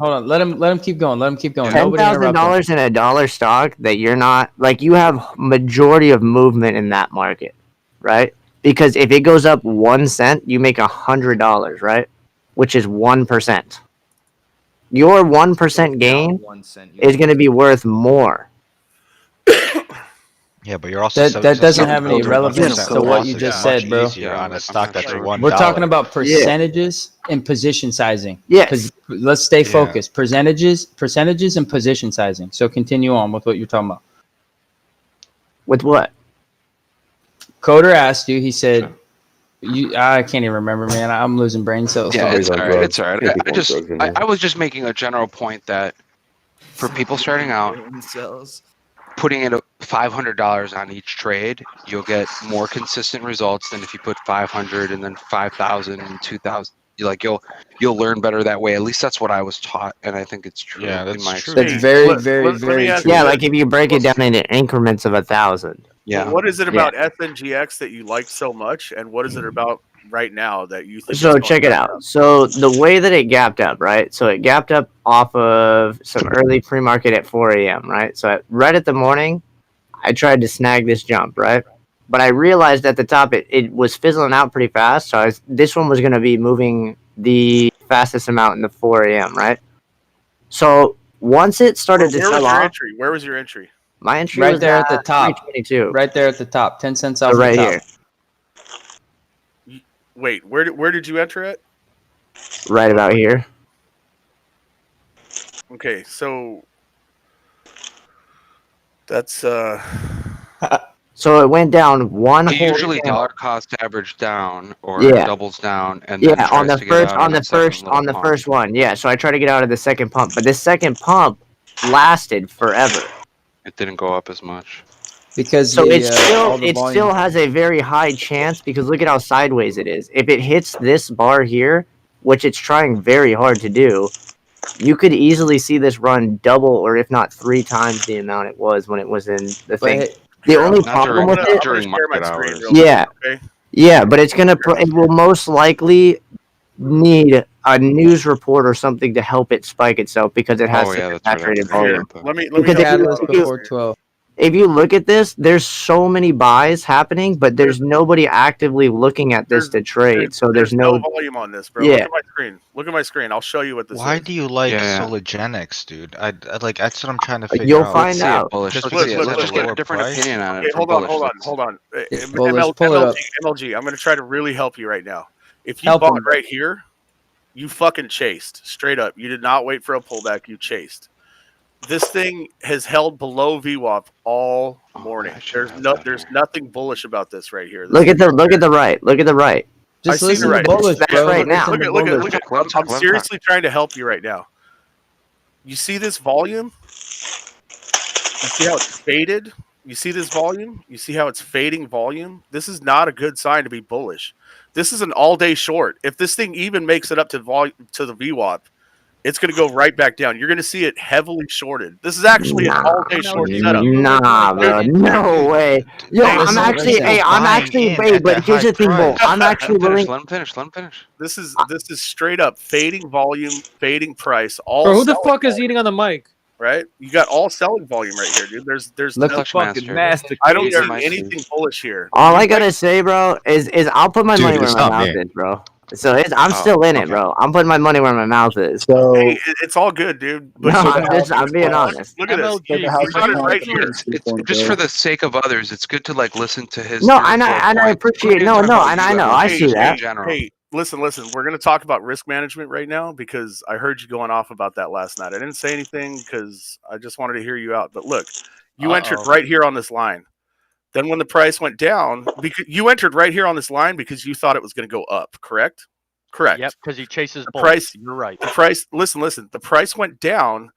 on. Let him keep going. Let him keep going. $10,000 Nobody interrupt him. in a dollar stock that you're not like you have majority of movement in that market, right? Because if it goes up 1 cent, you make $100, right? Which is 1%. Your 1% gain 1 cent, is going to be worth more. Yeah, but you're also That doesn't have any 7% relevance to what you losses just much said, bro. easier on a stock that's at $1. We're talking about percentages and position sizing. Yes. Let's stay Yeah. focused. Percentages and position sizing. So continue on with what you're talking about. With what? Coder asked you. He said, I can't even remember, man. I'm losing brain cells. Yeah, it's all right. It's all right. Can't be I on just drugs in I, here. I was just making a general point that for people starting out, putting in $500 on each trade, you'll get more consistent results than if you put 500 and then 5,000 and 2,000. You'll learn better that way. At least that's what I was taught, and I think it's true. Yeah, in that's my true. experience. That's very, very true. Yeah, like if you break it down into increments of 1,000. Yeah. What is it Yeah. about SNGX that you like so much, and what is it about right now that you think? So it's check going it out. So the way that it gapped up, right? So it gapped up off of some early pre-market at 4 a.m., right? So right at the morning, I tried to snag this jump, right? But I realized at the top it was fizzling out pretty fast. So this one was going to be moving the fastest amount in the 4 a.m., right? So once it started to Where was sell your off, entry? Where was your entry? my entry Right was there at the top. 322. Right there at the top. 10 cents off So right the top. here, Wait, where did you enter it? right about here. Okay, so that's So it went down one It whole usually candle. dollar cost average down or Yeah. doubles down, and then Yeah, on tries the to get first out on of the second first little on the pump. first one. Yeah, so I tried to get out of the second pump, but this second pump lasted forever. It didn't go up as much. Because So the, it's all still the it volume- still has a very high chance because look at how sideways it is. If it hits this bar here, which it's trying very hard to do, you could easily see this run double or if not 3 times the amount it was when it was in the thing. hey, The only Not problem with not it, during market hours. yeah, okay. yeah, but it's gonna it will most likely need a news report or something to help it spike itself because it has Oh, such yeah, a that's right. saturated Here, volume. let me Because if you- Catalyst if you- before 12. if you look at this, there's so many buys happening, but there's nobody actively looking at this to trade. So there's no volume on this, bro. Look Yeah. at my screen. Look at my screen. I'll show you what this Why is. do you like Yeah. Sologenics, dude? I like that's what I'm trying to figure You'll out. find out. Bullish. Just Let's because see it. it's Let's at just a get a lower different price? opinion on it. Okay, from hold on, bullish. hold on, Let's- hold on. Well, let's pull it up. MLG, I'm going to try to really help you right now. If you Help bought him, bro. right here, You fucking chased straight up. You did not wait for a pullback. You chased. This thing has held below VWAP all morning. There's nothing bullish about this right here. This Look at the right. Look at the right. Just I see listen the to right. bullish, That's bro. right now. Look at. I'm seriously trying to help you right now. You see this volume? You see how it's faded? You see this volume? You see how it's fading volume? This is not a good sign to be bullish. This is an all-day short. If this thing even makes it up to the VWAP, it's going to go right back down. You're going to see it heavily shorted. This is actually an all-day short setup. Nah, bro, no way. Yo, I'm actually, wait, but here's the thing, Bull. I'm actually willing. Let him finish. This is straight up fading volume, fading price. All Bro, who the selling fuck is volume, eating on the mic? right? You got all selling volume right here, dude. There's Look no fucking master. I don't see anything bullish here. All I gotta say, bro, is I'll put my money where it's my not mouth me. is, bro. So I'm still in it, bro. I'm putting my money where my mouth is. So Hey, it's all good, dude. But No, look, I'm being honest. look at this. So the house You got it account right is here. $2.0. Just for the sake of others, it's good to like listen to his. No, three or and four I points. appreciate. No, and I know. I see that. Hey, listen. We're going to talk about risk management right now because I heard you going off about that last night. I didn't say anything because I just wanted to hear you out. But look, you entered right here on this line. Then when the price went down, because you entered right here on this line because you thought it was going to go up, correct? Correct. Yep, because he chases The bulls. price. You're right. The price. Listen. The price went down,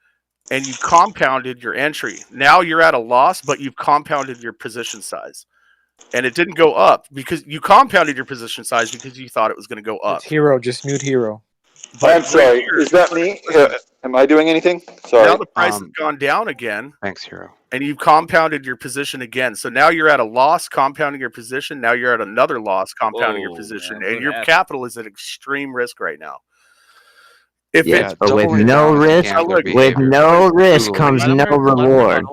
and you compounded your entry. Now you're at a loss, but you've compounded your position size, and it didn't go up because you compounded your position size because you thought it was going to go up. It's Hero, just mute Hero. But I'm sorry. Is that me? Am I doing anything? Sorry. Now the price has gone down again. Thanks, Hero. And you've compounded your position again. So now you're at a loss, compounding your position. Now you're at another loss, compounding your position. man, And your what capital is at extreme risk right now. If Yes, it, but with no risk, comes no reward.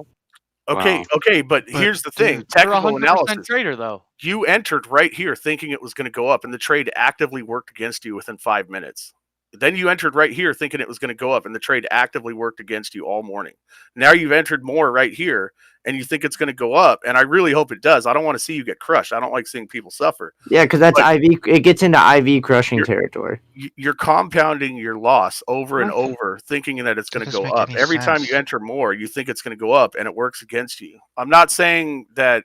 Okay, but here's the thing. You're Technical 100% analysis. trader, though. You entered right here thinking it was going to go up, and the trade actively worked against you within 5 minutes. Then you entered right here thinking it was going to go up, and the trade actively worked against you all morning. Now you've entered more right here, and you think it's going to go up, and I really hope it does. I don't want to see you get crushed. I don't like seeing people suffer. Yeah, because that's IV. It gets into IV crushing territory. You're compounding your loss over and over, thinking that it's going to go up. Every time you enter more, you think it's going to go up, and it works against you. I'm not saying that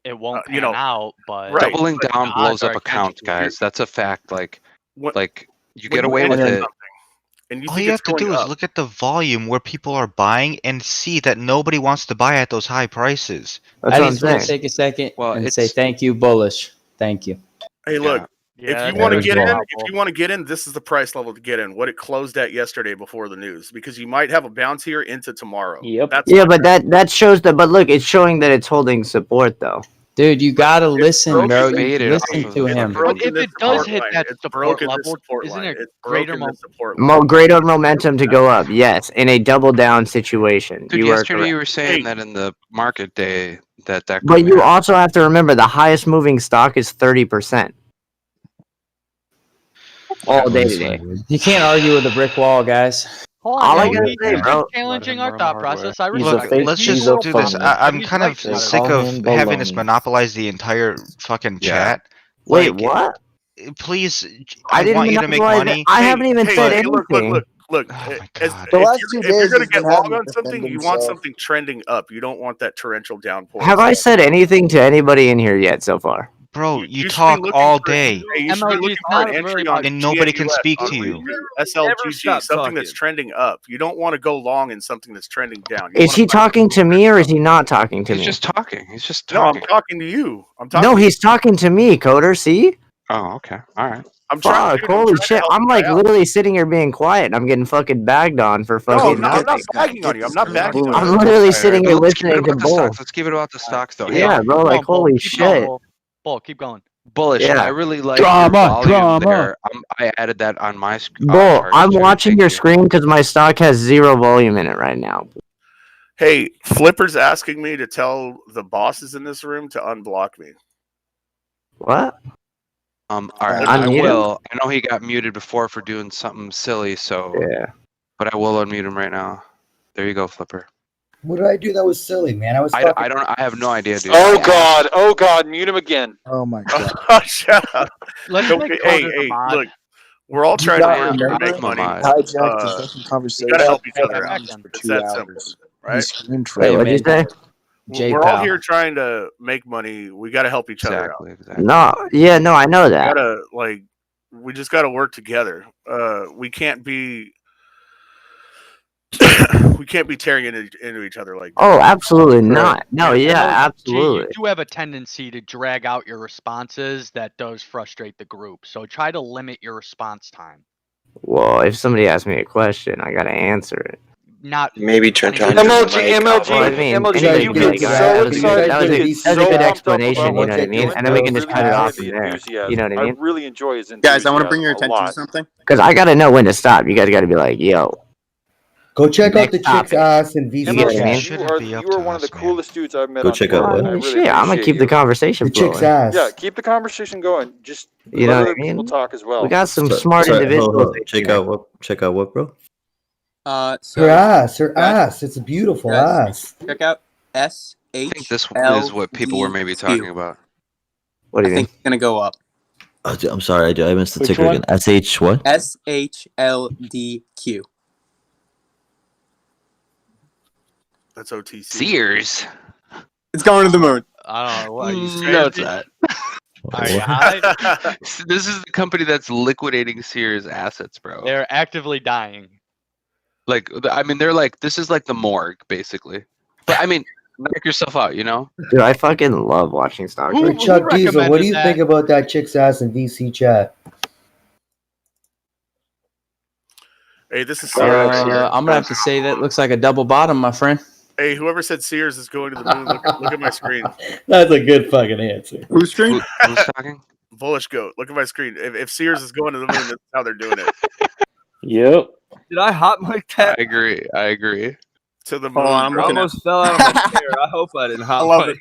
it won't pan out, but doubling down blows up accounts, guys. That's a fact. Like you get away with it. And All you have to do is look at the volume where people are buying and see that nobody wants to buy at those high prices. I just want to take a second and say thank you, bullish. Thank you. Hey, look, if you want to get in, this is the price level to get in. What it closed at yesterday before the news, because you might have a bounce here into tomorrow. Yep. But that shows that. But look, it's showing that it's holding support though. Dude, you gotta listen, bro. You faded listen to him. But if it does hit that support level, isn't it greater Greater momentum to go up, yes, in a double down situation. Dude, you are yesterday correct. you were saying that in the market day that But you also have to remember the highest moving stock is 30%. All day today. You can't argue with a brick wall, guys. All I gotta say, bro. Challenging our thought process. I Look, respect let's it. just do this. I'm kind of sick of having this monopolize the entire fucking chat. Wait, Like, what? Please, I I didn't want you to make monopolize money. it. I haven't even said anything. Look. The last 2 If days you're going to he's get been long having on to something, defend you want himself. something trending up. You don't want that torrential downpour. Have I said anything to anybody in here yet so far? Bro, you should be talk looking all for- day, Hey, you should be MLG looking is for not an a entry very on and nobody can GNUS, speak on to you. SLGG, stop something that's talking. trending up. You don't want to go long in something that's trending down. Is he talking to me or is he not talking to He's me? just talking. He's just No, I'm talking. talking to you. I'm talking. No, he's talking to me, Coder. See? Oh, okay. All right. I'm trying. Fuck, holy shit. I'm like literally sitting here being quiet and I'm getting fucking bagged on for No, fucking I'm not nothing. bagging on you. I'm not bagging on I'm you. literally sitting here Let's keep it listening to about the Bull. stocks. Let's keep it about the stocks, though. Hey, Yeah, bro, Come like on, Bull, holy keep going, shit. Bull, keep going. Bullish. Yeah. I really like Drama, your volume drama. there. I added that on my Bull, I'm watching your screen because my stock has 0 volume in it right now. Hey, Flipper's asking me to tell the bosses in this room to unblock me. What? All right, I will. I know he got muted before for doing something silly, so yeah. But I will unmute him right now. There you go, Flipper. What did I do that was silly, man? I have no idea, dude. Oh God, mute him again. Oh my god. Shut up. Let's Don't make get- hey, Coder the hey, mod. look, We're all trying gotta to remember, make money. hijack the fucking conversation. We gotta help each Hey, other out. for It's 2 that hours. simple, He right? screamed for Wait, me. what'd you say? We're all here trying to make money. We got to help each other out. No, yeah, no, I know that. We just got to work together. We can't be we can't be tearing into each other like that. Oh, absolutely not. No, yeah, MLG, absolutely. You do have a tendency to drag out your responses. That does frustrate the group. So try to limit your response time. Well, if somebody asks me a question, I gotta answer it. Not maybe turn MLG, MLG, MLG, you get so excited. that was a good explanation, you know what I mean? And then we can just cut it off from there. You know what I mean? really enjoy his Guys, I want to bring your attention to something. Because I gotta know when to stop. You guys gotta be like, yo. Go check out the Next topic. chick's ass and VC You know what I chat. mean? You are one of the coolest dudes I've met. Go on check Twitter, out and what? I really Shit, I'm gonna appreciate keep the you. conversation flowing. Yeah, keep the conversation going. Just You let know what other I mean? people talk as well. We got some smart individuals. Check out what? Check out what, bro? Her ass. It's a beautiful ass. Check out SH. I think this is what people were maybe talking about. What do you think? It's gonna go up. Oh, I'm sorry, I missed the Which ticker one? again. SH what? SHLDQ. That's OTC. Sears. It's going to the moon. I don't know. What, are you No, it's serious? not. This is the company that's liquidating Sears assets, bro. They're actively dying. Like, I mean, they're like, this is like the morgue, basically. But I mean, knock yourself out, you know? Dude, I fucking love watching stock. Hey, Chuck Diesel, what do you think about that chick's ass in VC chat? Hey, this is Sears. I'm gonna have to say that looks like a double bottom, my friend. Hey, whoever said Sears is going to the moon, look at my screen. That's a good fucking answer. Who's screen? Who's talking? Bullish goat. Look at my screen. If Sears is going to the moon, that's how they're doing it. Yep. Did I hot mic that? I agree. To the moon. I almost fell out of my chair. I hope I didn't hot I love mic.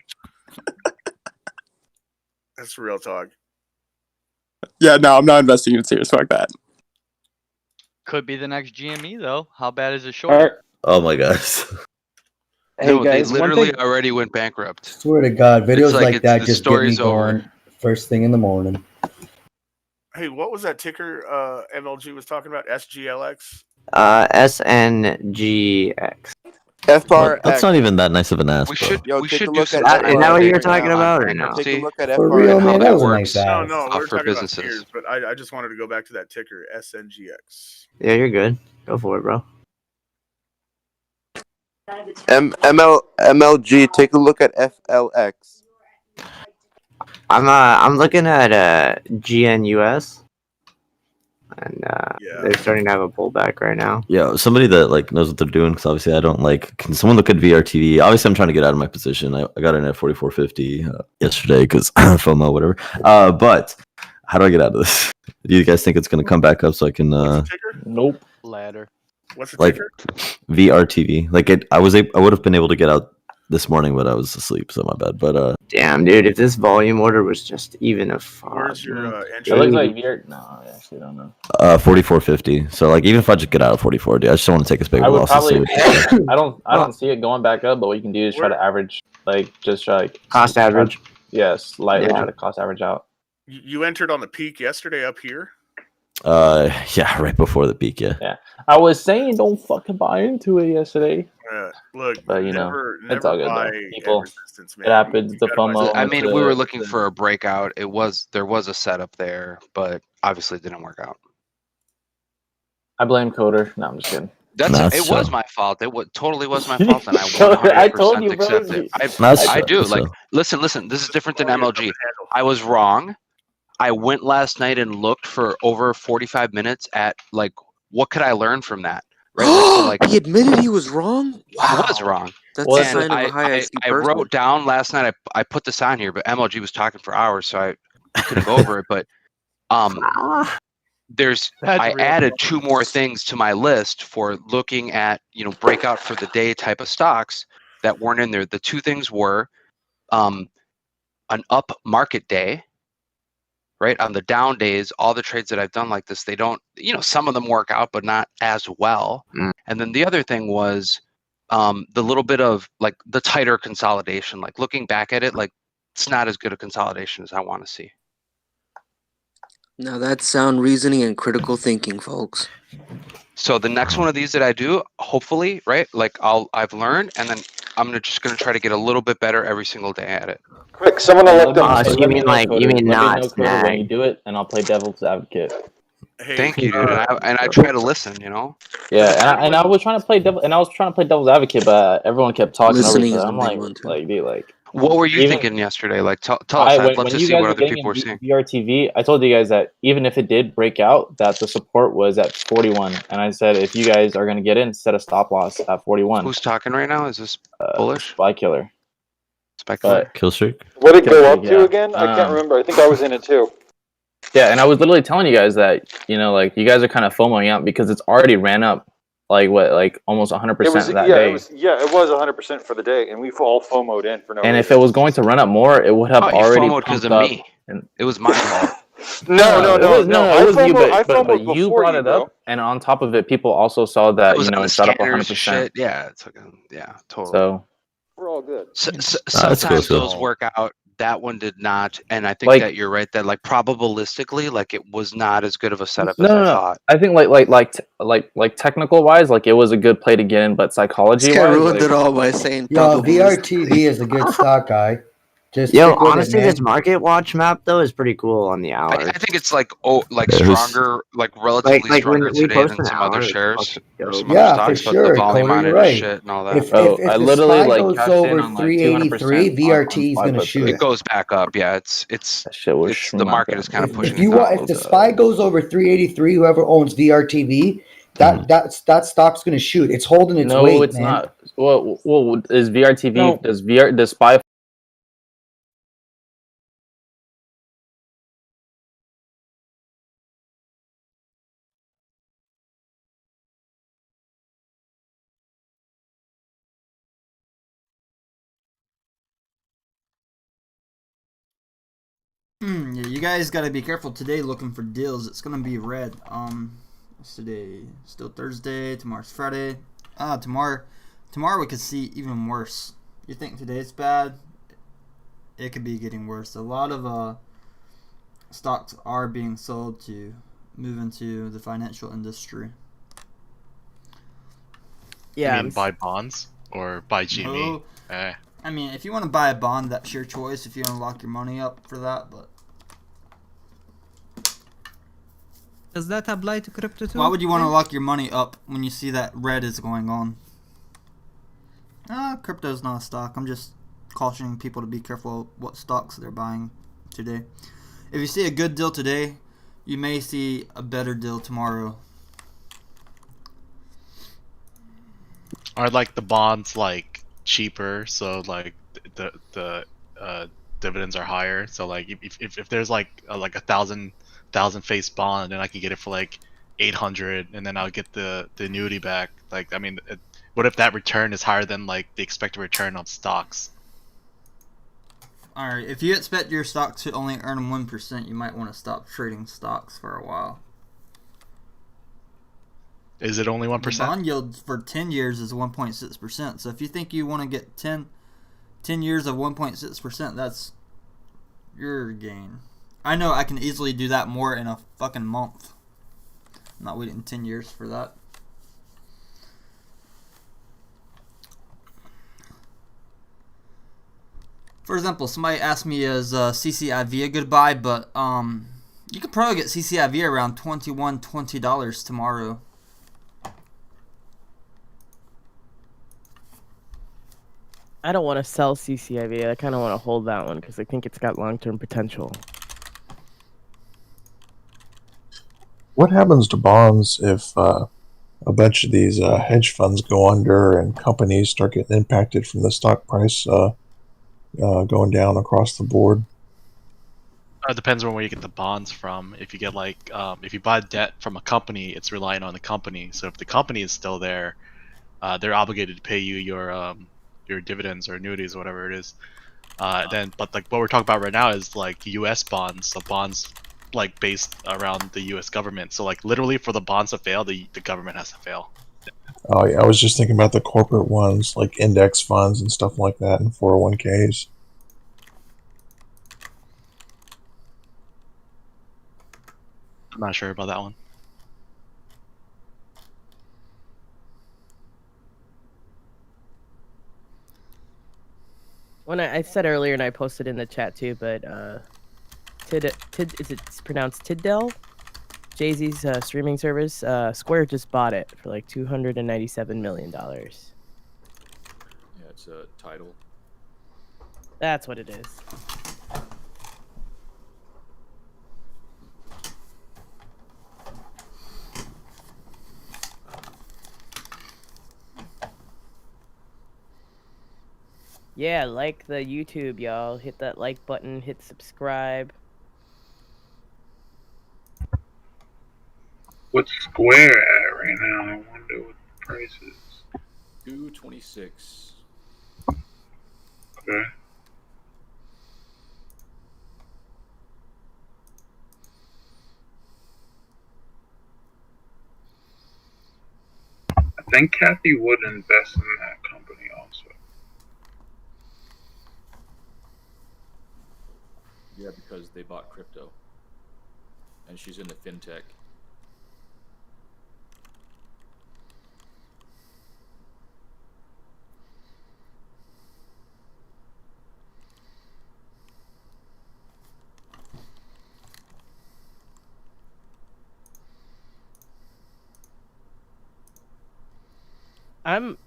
That's real talk. Yeah, no, I'm not investing in Sears. Fuck that. Could be the next GME though. How bad is it short? Oh my gosh. Hey, no, guys, they literally already went bankrupt. Swear to God, videos like that the just get me story's going over. first thing in the morning. Hey, what was that ticker MLG was talking about? SGLX? SNGX. FR. That's not even that nice of an ass, bro. We should do some. Is that what you're talking about or no? Take a look at For real, how man, that that was a works. nice ass. No, we're for talking businesses. about Sears, but I just wanted to go back to that ticker, SNGX. Yeah, you're good. Go for it, bro. MLG. Take a look at FLX. I'm looking at GNUS, and they're starting to have a pullback right now. Yeah, somebody that like knows what they're doing. Because obviously, I don't like. Can someone look at VRTV? Obviously, I'm trying to get out of my position. I got in at 44.50 yesterday because FOMO, whatever. But how do I get out of this? Do you guys think it's going to come back up so I can? Nope. Ladder. What's the Like ticker? VRTV. Like I would have been able to get out this morning, but I was asleep, so my bad. But Damn, dude, if this volume order was just even a Where's your It entry? looks like you're. No, I actually don't know. 44.50. So like even if I just get out of 44, dude, I just don't want to take as big I a would loss. probably. I don't see it going back up, but what you can do is try to average, just try like cost average. Yes, lightly Yeah. try to cost average out. You entered on the peak yesterday up here. Yeah, right before the peak. Yeah. Yeah, I was saying don't fucking buy into it yesterday. Look, But you never it's all good buy though. People, resistance, it happens. The FOMO. I mean, the, we were looking for a breakout. There was a setup there, but obviously it didn't work out. I blame Coder. No, I'm just kidding. It was my fault. Totally was my fault, and I 100% I told you, bro. accept it. I do. Like, listen. This is different than MLG. I was wrong. I went last night and looked for over 45 minutes at like what could I learn from that? Right? So, like, He admitted he was wrong. I was wrong. That's And a sign of a high IQ I person. wrote down last night. I put this on here, but MLG was talking for hours, so I couldn't go over it. But I added two more things to my list for looking at breakout for the day type of stocks that weren't in there. The two things were an up market day. Right, on the down days, all the trades that I've done like this, they don't, some of them work out, but not as well. And then the other thing was the little bit of like the tighter consolidation, like looking back at it, like it's not as good a consolidation as I want to see. Now that's sound reasoning and critical thinking, folks. So the next one of these that I do, hopefully, right? Like I've learned, and then I'm just gonna try to get a little bit better every single day at it. Quick, someone elect them. Let me know, Coder, when you do it, and I'll play devil's advocate. Hey, Thank you, dude. And I try to listen. You know. Yeah, and I was trying to play devil's advocate, but everyone kept talking Listening over each is other. a I'm big like, one too. like. What were you Even- thinking yesterday? Like, tell us. I'd love When to you see guys what were other getting people were in seeing. VRTV, I told you guys that even if it did break out, that the support was at 41, and I said if you guys are gonna get in, set a stop loss at 41. Who's talking right now? Is this bullish? Spy Killer. Speculator. Kill streak. What did it go up Yeah. to again? I can't remember. I think I was in it too. Yeah, and I was literally telling you guys that like you guys are kind of FOMOing out because it's already ran up like almost 100% that day. It was 100% for the day, and we've all FOMO'd in for no And reason. if it was going to run up more, it would have Oh, you already FOMO'd because pumped of up. me. It was my fault. No. It was you, I but FOMO'd you before brought you, it bro. up, and on top of it, people also saw that It was on the it shot up scanners 100%. shit. Yeah, it's okay. Yeah, totally. So We're all good. Sometimes those work out. That one did not, and I think Like- that you're right. That like probabilistically, like it was not as good of a setup no, as I no. thought. I think like technical wise, like it was a good play to get in, but psychology This guy wise, ruined like, it all by saying Yo, probabilistic. VRTV is a good stock, guy. Just Yo, stick with honestly, it, man. this market watch map though is pretty cool on the hour. I think it's like Yeah, who's- stronger, like relatively like when stronger we today post than an some other hour, it's shares fucking or dope. some other Yeah, for stocks, but sure, the volume Coder, on you're it is right. shit and all that. If the literally SPY like goes cashed in over on like 383, 200% VRT is on gonna SPY shoot. It goes back up. Yeah, it's That shit was the market is kind of pushing If it you down. want, if the SPY goes over 383, whoever owns VRTV, that stock's gonna shoot. It's holding its No, weight, it's man. not. Well, is VRTV No. does SPY Yeah, you guys gotta be careful today looking for deals. It's gonna be red. What's today? Still Thursday. Tomorrow's Friday. Tomorrow we could see even worse. You think today's bad? It could be getting worse. A lot of stocks are being sold to move into the financial industry. Yeah, You mean buy bonds or buy GME? No. I mean, if you want to buy a bond, that's your choice. If you want to lock your money up for that, but Does that apply to crypto too? why would you want to lock your money up when you see that red is going on? Crypto's not a stock. I'm just cautioning people to be careful what stocks they're buying today. If you see a good deal today, you may see a better deal tomorrow. Are like the bonds like cheaper, so like the dividends are higher? So like if there's like a thousand face bond, then I can get it for like 800, and then I'll get the annuity back. Like I mean, what if that return is higher than like the expected return on stocks? Alright, if you expect your stock to only earn 1%, you might want to stop trading stocks for a while. Is it only 1%? The bond yield for 10 years is 1.6%. So if you think you want to get 10 years of 1.6%, that's your gain. I know I can easily do that more in a fucking month. I'm not waiting 10 years for that. For example, somebody asked me, is CCIV a good buy? But you could probably get CCIV around $20 tomorrow. I don't want to sell CCIV. I kind of want to hold that one because I think it's got long-term potential. What happens to bonds if a bunch of these hedge funds go under and companies start getting impacted from the stock price going down across the board? It depends on where you get the bonds from. If you get like, if you buy debt from a company, it's relying on the company. So if the company is still there, they're obligated to pay you your dividends or annuities or whatever it is. But like what we're talking about right now is like U.S. bonds. So bonds like based around the U.S. government. So like literally for the bonds to fail, the government has to fail. Oh yeah, I was just thinking about the corporate ones like index funds and stuff like that and 401ks. I'm not sure about that one. When I said earlier, and I posted in the chat too, but it's pronounced Tiddell? Jay-Z's streaming service. Square just bought it for like $297 million. Yeah, it's a title. That's what it is. Yeah, like the YouTube, y'all. Hit that like button, hit subscribe. What's Square at right now? I wonder what the price is. 226. Okay. I think Kathy would invest in that company also. Yeah, because they bought crypto. And she's in the fintech.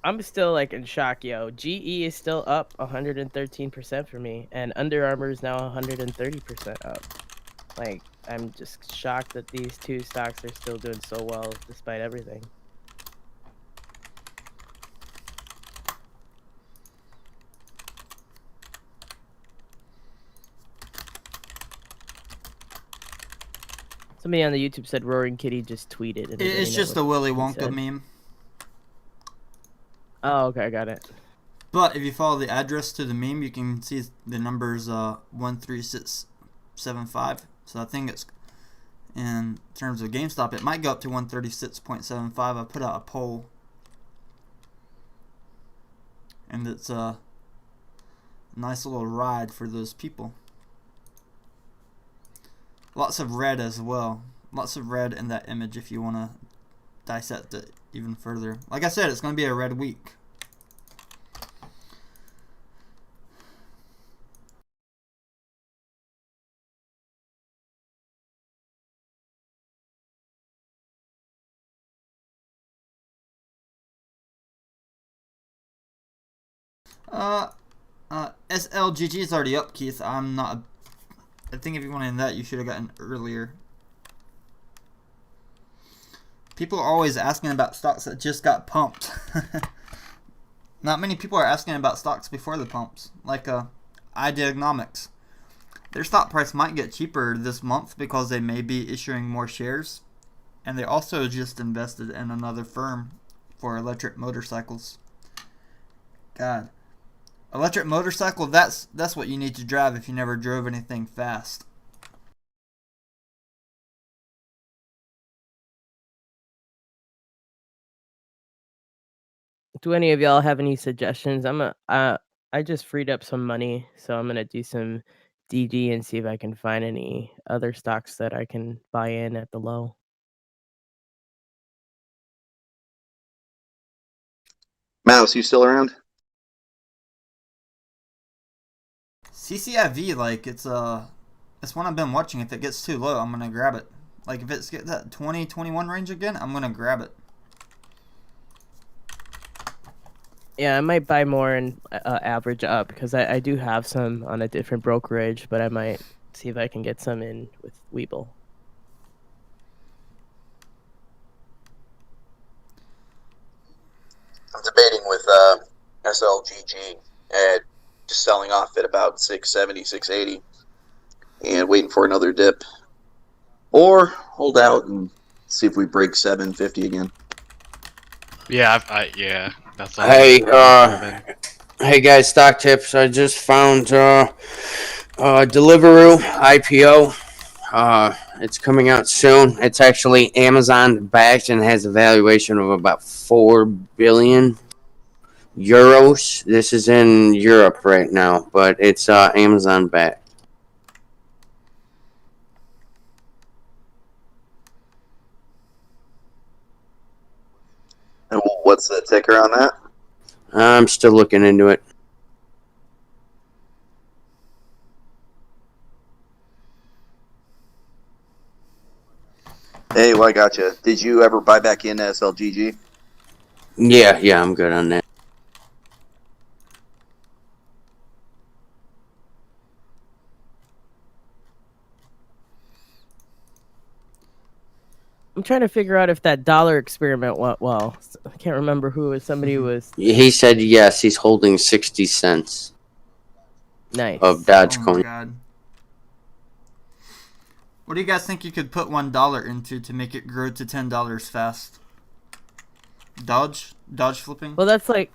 I'm still like in shock, yo. GE is still up 113% for me, and Under Armour is now 130% up. Like, I'm just shocked that these two stocks are still doing so well despite everything. Somebody on the YouTube said Roaring Kitty just tweeted. It's just a Willy Wonka meme. Oh, okay, I got it. But if you follow the address to the meme, you can see the numbers 13675. So I think it's, in terms of GameStop, it might go up to 136.75. I put out a poll, and it's a nice little ride for those people. Lots of red as well. Lots of red in that image if you want to dissect it even further. Like I said, it's going to be a red week. SLGG is already up, Keith. I'm not. I think if you wanted that, you should have gotten earlier. People are always asking about stocks that just got pumped. Not many people are asking about stocks before the pumps, like Ideognomics. Their stock price might get cheaper this month because they may be issuing more shares, and they also just invested in another firm for electric motorcycles. God, electric motorcycle, that's what you need to drive if you never drove anything fast. Do any of y'all have any suggestions? I just freed up some money, so I'm gonna do some DD and see if I can find any other stocks that I can buy in at the low. Mouse, you still around? CCIV, like it's one I've been watching. If it gets too low, I'm gonna grab it. Like if it's get that 20-21 range again, I'm gonna grab it. Yeah, I might buy more and average up because I do have some on a different brokerage, but I might see if I can get some in with Weeble. I'm debating with SLGG and just selling off at about 670, 680 and waiting for another dip. Or hold out and see if we break 750 again. Yeah, yeah. That's all. Hey, hey guys, stock tips. I just found Deliveroo IPO. It's coming out soon. It's actually Amazon backed and has a valuation of about 4 billion euros. This is in Europe right now, but it's Amazon backed. what's the ticker on that? I'm still looking into it. Hey, well, I got you. Did you ever buy back in SLGG? Yeah, I'm good on that. I'm trying to figure out if that dollar experiment went well. I can't remember who it was. Somebody was He said yes. He's holding 60 cents nice. of Oh my Dogecoin. god. What do you guys think you could put $1 into to make it grow to $10 fast? Dodge flipping? Well, that's like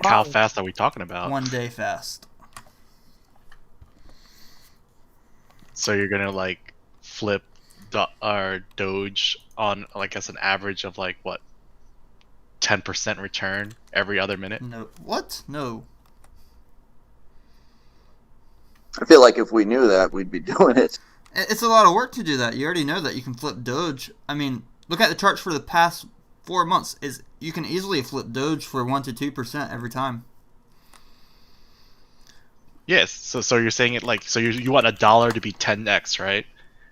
how fast are we talking about? 1 day fast. So you're gonna like flip Doge on like as an average of like what 10% return every other minute? No. What? No. I feel like if we knew that, we'd be doing it. It's a lot of work to do that. You already know that you can flip Doge. I mean, look at the charts for the past 4 months. You can easily flip Doge for 1 to 2% every time. Yes. So you're saying it like you want $1 to be 10x, right?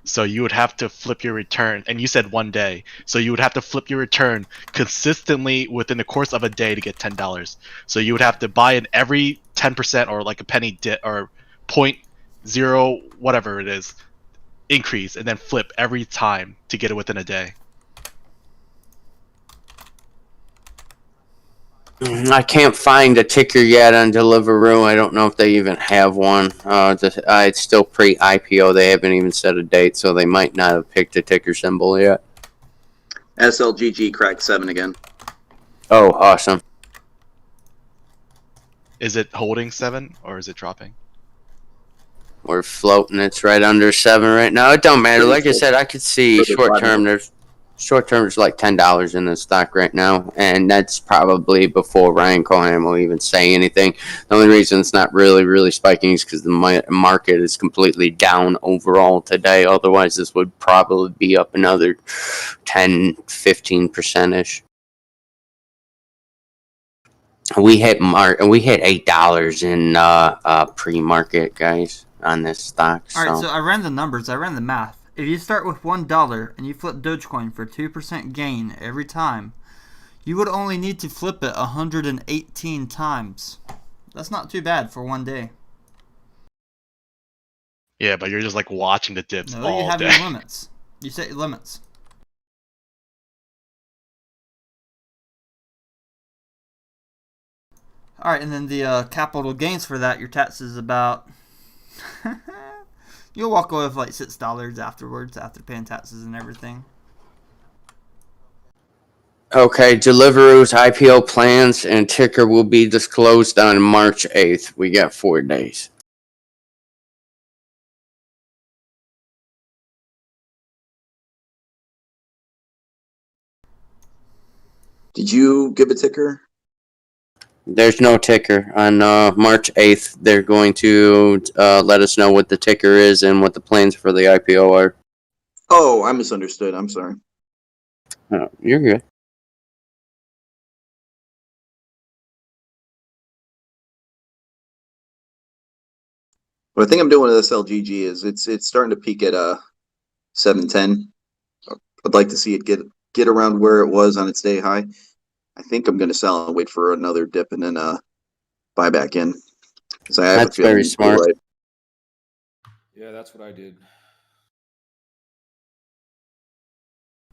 So you would have to flip your return, and you said 1 day. So you would have to flip your return consistently within the course of a day to get $10. So you would have to buy in every 10% or like a penny or 0.0 whatever it is increase, and then flip every time to get it within a day. I can't find a ticker yet on Deliveroo. I don't know if they even have one. It's still pre-IPO. They haven't even set a date, so they might not have picked a ticker symbol yet. SLGG cracked 7 again. Oh, awesome. Is it holding 7 or is it dropping? We're floating. It's right under 7 right now. It don't matter. Like I said, I could see short term. There's like $10 in the stock right now, and that's probably before Ryan Cohen will even say anything. The only reason it's not really spiking is because the market is completely down overall today. Otherwise, this would probably be up another 10-15% ish. We hit $8 in pre-market, guys, on this stock. Alright, so I ran the numbers. I ran the math. If you start with $1 and you flip Dogecoin for 2% gain every time, you would only need to flip it 118 times. That's not too bad for 1 day. Yeah, but you're just like watching the dips No, all you have day. your limits. You set your limits. Alright, and then the capital gains for that, your tax is about... You'll walk away with like $6 afterwards, after paying taxes and everything. Okay, Deliveroo's IPO plans and ticker will be disclosed on March 8th. We got 4 days. Did you give a ticker? There's no ticker. On March 8th, they're going to let us know what the ticker is and what the plans for the IPO are. Oh, I misunderstood. I'm sorry. Oh, you're good. What I think I'm doing with SLGG is it's starting to peak at 710. I'd like to see it get around where it was on its day high. I think I'm going to sell and wait for another dip and then buy back in. That's very smart. Right. Yeah, that's what I did.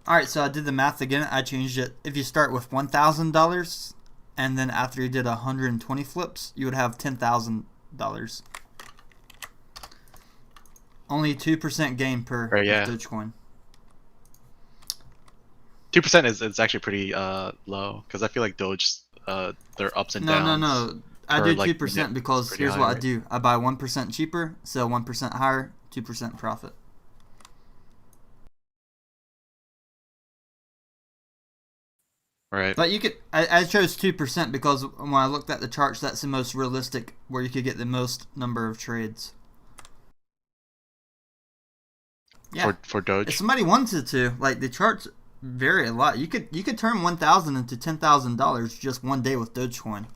Alright, so I did the math again. I changed it. If you start with $1,000 and then after you did 120 flips, you would have $10,000. Only 2% gain per Dogecoin. 2% is actually pretty low because I feel like Doge their ups and downs. No. I do 2% because here's what I do. I buy 1% cheaper, sell 1% higher, 2% profit. Right. But you could. I chose 2% because when I looked at the charts, that's the most realistic where you could get the most number of trades. Yeah. For Doge. If somebody wanted to, like the charts vary a lot. You could turn 1,000 into $10,000 just one day with Dogecoin.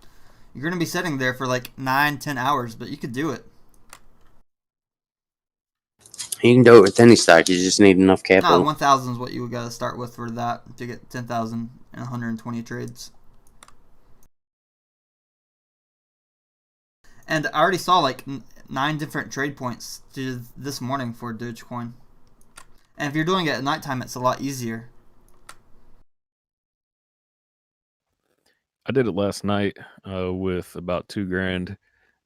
You're gonna be sitting there for like 9-10 hours, but you could do it. You can do it with any stock. You just need enough Nah, capital. 1,000 is what you gotta start with for that to get 10,000 and 120 trades. And I already saw like 9 different trade points this morning for Dogecoin. And if you're doing it at nighttime, it's a lot easier. I did it last night with about $2,000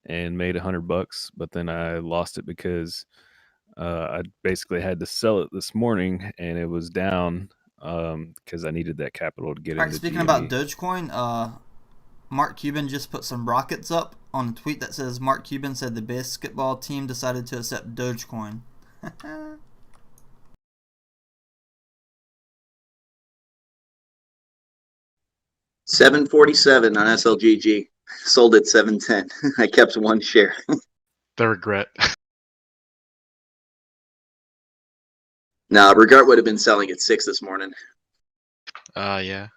and made $100, but then I lost it because I basically had to sell it this morning and it was down because I needed that capital to get Alright, into speaking GME. about Dogecoin, Mark Cuban just put some rockets up on a tweet that says Mark Cuban said the basketball team decided to accept Dogecoin. 747 on SLGG. Sold at 710. I kept one share. The regret. Nah, Regard would have been selling at 6 this morning. Yeah.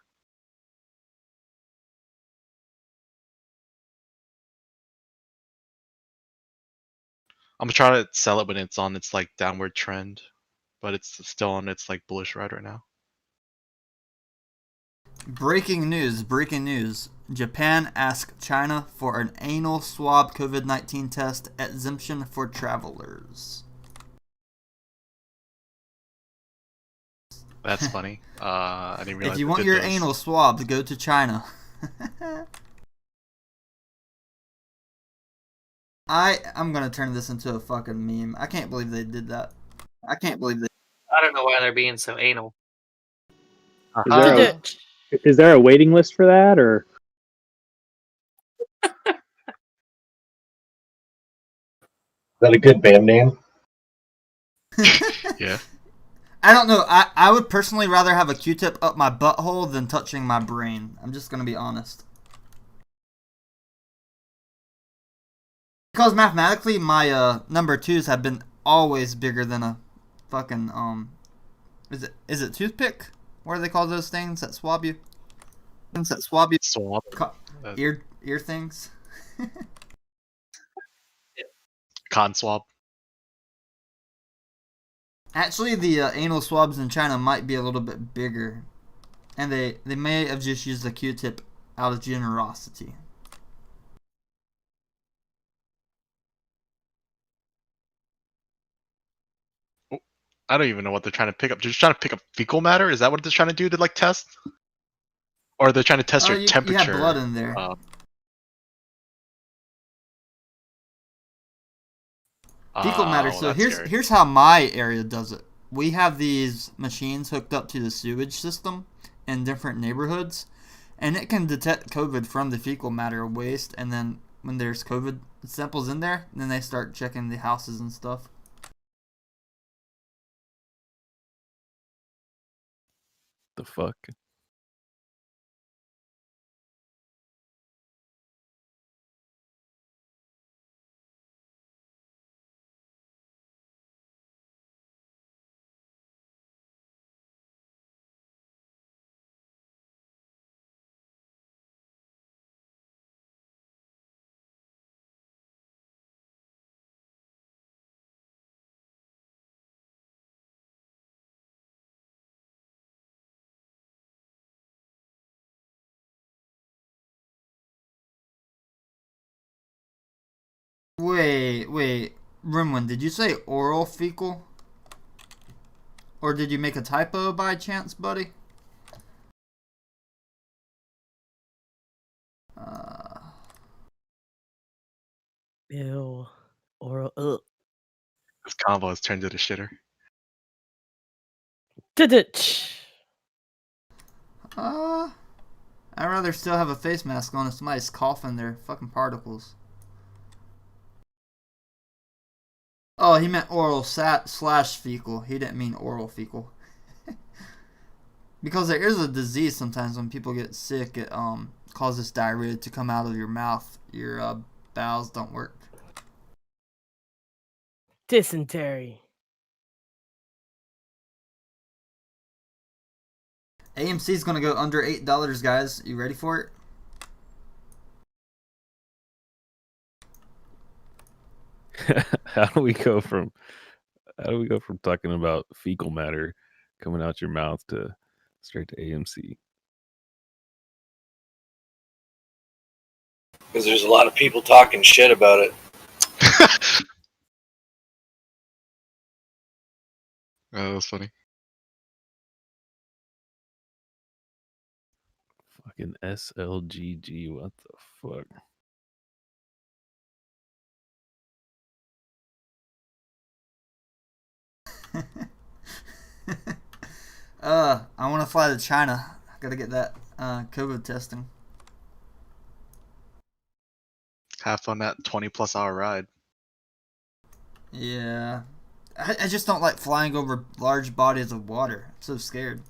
I'm trying to sell it when it's on its like downward trend, but it's still on its like bullish ride right now. Breaking news. Japan asked China for an anal swab COVID-19 test exemption for travelers. That's funny. I didn't realize. If you they want did your those. anal swab, go to China. I'm gonna turn this into a fucking meme. I can't believe they did that. I can't believe they. I don't know why they're being so anal. Is there a waiting list for that, or? Is that a good band name? Yeah. I don't know. I would personally rather have a Q-tip up my butthole than touching my brain. I'm just gonna be honest. Because mathematically, my number 2s have been always bigger than a fucking Is it toothpick? What do they call those things that swab you? Things that swab you. Swab. Ear things. Con swab. Actually, the anal swabs in China might be a little bit bigger, and they may have just used the Q-tip out of generosity. I don't even know what they're trying to pick up. They're just trying to pick up fecal matter. Is that what they're trying to do to like test? Or they're trying to test your temperature? You have blood in there. Fecal matter. So here's how my area does it. We have these machines hooked up to the sewage system in different neighborhoods, and it can detect COVID from the fecal matter waste. And then when there's COVID samples in there, then they start checking the houses and stuff. The fuck? Wait, Rimwin, did you say oral fecal? Or did you make a typo by chance, buddy? Ew. Oral. Ugh. This combo has turned into shitter. I'd rather still have a face mask on if somebody's coughing their fucking particles. Oh, he meant oral slash fecal. He didn't mean oral fecal. Because there is a disease sometimes when people get sick, it causes diarrhea to come out of your mouth. Your bowels don't work. Dysentery. AMC is gonna go under $8, guys. You ready for it? How do we go from talking about fecal matter coming out your mouth to straight to AMC? Because there's a lot of people talking shit about it. Oh, that was funny. Fucking SLGG, what the fuck? I want to fly to China. I gotta get that COVID testing. Have fun that 20+ hour ride. Yeah. I just don't like flying over large bodies of water. I'm so scared.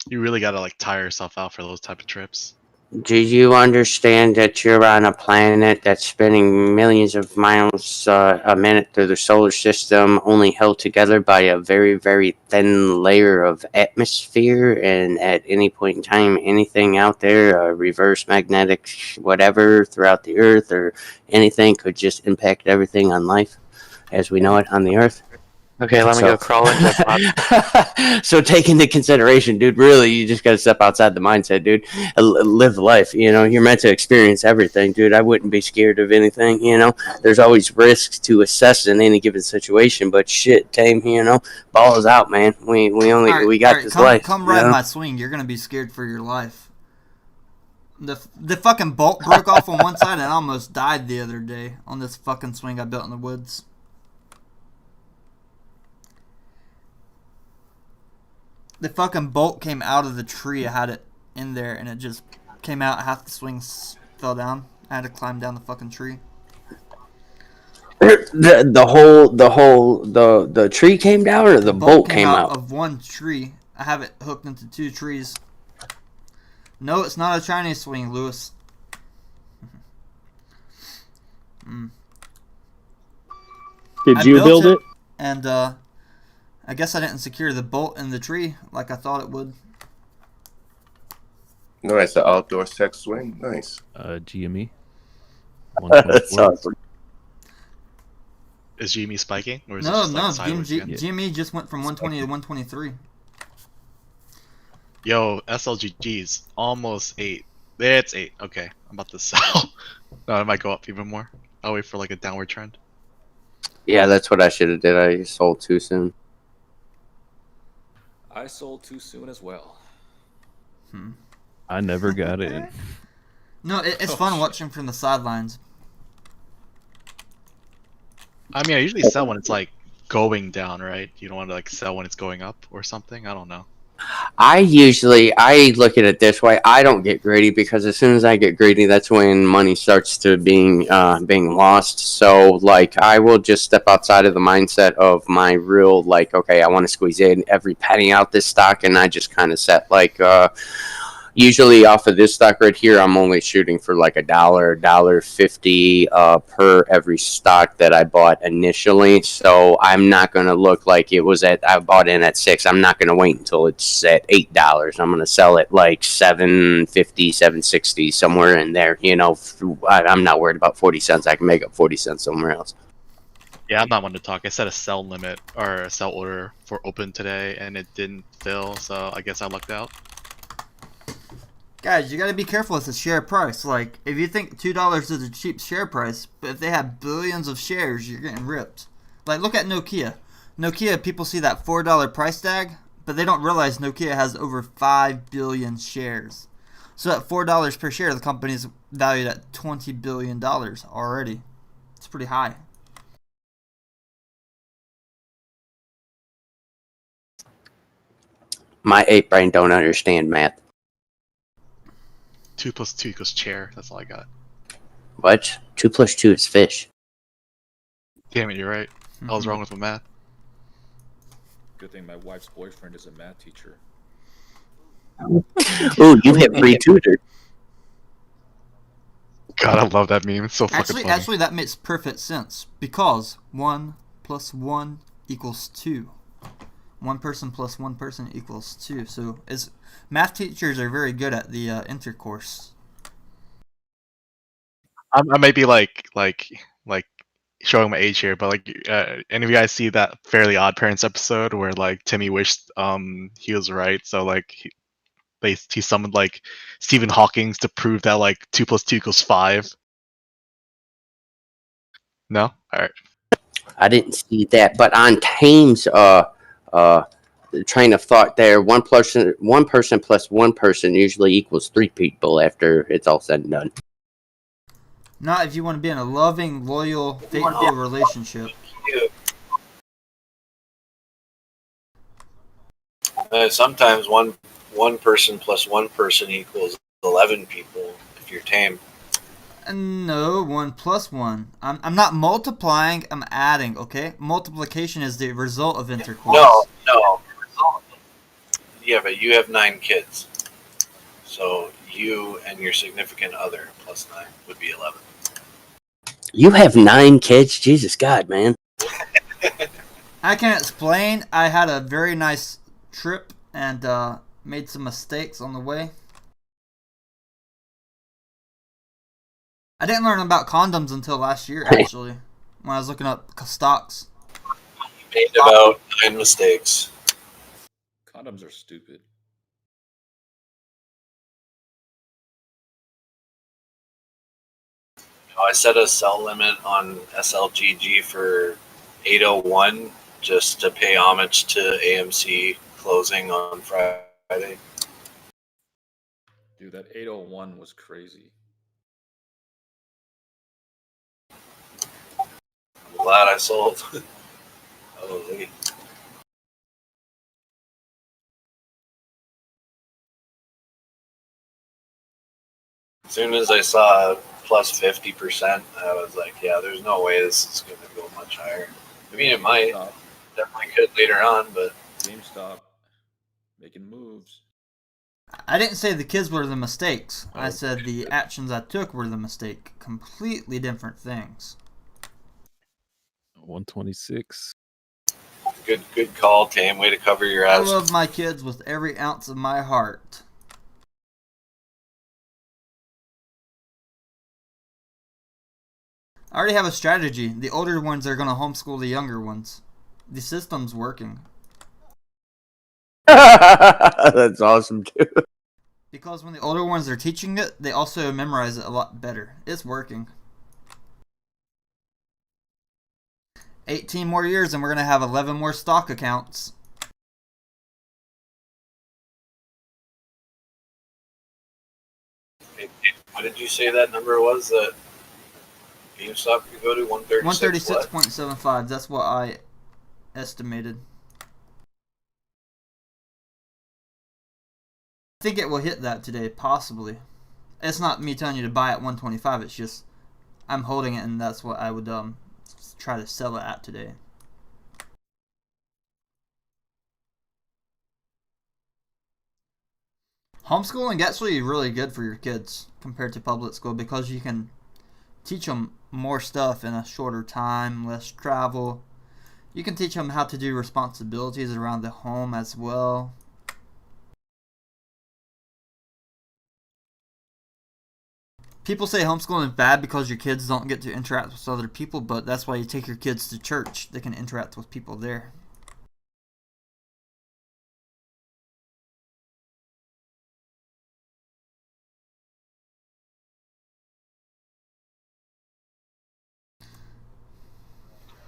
You really gotta like tire yourself out for those type of trips. Do you understand that you're on a planet that's spinning millions of miles a minute through the solar system, only held together by a very, very thin layer of atmosphere, and at any point in time, anything out there, reverse magnetic whatever throughout the Earth or anything could just impact everything on life as we know it on the Earth? Okay, let me go crawl into a pod. So take into consideration, dude, really, you just got to step outside the mindset, dude. Live life, you know. You're meant to experience everything, dude. I wouldn't be scared of anything, you know. There's always risks to assess in any given situation, but shit, Tame, you know, balls out, man. We got this life. Come ride my swing. You're gonna be scared for your life. The fucking bolt broke off on one side and I almost died the other day on this fucking swing I built in the woods. The fucking bolt came out of the tree. I had it in there, and it just came out. Half the swings fell down. I had to climb down the fucking tree. The tree came down, or the bolt came out of one tree. I have it hooked into two trees. No, it's not a Chinese swing, Lewis. Did you build it? And I guess I didn't secure the bolt in the tree like I thought it would. Nice, the outdoor sex swing. Nice. GME. That's awesome. Is GME spiking? Or is No, it just, like, GME just went from 120 to 123. Yo, SLGG's almost 8. It's 8. Okay, I'm about to sell. No, it might go up even more. I'll wait for like a downward trend. Yeah, that's what I should have did. I sold too soon. I sold too soon as well. I never got in. No, it's fun watching from the sidelines. I mean, I usually sell when it's like going down, right? You don't want to like sell when it's going up or something. I don't know. I look at it this way. I don't get greedy because as soon as I get greedy, that's when money starts to being lost. So like I will just step outside of the mindset of my real like, okay, I want to squeeze in every penny out this stock, and I just kind of set like usually off of this stock right here, I'm only shooting for like $1.50 per every stock that I bought initially. So I'm not going to look like it was I bought in at $6. I'm not going to wait until it's at $8. I'm going to sell it like $7.50, $7.60, somewhere in there. You know, I'm not worried about 40 cents. I can make up 40 cents somewhere else. Yeah, I'm not one to talk. I set a sell limit or a sell order for open today, and it didn't fill. So I guess I lucked out. Guys, you gotta be careful with the share price. Like, if you think $2 is a cheap share price, but if they have billions of shares, you're getting ripped. Like, look at Nokia. Nokia, people see that $4 price tag, but they don't realize Nokia has over 5 billion shares. So at $4 per share, the company's valued at $20 billion already. It's pretty high. My ape brain don't understand math. 2 + 2 = chair. That's all I got. What? 2 + 2 is fish. Damn it, you're right. I was wrong with my math. Good thing my wife's boyfriend is a math teacher. Ooh, you hit pre-tutored. God, I love that meme. It's so fucking funny. Actually, that makes perfect sense because 1 + 1 = 2. 1 person plus 1 person equals 2. So math teachers are very good at the intercourse. I might be like showing my age here, but like, any of you guys see that Fairly Odd Parents episode where like Timmy wished he was right, so like he summoned like Stephen Hawking to prove that like 2 plus 2 equals 5. No, all right. I didn't see that, but on Tame's train of thought, there one person plus 1 person usually equals 3 people after it's all said and done. Not if you want to be in a loving, loyal, faithful relationship. Sometimes one person plus 1 person equals 11 people if you're tame. No, 1 plus 1. I'm not multiplying, I'm adding, okay? Multiplication is the result of intercourse. No. Yeah, but you have 9 kids. So you and your significant other plus 9 would be 11. You have 9 kids? Jesus God, man. I can explain. I had a very nice trip and made some mistakes on the way. I didn't learn about condoms until last year, actually, when I was looking up stocks. You made about 9 mistakes. Condoms are stupid. I set a sell limit on SLGG for 801 just to pay homage to AMC closing on Friday. Dude, that 801 was crazy. I'm glad I sold. Holy. As soon as I saw plus 50%, I was like, yeah, there's no way this is going to go much higher. I mean, it might. Definitely could later on, but... Gamestop making moves. I didn't say the kids were the mistakes. I said the actions I took were the mistake. Completely different things. 126. Good call, Tam. Way to cover your I ass. love my kids with every ounce of my heart. I already have a strategy. The older ones are going to homeschool the younger ones. The system's working. That's awesome, too. Because when the older ones are teaching it, they also memorize it a lot better. It's working. 18 more years and we're going to have 11 more stock accounts. What did you say that number was that GameStop could go to? 136? 136.75. That's what I estimated. I think it will hit that today, possibly. It's not me telling you to buy at 125. It's just I'm holding it, and that's what I would try to sell it at today. Homeschooling actually really good for your kids compared to public school because you can teach them more stuff in a shorter time, less travel. You can teach them how to do responsibilities around the home as well. People say homeschooling is bad because your kids don't get to interact with other people, but that's why you take your kids to church. They can interact with people there.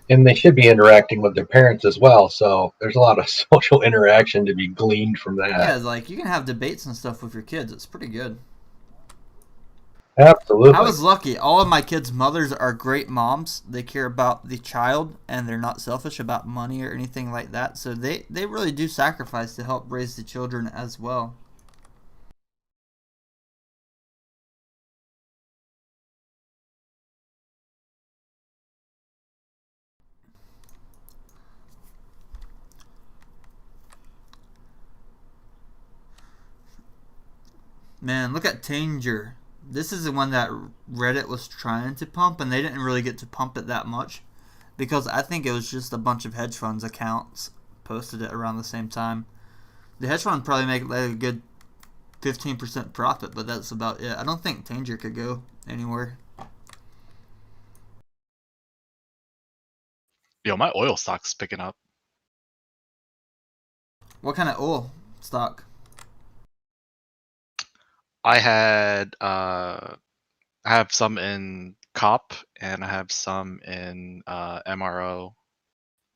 And they should be interacting with their parents as well, so there's a lot of social interaction to be gleaned from that. Yeah, like you can have debates and stuff with your kids. It's pretty good. Absolutely. I was lucky. All of my kids' mothers are great moms. They care about the child, and they're not selfish about money or anything like that. So they really do sacrifice to help raise the children as well. Man, look at Tanger. This is the one that Reddit was trying to pump, and they didn't really get to pump it that much because I think it was just a bunch of hedge funds accounts posted it around the same time. The hedge fund probably make like a good 15% profit, but that's about it. I don't think Tanger could go anywhere. Yo, my oil stock's picking up. What kind of oil stock? I have some in COP and I have some in MRO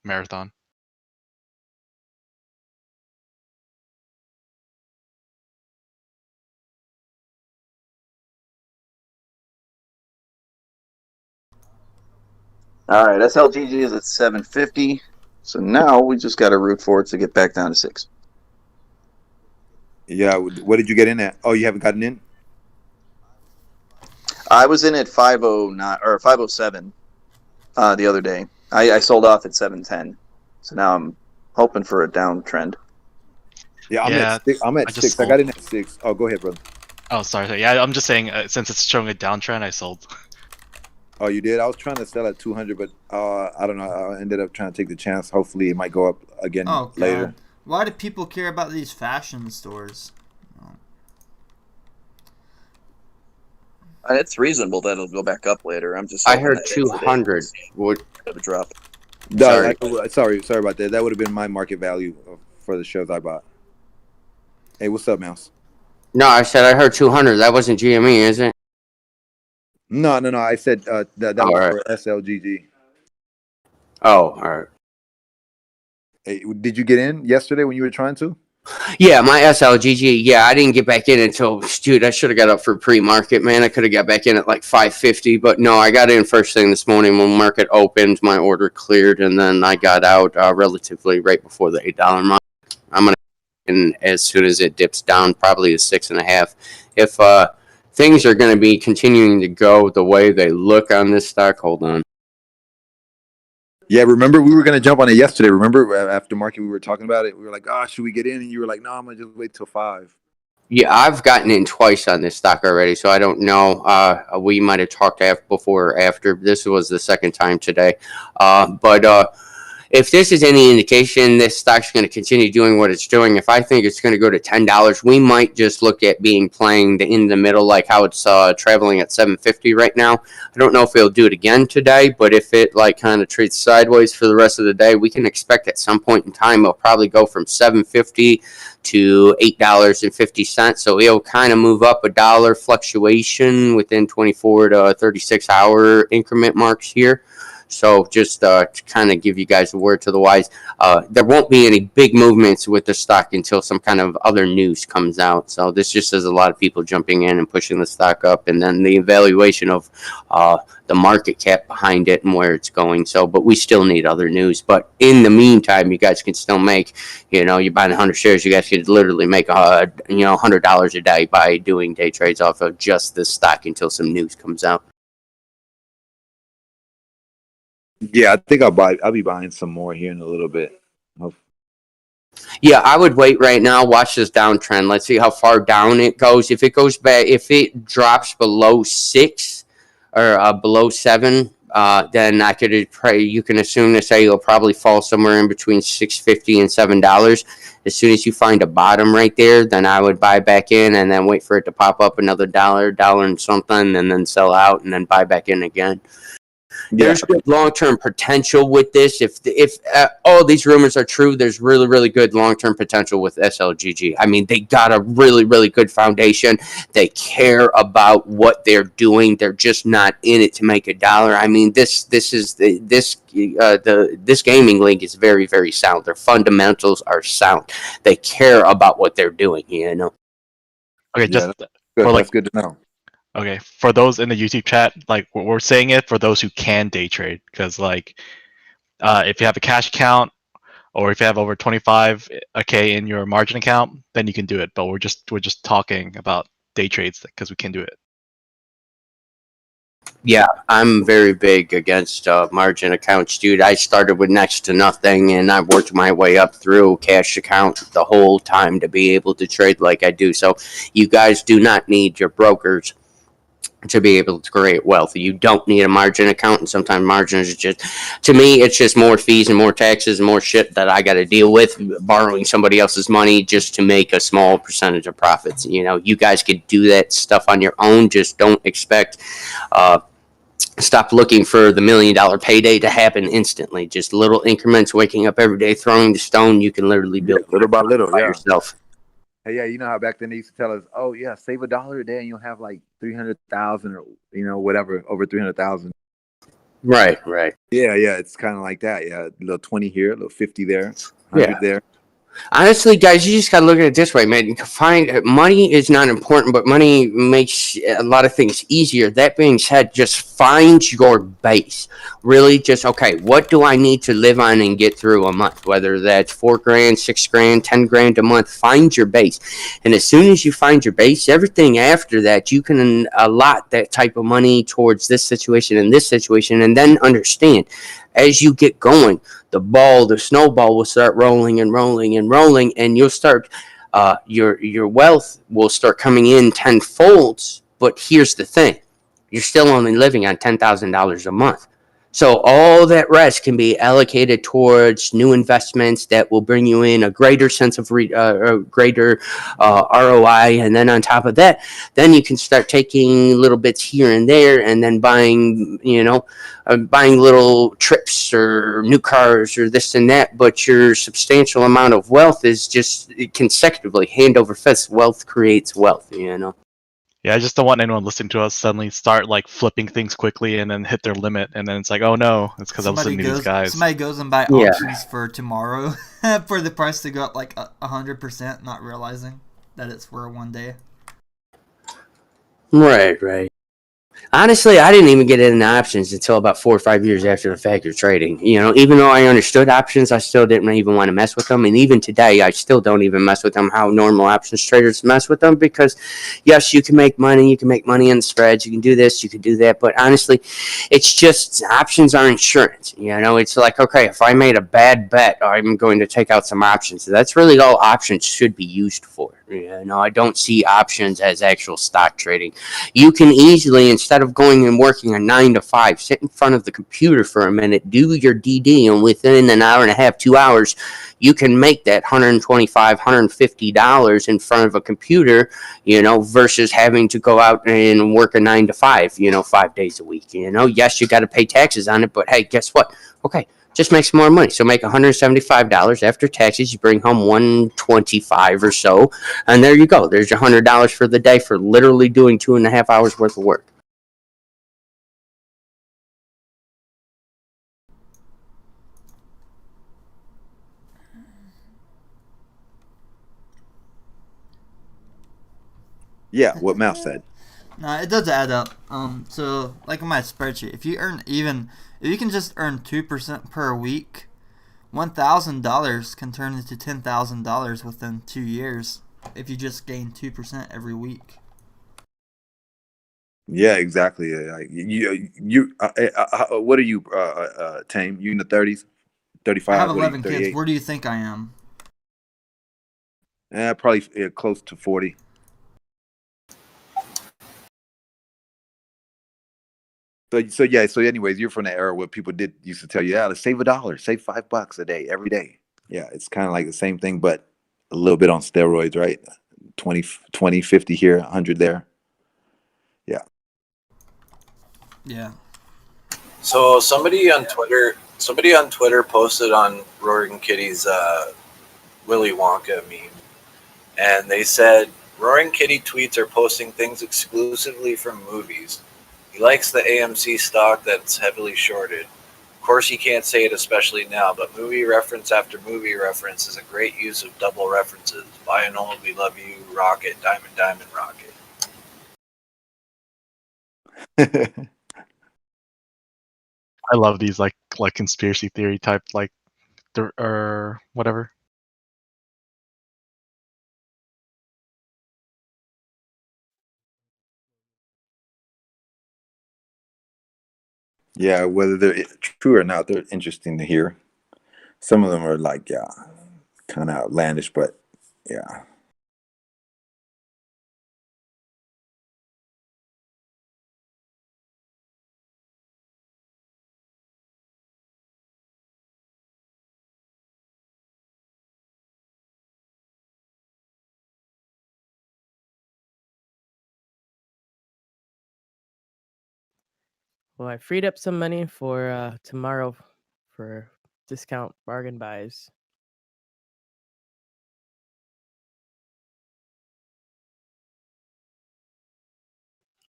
Marathon. All right, SLGG is at 750. So now we just got to root for it to get back down to 6. Yeah. What did you get in at? Oh, you haven't gotten in? I was in at 509 or 507 the other day. I sold off at 710. So now I'm hoping for a downtrend. Yeah, I'm at 6. I got in at 6. Oh, go ahead, brother. Oh, sorry. Yeah, I'm just saying since it's showing a downtrend, I sold. Oh, you did? I was trying to sell at 200, but I don't know. I ended up trying to take the chance. Hopefully, it might go up again later. God. Why do people care about these fashion stores? It's reasonable that it'll go back up later. I'm just. I heard 200 would have a drop. No, sorry about that. That would have been my market value for the shows I bought. Hey, what's up, Mouse? No, I said I heard 200. That wasn't GME, is it? No. I said that was right. for SLGG. Oh, all right. Hey, did you get in yesterday when you were trying to? Yeah, my SLGG. Yeah, I didn't get back in until, dude, I should have got up for pre-market, man. I could have got back in at like 550, but no, I got in first thing this morning when market opened. My order cleared, and then I got out relatively right before the $8 mark. I'm gonna in as soon as it dips down, probably to 6.5. If things are going to be continuing to go the way they look on this stock, hold on. Yeah, remember we were going to jump on it yesterday. Remember after market we were talking about it. We were like, should we get in? And you were like, no, I'm going to just wait till 5. Yeah, I've gotten in twice on this stock already, so I don't know. We might have talked before or after. This was the second time today. But if this is any indication, this stock's going to continue doing what it's doing. If I think it's going to go to $10, we might just look at playing in the middle, like how it's traveling at 750 right now. I don't know if it'll do it again today, but if it kind of trades sideways for the rest of the day, we can expect at some point in time it'll probably go from 750 to $8.50. So it'll kind of move up $1 fluctuation within 24 to 36 hour increment marks here. So just to kind of give you guys a word to the wise, there won't be any big movements with the stock until some kind of other news comes out. So this just has a lot of people jumping in and pushing the stock up, and then the evaluation of the market cap behind it and where it's going. So, but we still need other news. But in the meantime, you guys can still make, you're buying 100 shares, you guys could literally make $100 a day by doing day trades off of just this stock until some news comes out. Yeah, I think I'll be buying some more here in a little bit. Yeah, I would wait right now. Watch this downtrend. Let's see how far down it goes. If it goes back, if it drops below 6 or below 7, then I could pray. You can assume to say it'll probably fall somewhere in between $6.50 and $7. As soon as you find a bottom right there, then I would buy back in and then wait for it to pop up another $1 and something, and then sell out and then buy back in again. There's good long-term potential with this. If all these rumors are true, there's really, really good long-term potential with SLGG. I mean, they got a really, really good foundation. They care about what they're doing. They're just not in it to make $1. I mean, this gaming league is very, very sound. Their fundamentals are sound. They care about what they're doing. Okay, that's good to know. Okay, for those in the YouTube chat, we're saying it for those who can day trade, because if you have a cash account or if you have over 25K in your margin account, then you can do it. But we're just talking about day trades because we can do it. Yeah, I'm very big against margin accounts, dude. I started with next to nothing, and I worked my way up through cash account the whole time to be able to trade like I do. So you guys do not need your brokers to be able to create wealth. You don't need a margin account, and sometimes margins are just, to me, it's just more fees and more taxes and more shit that I got to deal with, borrowing somebody else's money just to make a small percentage of profits. You know, you guys could do that stuff on your own. Just don't expect, stop looking for the $1 million payday to happen instantly. Just little increments, waking up every day, throwing the stone. You can literally build little by little, by yeah. yourself. Hey, yeah, you know how back then they used to tell us, oh yeah, save $1 a day and you'll have like 300,000 or whatever, over 300,000. Right. Yeah, it's kind of like that. Yeah, a little 20 here, a little 50 there, 100 there. Honestly, guys, you just gotta look at it this way, man. You can find money is not important, but money makes a lot of things easier. That being said, just find your base. Really, just okay. What do I need to live on and get through a month? Whether that's $4 grand, $6 grand, $10 grand a month. Find your base, and as soon as you find your base, everything after that, you can allot that type of money towards this situation and this situation, and then understand as you get going, the snowball will start rolling and rolling and rolling, and you'll start, your wealth will start coming in tenfold. But here's the thing: you're still only living on $10,000 a month. So all that rest can be allocated towards new investments that will bring you in a greater sense of greater ROI, and then on top of that, then you can start taking little bits here and there, and then buying, buying little trips or new cars or this and that. But your substantial amount of wealth is just consecutively hand over fist. Wealth creates wealth. Yeah, I just don't want anyone listening to us suddenly start like flipping things quickly and then hit their limit, and then it's like, oh no, it's because I'm listening to these guys. Somebody goes and buy options for tomorrow for the price to go up like 100%, not realizing that it's for one day. Right. Honestly, I didn't even get into options until about 4 or 5 years after the fact of trading. Even though I understood options, I still didn't even want to mess with them. And even today, I still don't even mess with them how normal options traders mess with them, because yes, you can make money. You can make money in spreads. You can do this. You can do that. But honestly, it's just options are insurance. It's like, okay, if I made a bad bet, I'm going to take out some options. So that's really all options should be used for. I don't see options as actual stock trading. You can easily, instead of going and working a 9 to 5, sit in front of the computer for a minute, do your DD, and within an hour and a half, 2 hours, you can make that $125, $150 in front of a computer, versus having to go out and work a 9 to 5, 5 days a week. Yes, you got to pay taxes on it, but hey, guess what? Okay, just make some more money. So make $175 after taxes. You bring home $125 or so, and there you go. There's your $100 for the day for literally doing 2.5 hours worth of work. Yeah, what Mouse said. No, it does add up. So like in my spreadsheet, if you can just earn 2% per week, $1,000 can turn into $10,000 within 2 years if you just gain 2% every week. Yeah, exactly. What are you, Tame? You in the 30s, 35? I have 11 kids. Where do you think I am? Probably close to 40. So anyways, you're from the era where people used to tell you, let's save $1, save $5 a day, every day. Yeah, it's kind of like the same thing, but a little bit on steroids, right? 20, 50 here, 100 there. Yeah. Yeah. So somebody on Twitter posted on Roaring Kitty's Willy Wonka meme, and they said Roaring Kitty tweets are posting things exclusively from movies. He likes the AMC stock that's heavily shorted. Of course, he can't say it especially now, but movie reference after movie reference is a great use of double references. Buy and hold, we love you, Rocket, Diamond, Diamond, Rocket. I love these like conspiracy theory type or whatever. Yeah, whether they're true or not, they're interesting to hear. Some of them are like, kind of outlandish, but yeah. Well, I freed up some money for tomorrow for discount bargain buys.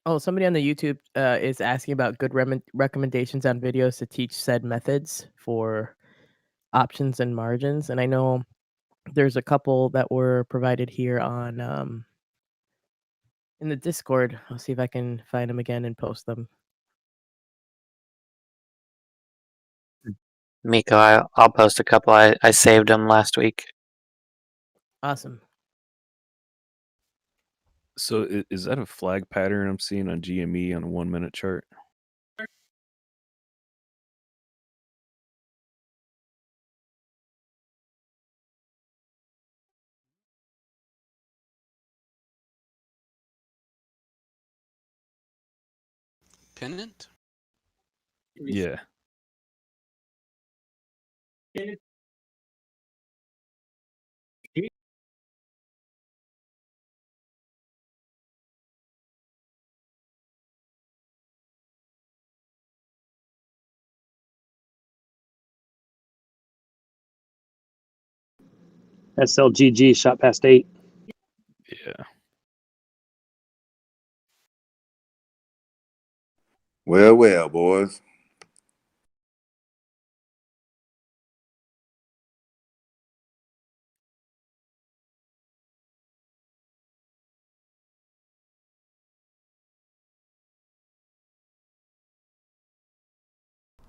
Oh, somebody on the YouTube is asking about good recommendations on videos to teach said methods for options and margins. And I know there's a couple that were provided here on in the Discord. I'll see if I can find them again and post them. Miko, I'll post a couple. I saved them last week. Awesome. So is that a flag pattern I'm seeing on GME on a 1 minute chart? Pennant? Yeah. SLGG shot past 8. Yeah. Well, well, boys.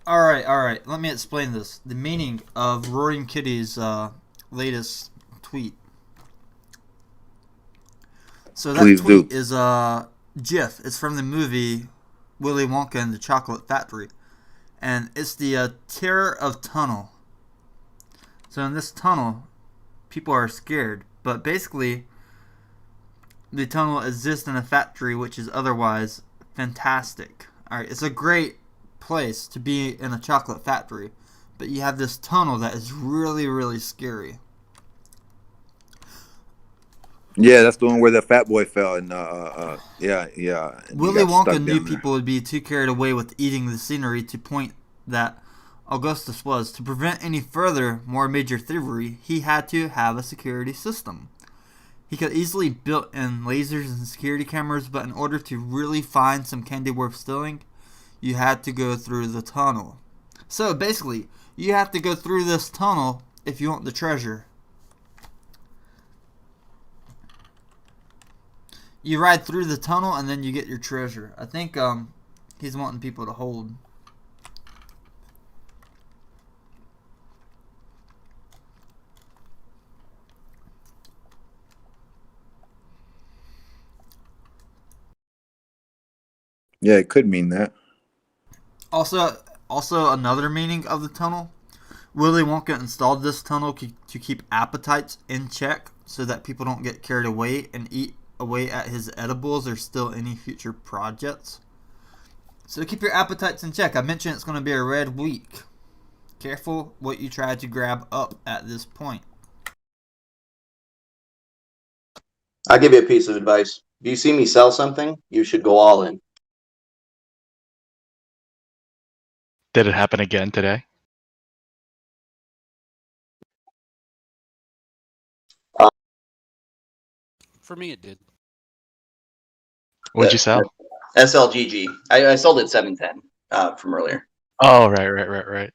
All right. Let me explain this. The meaning of Roaring Kitty's latest tweet. So that Please tweet do. is a GIF. It's from the movie Willy Wonka and the Chocolate Factory, and it's the terror of tunnel. So in this tunnel, people are scared, but basically, the tunnel exists in a factory which is otherwise fantastic. All right, it's a great place to be in a chocolate factory, but you have this tunnel that is really, really scary. Yeah, that's the one where the fat boy fell, and yeah. And he Willy got stuck Wonka knew down there. people would be too carried away with eating the scenery to point that Augustus was. To prevent any further, more major thievery, he had to have a security system. He could easily built in lasers and security cameras, but in order to really find some candy worth stealing, you had to go through the tunnel. So basically, you have to go through this tunnel if you want the treasure. You ride through the tunnel and then you get your treasure. I think he's wanting people to hold. Yeah, it could mean that. Also another meaning of the tunnel. Willy Wonka installed this tunnel to keep appetites in check so that people don't get carried away and eat away at his edibles or steal any future projects. So keep your appetites in check. I mentioned it's going to be a red week. Careful what you try to grab up at this point. I'll give you a piece of advice. If you see me sell something, you should go all in. Did it happen again today? For me, it did. What'd you sell? SLGG. I sold it 710 from earlier. Oh, right.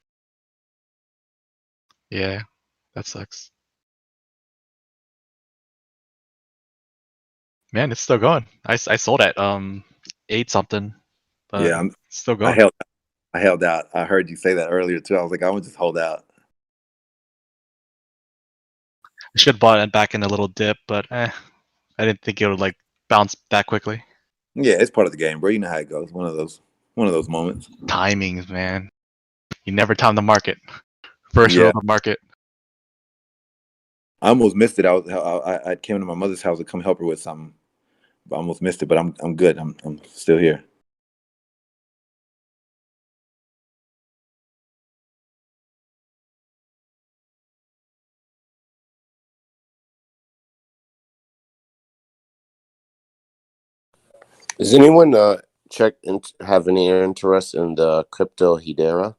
Yeah, that sucks. Man, it's still going. I sold at 8 something, but Yeah, it's still I going. held out. I heard you say that earlier too. I was like, I would just hold out. I should have bought it back in a little dip, but I didn't think it would like bounce that quickly. Yeah, it's part of the game, bro. You know how it goes. One of those moments. Timings, man. You never time the market. First rule Yeah. of the market. I almost missed it. I came to my mother's house to come help her with something, but I almost missed it. But I'm good. I'm still here. Is anyone have any interest in the crypto Hedera?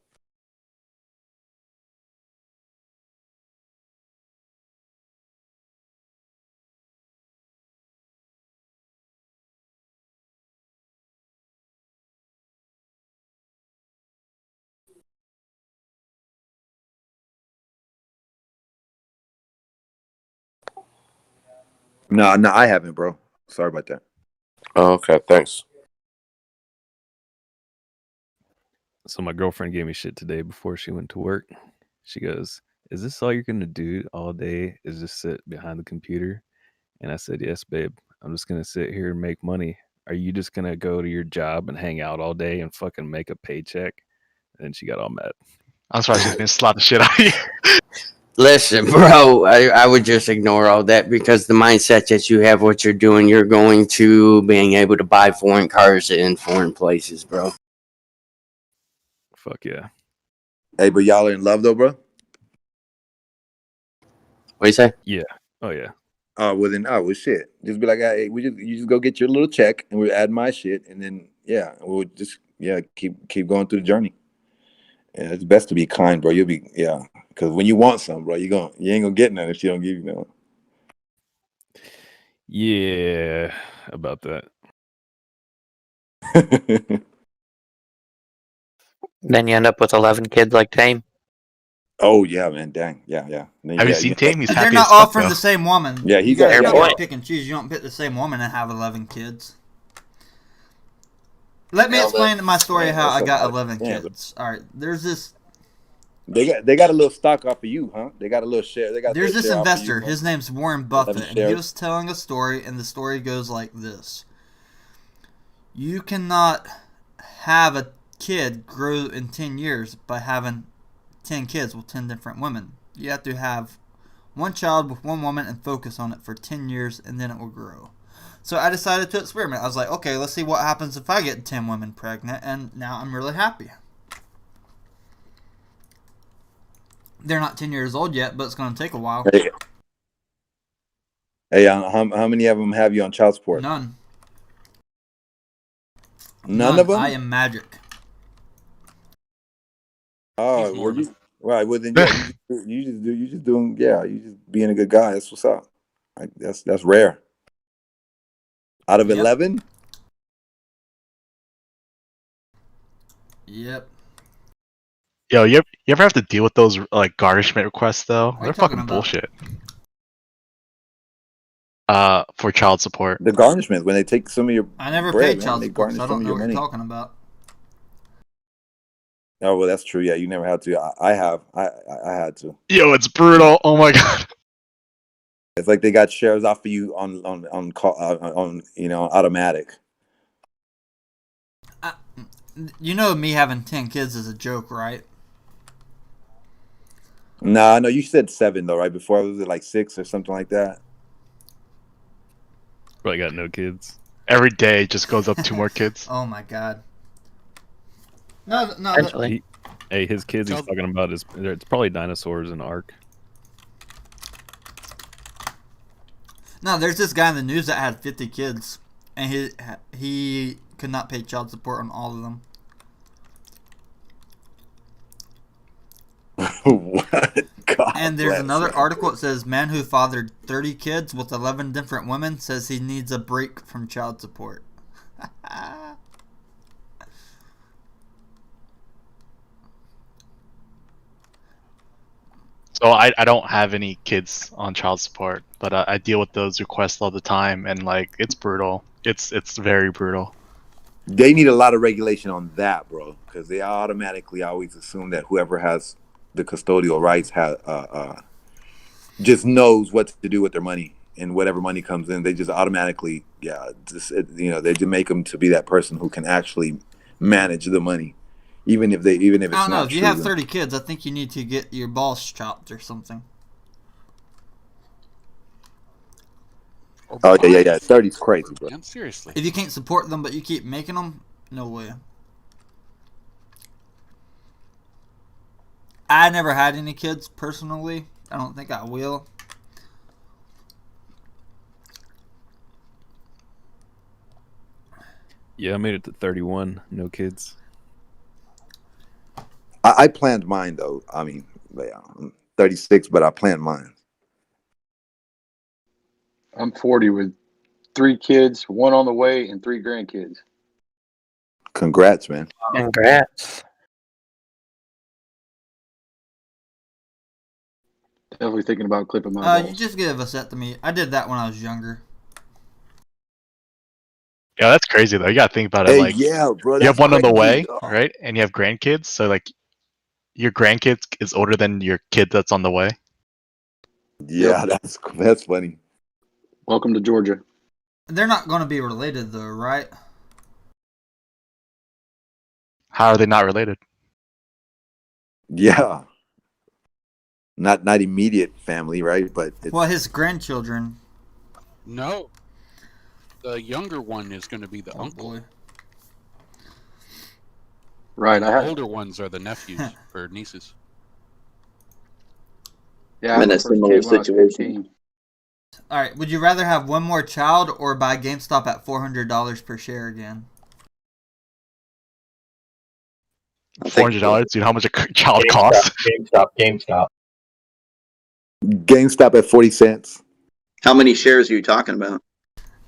No, no, I haven't, bro. Sorry about that. Oh, okay, thanks. So my girlfriend gave me shit today before she went to work. She goes, "Is this all you're gonna do all day? Is just sit behind the computer?" And I said, "Yes, babe. I'm just gonna sit here and make money. Are you just gonna go to your job and hang out all day and fucking make a paycheck?" And she got all mad. I'm sorry, she's gonna slap the shit out of you. Listen, bro, I would just ignore all that because the mindset that you have, what you're doing, you're going to being able to buy foreign cars in foreign places, bro. Fuck yeah. Hey, but y'all are in love though, bro? What do you say? Yeah. Oh yeah. Oh, well then, well shit. Just be like, hey, you just go get your little check, and we'll add my shit, and then we'll just keep going through the journey. Yeah, it's best to be kind, bro. You'll be because when you want something, bro, you ain't gonna get none if she don't give you none. Yeah, about that. Then you end up with 11 kids like Tame. Oh yeah, man, dang, yeah. Have you seen Tame? He's They're happy not as fuck, offering though. the same woman. Yeah, you gotta point. pick and choose. You don't pick the same woman and have 11 kids. Let me explain my story how I got 11 kids. All right, there's this. They got a little stock off of you, huh? They got a little share. There's this investor. His name's Warren Buffett, and he shares. was telling a story, and the story goes like this: you cannot have a kid grow in 10 years by having 10 kids with 10 different women. You have to have one child with one woman and focus on it for 10 years, and then it will grow. So I decided to experiment. I was like, okay, let's see what happens if I get 10 women pregnant, and now I'm really happy. They're not 10 years old yet, but it's going to take a while. Hey, how many of them have you on child support? None. None of them? I am magic. Oh, well, right. Well, then you just being a good guy. That's what's up. That's rare. Out of 11? Yep. Yo, you ever have to deal with those like garnishment requests though? They're fucking bullshit. For child support. The garnishment when they take some of your. I never bread, paid child they support, so garnish I some don't of know your what money. you're talking about. Oh well, that's true. Yeah, you never had to. I have. I had to. Yo, it's brutal. Oh my god. It's like they got shares off of you on automatic. You know me having 10 kids is a joke, right? Nah, no, you said 7 though, right? Before was it like 6 or something like that? Probably got no kids. Every day just goes up 2 more kids. Oh my god. No. Hey, his kids he's talking about it's probably dinosaurs in Ark. No, there's this guy in the news that had 50 kids, and he could not pay child support on all of them. What? God And there's bless another him. article that says man who fathered 30 kids with 11 different women says he needs a break from child support. So I don't have any kids on child support, but I deal with those requests all the time, and like it's brutal. It's very brutal. They need a lot of regulation on that, bro, because they automatically always assume that whoever has the custodial rights just knows what to do with their money, and whatever money comes in, they just automatically, they just make them to be that person who can actually manage the money, even if it's I don't know. not If you true. have 30 kids, I think you need to get your balls chopped or something. Oh yeah. 30's crazy, bro. Damn, seriously. If you can't support them, but you keep making them, no way. I never had any kids personally. I don't think I will. Yeah, I made it to 31. No kids. I planned mine though. I mean, yeah, I'm 36, but I planned mine. I'm 40 with 3 kids, 1 on the way, and 3 grandkids. Congrats, man. Congrats. Definitely thinking about clipping my You balls. just give a vasectomy. I did that when I was younger. Yeah, that's crazy though. You gotta think about it. Hey, Like, yeah, bro, you that's have one on the crazy. way, right? And you have grandkids. So like, your grandkids is older than your kid that's on the way. Yeah, that's funny. Welcome to Georgia. They're not going to be related though, right? How are they not related? Yeah, not immediate family, right? But it's, Well, his grandchildren. No, the younger one is going to be the Oh uncle. boy. Right. And the older ones are the nephews or nieces. Yeah, I'm in my a first similar kid when I was situation. 15. All right. Would you rather have one more child or buy GameStop at $400 per share again? $400. You know how much a child costs? GameStop. GameStop at 40 cents. How many shares are you talking about?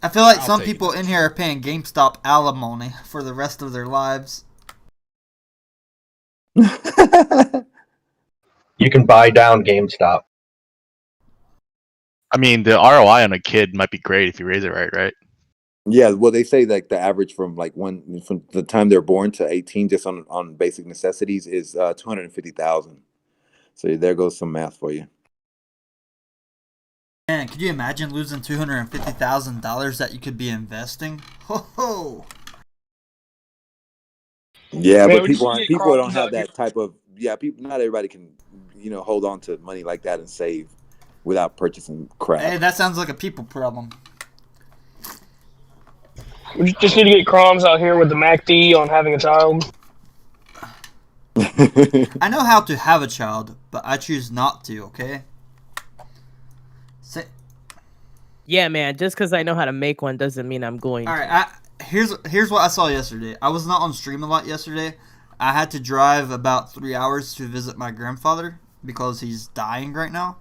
I feel like I'll some take it. people in here are paying GameStop alimony for the rest of their lives. You can buy down GameStop. I mean, the ROI on a kid might be great if you raise it right? Yeah, well, they say like the average from the time they're born to 18, just on basic necessities, is 250,000. So there goes some math for you. Man, could you imagine losing $250,000 that you could be investing? Ho ho! Yeah, Man, but we just need to get people don't Crumbs have out here. that type of people. Not everybody can hold on to money like that and save without purchasing crap. Hey, that sounds like a people problem. We just need to get Crumbs out here with the MACD on having a child. I know how to have a child, but I choose not to, okay? Yeah, man. Just because I know how to make one doesn't mean I'm going to. Alright, here's what I saw yesterday. I was not on stream a lot yesterday. I had to drive about 3 hours to visit my grandfather because he's dying right now.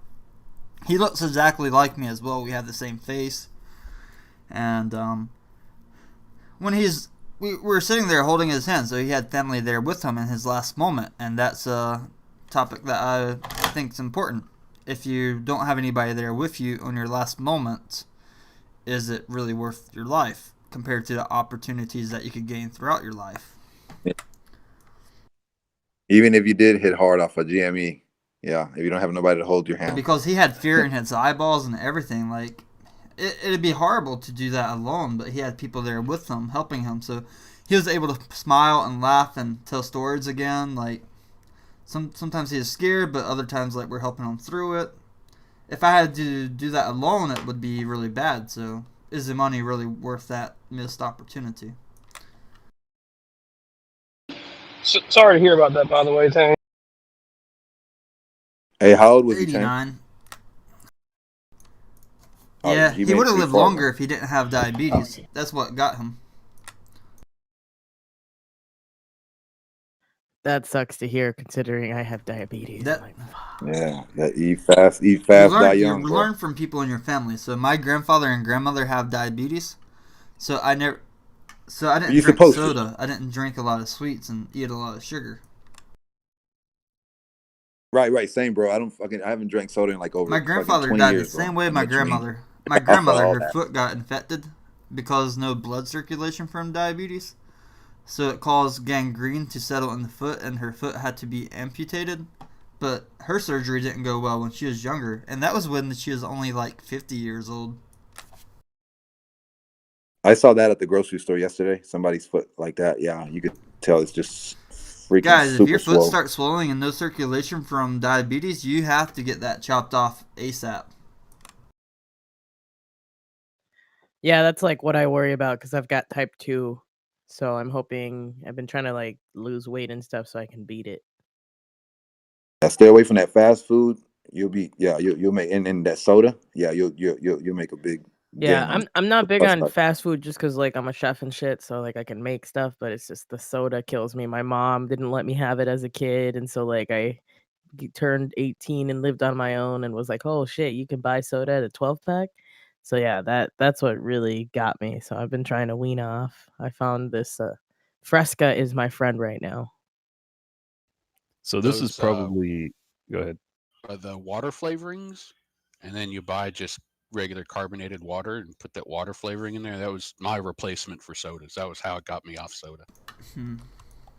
He looks exactly like me as well. We have the same face. And when we were sitting there holding his hand, so he had family there with him in his last moment, and that's a topic that I think is important. If you don't have anybody there with you on your last moment, is it really worth your life compared to the opportunities that you could gain throughout your life? Even if you did hit hard off a GME, yeah, if you don't have nobody to hold your hand. Because he had fear in his eyeballs and everything, like it'd be horrible to do that alone, but he had people there with him helping him, so he was able to smile and laugh and tell stories again. Like sometimes he is scared, but other times like we're helping him through it. If I had to do that alone, it would be really bad. So is the money really worth that missed opportunity? Sorry to hear about that, by the way, Tank. Hey, how old was he? 89. Oh, Yeah, he he made would have it lived far, longer if he didn't have diabetes. That's what got him. That sucks to hear, considering I have diabetes. Yeah, that eat fast, You die young, you bro. learn from people in your family. So my grandfather and grandmother have diabetes. So I didn't You're drink supposed to. soda. I didn't drink a lot of sweets and eat a lot of sugar. Right, same, bro. I haven't drank soda in like over My fucking grandfather 20 died years, the bro. same way I'm my in between. grandmother. My Off of grandmother, all her that. foot got infected because no blood circulation from diabetes. So it caused gangrene to settle in the foot, and her foot had to be amputated. But her surgery didn't go well when she was younger, and that was when she was only like 50 years old. I saw that at the grocery store yesterday. Somebody's foot like that. Yeah, you could tell it's just freaking Guys, if super your foot slow. starts swelling and no circulation from diabetes, you have to get that chopped off ASAP. Yeah, that's like what I worry about because I've got type 2. So I've been trying to like lose weight and stuff so I can beat it. Yeah, stay away from that fast food. You'll make and that soda. Yeah, you'll make a big Yeah, on I'm not the big plus on side. fast food just because like I'm a chef and shit, so like I can make stuff, but it's just the soda kills me. My mom didn't let me have it as a kid, and so like I turned 18 and lived on my own and was like, oh shit, you can buy soda at a 12 pack. So yeah, that's what really got me. So I've been trying to wean off. I found this Fresca is my friend right now. So this is Those probably. Go ahead. are the water flavorings, and then you buy just regular carbonated water and put that water flavoring in there. That was my replacement for sodas. That was how it got me off soda.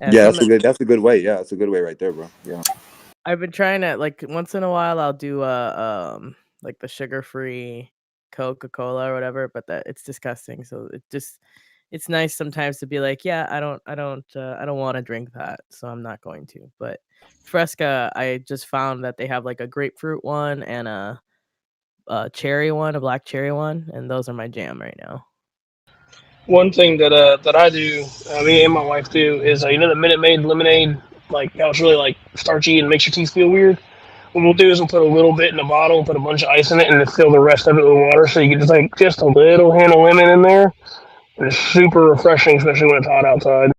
Yeah, that's a good way. Yeah, that's a good way right there, bro. Yeah. I've been trying to like once in a while I'll do like the sugar-free Coca-Cola or whatever, but that it's disgusting. So it's nice sometimes to be like, yeah, I don't want to drink that, so I'm not going to. But Fresca, I just found that they have like a grapefruit one and a cherry one, a black cherry one, and those are my jam right now. One thing that I do, me and my wife do, is you know the Minute Maid lemonade, like how it's really like starchy and makes your teeth feel weird. What we'll do is we'll put a little bit in a bottle, put a bunch of ice in it, and then fill the rest of it with water. So you can just like just a little hint of lemon in there. And it's super refreshing, especially when it's hot outside.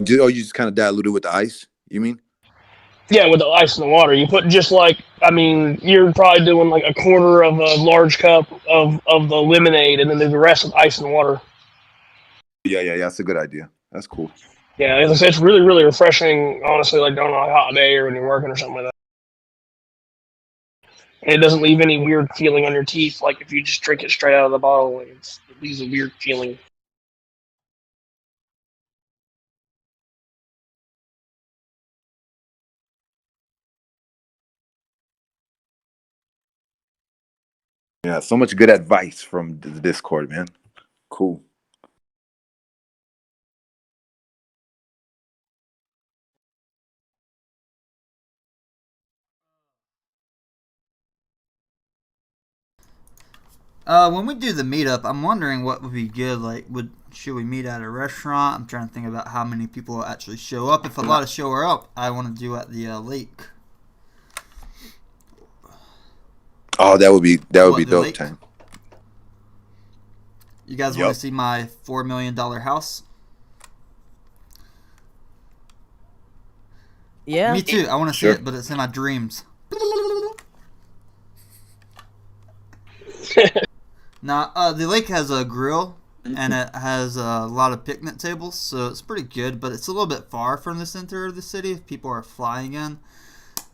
You just kind of dilute it with the ice. You mean? Yeah, with the ice and the water, you put just like you're probably doing like a quarter of a large cup of the lemonade, and then the rest with ice and water. Yeah. That's a good idea. That's cool. Yeah, it's really really refreshing. Honestly, like on a hot day or when you're working or something like that. And it doesn't leave any weird feeling on your teeth. Like if you just drink it straight out of the bottle, it leaves a weird feeling. Yeah, so much good advice from the Discord, man. Cool. When we do the meetup, I'm wondering what would be good. Like, should we meet at a restaurant? I'm trying to think about how many people will actually show up. If a lot of show up, I want to do at the lake. Oh, that would be dope, lake? Time. You guys want to see my $4 million house? Yeah. Me too. I want to see it, but it's in my dreams. Now, the lake has a grill, and it has a lot of picnic tables, so it's pretty good, but it's a little bit far from the center of the city if people are flying in.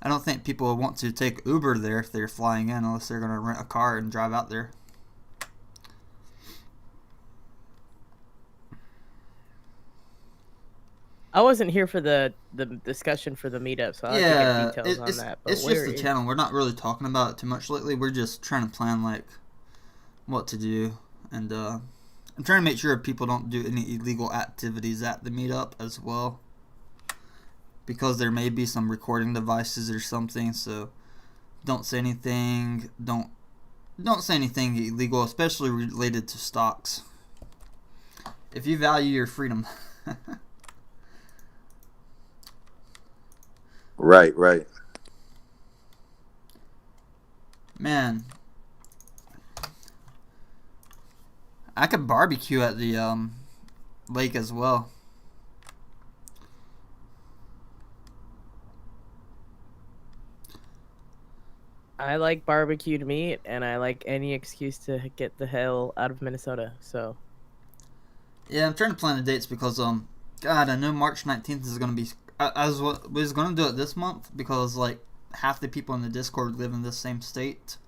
I don't think people would want to take Uber there if they're flying in unless they're going to rent a car and drive out there. I wasn't here for the discussion for the meetup, so I'll have to get details on that. But it's just the channel. We're not really talking about it too much lately. We're just trying to plan like what to do, and I'm trying to make sure people don't do any illegal activities at the meetup as well, because there may be some recording devices or something. So don't say anything. Don't say anything illegal, especially related to stocks. If you value your freedom. Right. Man, I could barbecue at the lake as well. I like barbecued meat, and I like any excuse to get the hell out of Minnesota. So yeah, I'm trying to plan the dates because God, I know March 19th is gonna be. I was gonna do it this month because like half the people in the Discord live in the same state,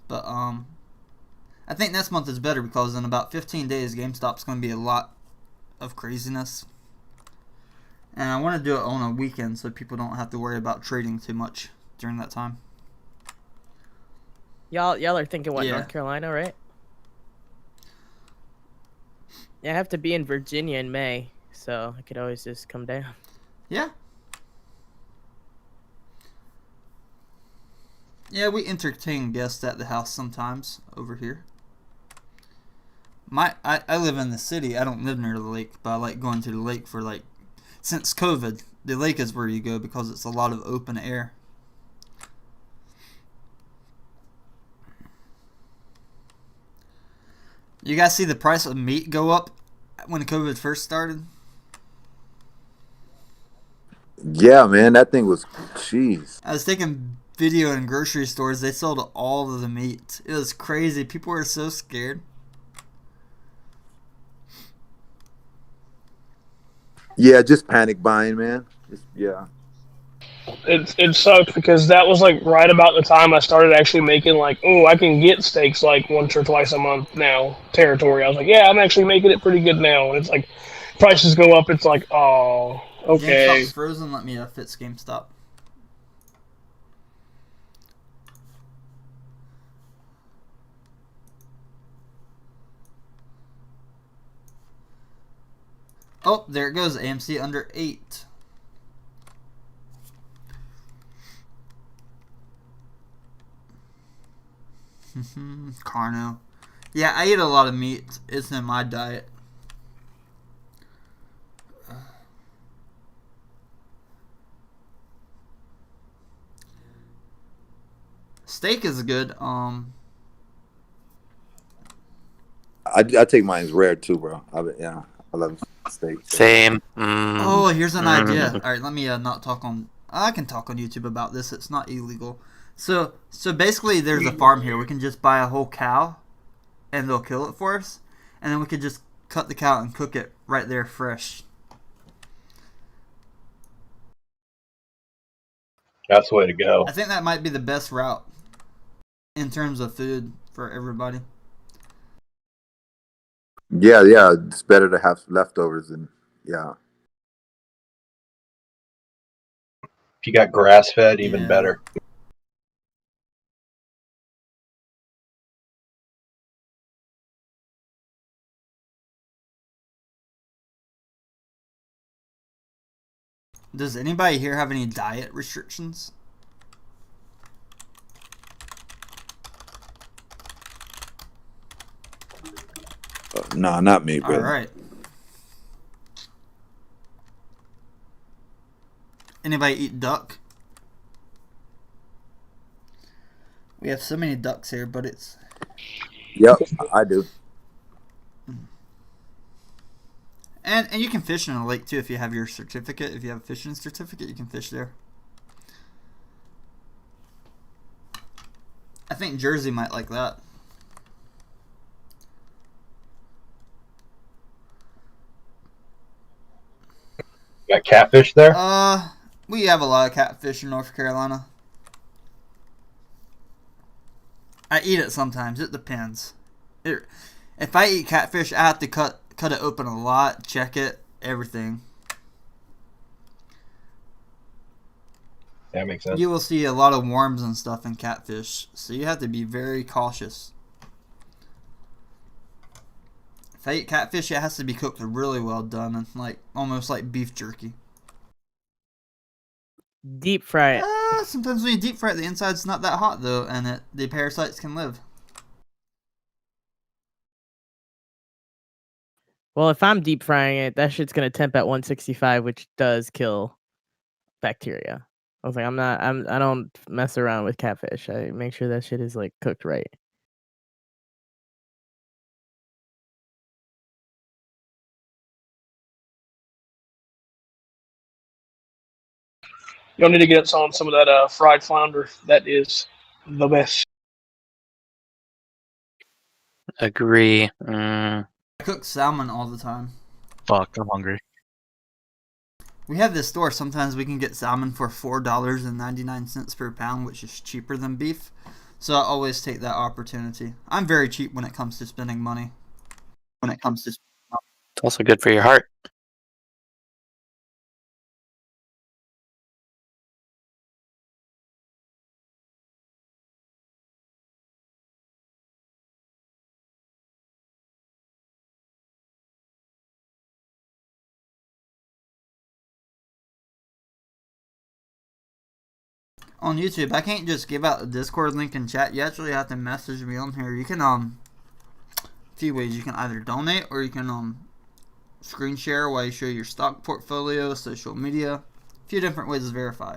but I think next month is better because in about 15 days, GameStop's gonna be a lot of craziness, and I want to do it on a weekend so people don't have to worry about trading too much during that time. y'all are thinking what, Yeah. North Carolina, right? Yeah, I have to be in Virginia in May, so I could always just come down. Yeah. Yeah, we entertain guests at the house sometimes over here. I live in the city. I don't live near the lake, but I like going to the lake for like since COVID. The lake is where you go because it's a lot of open air. You guys see the price of meat go up when COVID first started? Yeah, man, that thing was, jeez. I was taking video in grocery stores. They sold all of the meat. It was crazy. People were so scared. Yeah, just panic buying, man. Yeah. It sucked because that was like right about the time I started actually making like, oh, I can get steaks like once or twice a month now territory. I was like, yeah, I'm actually making it pretty good now. And it's like prices go up. It's like, oh, okay. GameStop's frozen. Let me fix GameStop. Oh, there it goes. AMC under 8. Carno. Yeah, I eat a lot of meat. It's in my diet. Steak is good. I take mine as rare too, bro. I love steak. Same. Oh, here's an idea. All right, let me not talk on. I can talk on YouTube about this. It's not illegal. So basically, there's a farm here. We can just buy a whole cow, and they'll kill it for us, and then we could just cut the cow and cook it right there fresh. That's the way to go. I think that might be the best route in terms of food for everybody. Yeah, it's better to have leftovers than yeah. If you got grass fed, even better. Does anybody here have any diet restrictions? Nah, not me, bro. All right. Anybody eat duck? We have so many ducks here, but it's... Yep, I do. And you can fish in a lake too if you have your certificate. If you have a fishing certificate, you can fish there. I think Jersey might like that. Got catfish there? We have a lot of catfish in North Carolina. I eat it sometimes. It depends. If I eat catfish, I have to cut it open a lot, check it, everything. That makes sense. You will see a lot of worms and stuff in catfish, so you have to be very cautious. If I eat catfish, it has to be cooked really well done, and like almost like beef jerky. Deep fry it. Sometimes when you deep fry it, the inside's not that hot though, and the parasites can live. Well, if I'm deep frying it, that shit's gonna temp at 165, which does kill bacteria. I was like, I don't mess around with catfish. I make sure that shit is like cooked right. Y'all need to get on some of that fried flounder. That is the best. Agree. I cook salmon all the time. Fuck, I'm hungry. We have this store. Sometimes we can get salmon for $4.99 per pound, which is cheaper than beef. So I always take that opportunity. I'm very cheap when it comes to spending money. It's also good for your heart. On YouTube, I can't just give out the Discord link in chat. You actually have to message me on here. You can a few ways. You can either donate or you can screen share while you show your stock portfolio, social media. A few different ways to verify.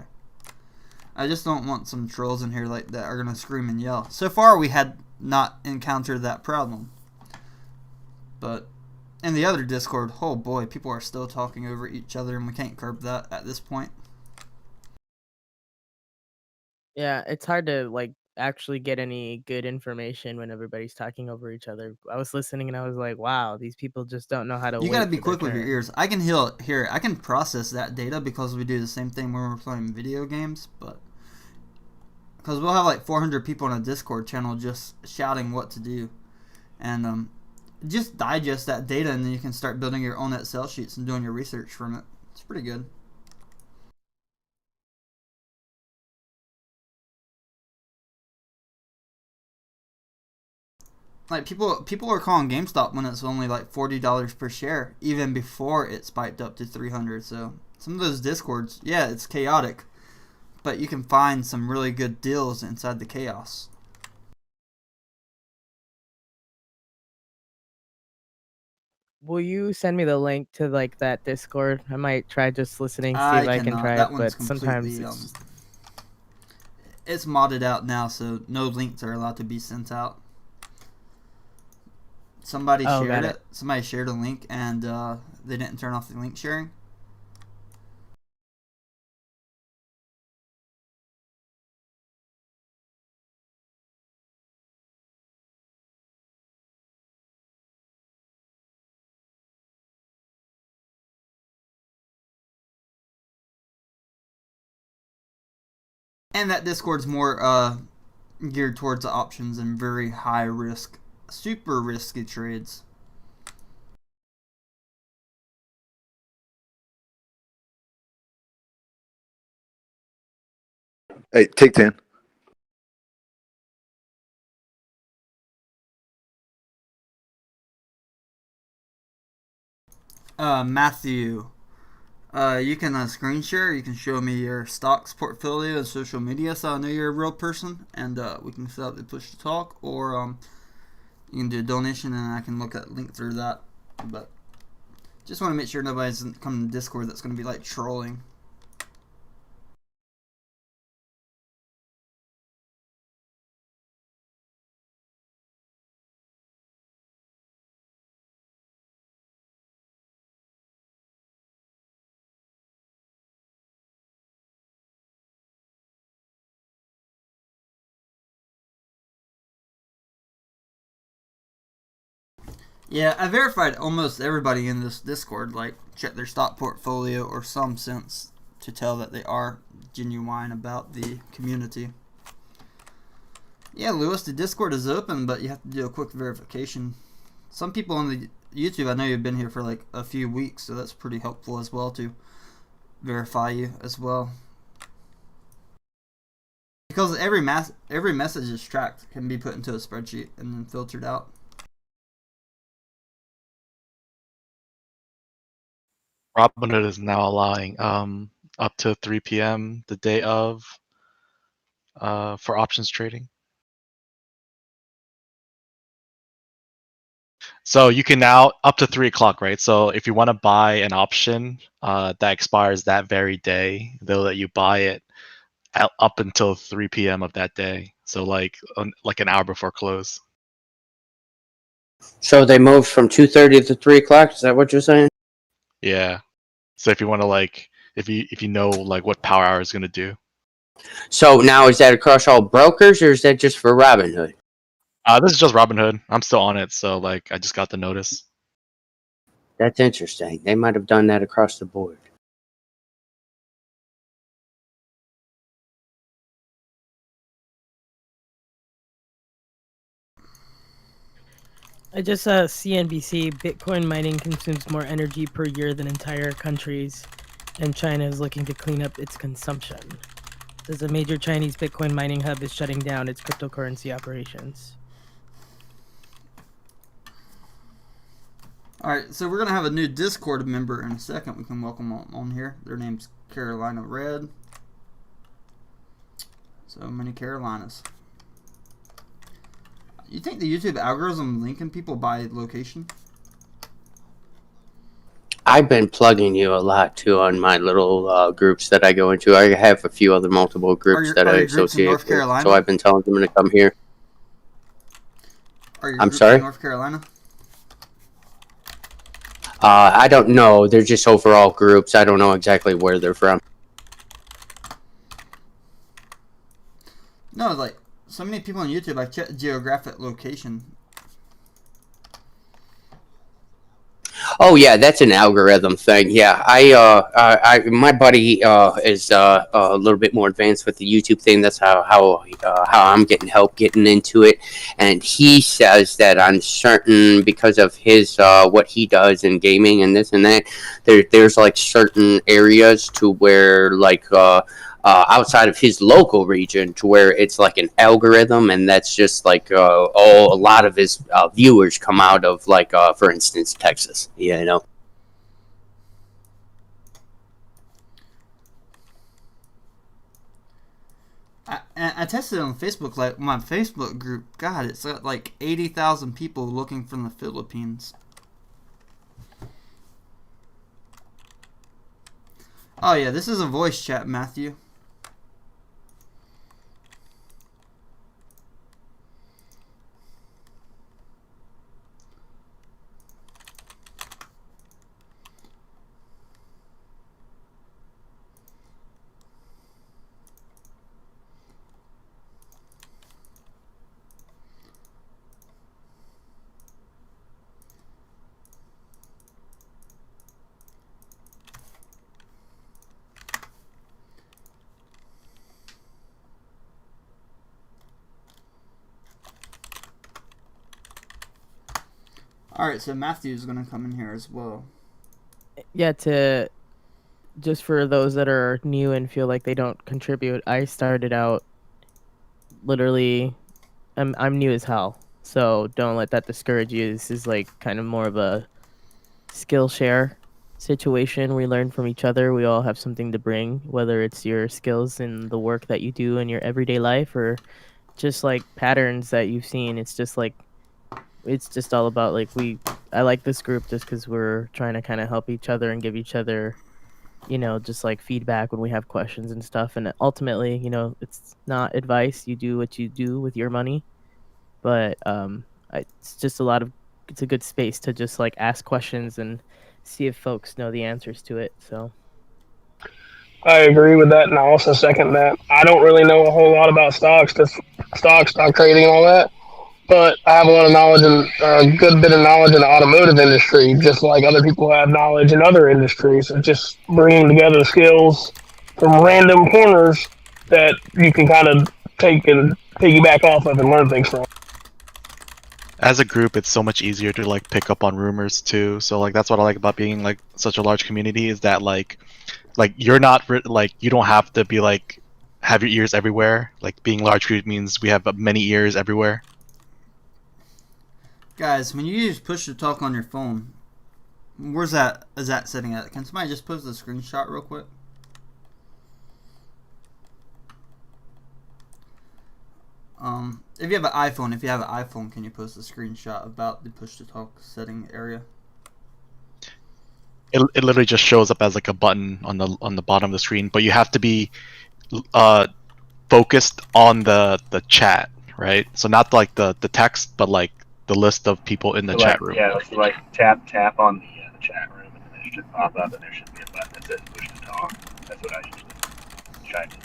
I just don't want some trolls in here like that are gonna scream and yell. So far, we had not encountered that problem. But in the other Discord, oh boy, people are still talking over each other, and we can't curb that at this point. Yeah, it's hard to like actually get any good information when everybody's talking over each other. I was listening and I was like, wow, these people just don't know how to You gotta wait be for their quick with your turn. ears. I can hear. I can process that data because we do the same thing when we're playing video games, but because we'll have like 400 people on a Discord channel just shouting what to do, and just digest that data, and then you can start building your own Excel sheets and doing your research from it. It's pretty good. Like people are calling GameStop when it's only like $40 per share, even before it spiked up to 300. So some of those Discords, yeah, it's chaotic, but you can find some really good deals inside the chaos. Will you send me the link to like that Discord? I might try just listening, see I if I can cannot. try That it, one's but sometimes completely it's just... it's modded out now, so no links are allowed to be sent out. Somebody shared it. Somebody shared a link, and they didn't turn off the link sharing. And that Discord's more geared towards the options and very high risk, super risky trades. Hey, take 10. Matthew, you can screen share. You can show me your stocks portfolio and social media, so I know you're a real person, and we can set up the push to talk, or you can do a donation, and I can link through that. But just want to make sure nobody's coming to Discord that's going to be like trolling. Yeah, I verified almost everybody in this Discord, like check their stock portfolio or some sense to tell that they are genuine about the community. Yeah, Lewis, the Discord is open, but you have to do a quick verification. Some people on the YouTube, I know you've been here for like a few weeks, so that's pretty helpful as well to verify you as well. Because every message is tracked, can be put into a spreadsheet and then filtered out. Robinhood is now allowing up to 3 p.m. the day of for options trading. So you can now up to 3 o'clock, right? So if you want to buy an option that expires that very day, they'll let you buy it up until 3 p.m. of that day. So like an hour before close. So they moved from 2:30 to 3 o'clock. Is that what you're saying? Yeah. So if you want to like, if you know like what power hour is gonna do. So now is that across all brokers or is that just for Robinhood? This is just Robinhood. I'm still on it, so like I just got the notice. That's interesting. They might have done that across the board. I just saw CNBC, Bitcoin mining consumes more energy per year than entire countries, and China is looking to clean up its consumption. As a major Chinese Bitcoin mining hub is shutting down its cryptocurrency operations. Alright, so we're going to have a new Discord member in a second. We can welcome on here. Their name's Carolina Red. So many Carolinas. You think the YouTube algorithm linking people by location? I've been plugging you a lot too on my little groups that I go into. I have a few other multiple groups that I associate with, so I've been telling them to come here. Are your I'm groups sorry? in North Carolina? I don't know. They're just overall groups. I don't know exactly where they're from. No, like so many people on YouTube. I checked geographic location. Oh yeah, that's an algorithm thing. Yeah, my buddy is a little bit more advanced with the YouTube thing. That's how I'm getting help getting into it, and he says that on certain because of his what he does in gaming and this and that, there's like certain areas to where like. Outside of his local region to where it's like an algorithm, and that's just like a lot of his viewers come out of like for instance Texas, you know. I tested it on Facebook, like my Facebook group. God, it's got like 80,000 people looking from the Philippines. Oh yeah, this is a voice chat, Matthew. Alright, so Matthew's gonna come in here as well. Yeah, just for those that are new and feel like they don't contribute, I started out literally I'm new as hell. So don't let that discourage you. This is like kind of more of a skill share situation. We learn from each other. We all have something to bring, whether it's your skills in the work that you do in your everyday life or just like patterns that you've seen. It's just all about like I like this group just because we're trying to kind of help each other and give each other, just like feedback when we have questions and stuff. And ultimately, it's not advice. You do what you do with your money, but it's just it's a good space to just like ask questions and see if folks know the answers to it. So I agree with that, and I also second that. I don't really know a whole lot about stocks, stock trading, and all that, but I have a lot of knowledge and a good bit of knowledge in the automotive industry, just like other people have knowledge in other industries. So just bringing together skills from random corners that you can kind of take and piggyback off of and learn things from. As a group, it's so much easier to like pick up on rumors too. So like that's what I like about being like such a large community is that like you're not like you don't have to be like have your ears everywhere. Like being large group means we have many ears everywhere. Guys, when you use push to talk on your phone, is that setting at? Can somebody just post the screenshot real quick? If you have an iPhone, can you post a screenshot about the push to talk setting area? It literally just shows up as like a button on the bottom of the screen, but you have to be focused on the chat, right? So not like the text, but like the list of people in the chat room. Yeah, so like tap on the chat room, and then it should pop up, and there should be a button that says push to talk. That's what I usually try to do.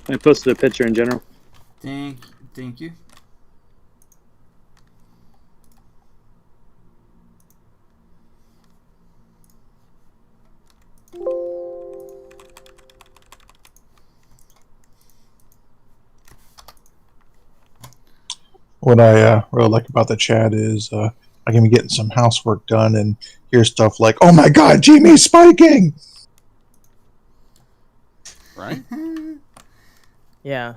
I posted a picture in general. Thank you. What I really like about the chat is I can be getting some housework done and hear stuff like, "Oh my God, Jimmy's spiking!" Right? yeah,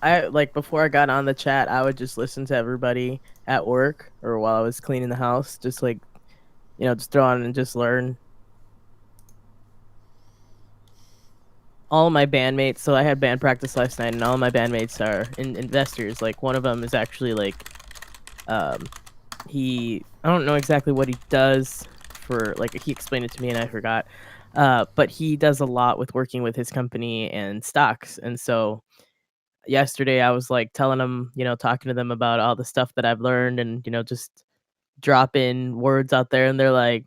I like before I got on the chat, I would just listen to everybody at work or while I was cleaning the house, just like just throw on and just learn. All my bandmates, so I had band practice last night, and all my bandmates are investors. Like one of them is actually like, I don't know exactly what he does for, like he explained it to me and I forgot, but he does a lot with working with his company and stocks. And so yesterday I was like telling him, talking to them about all the stuff that I've learned and, just dropping words out there, and they're like,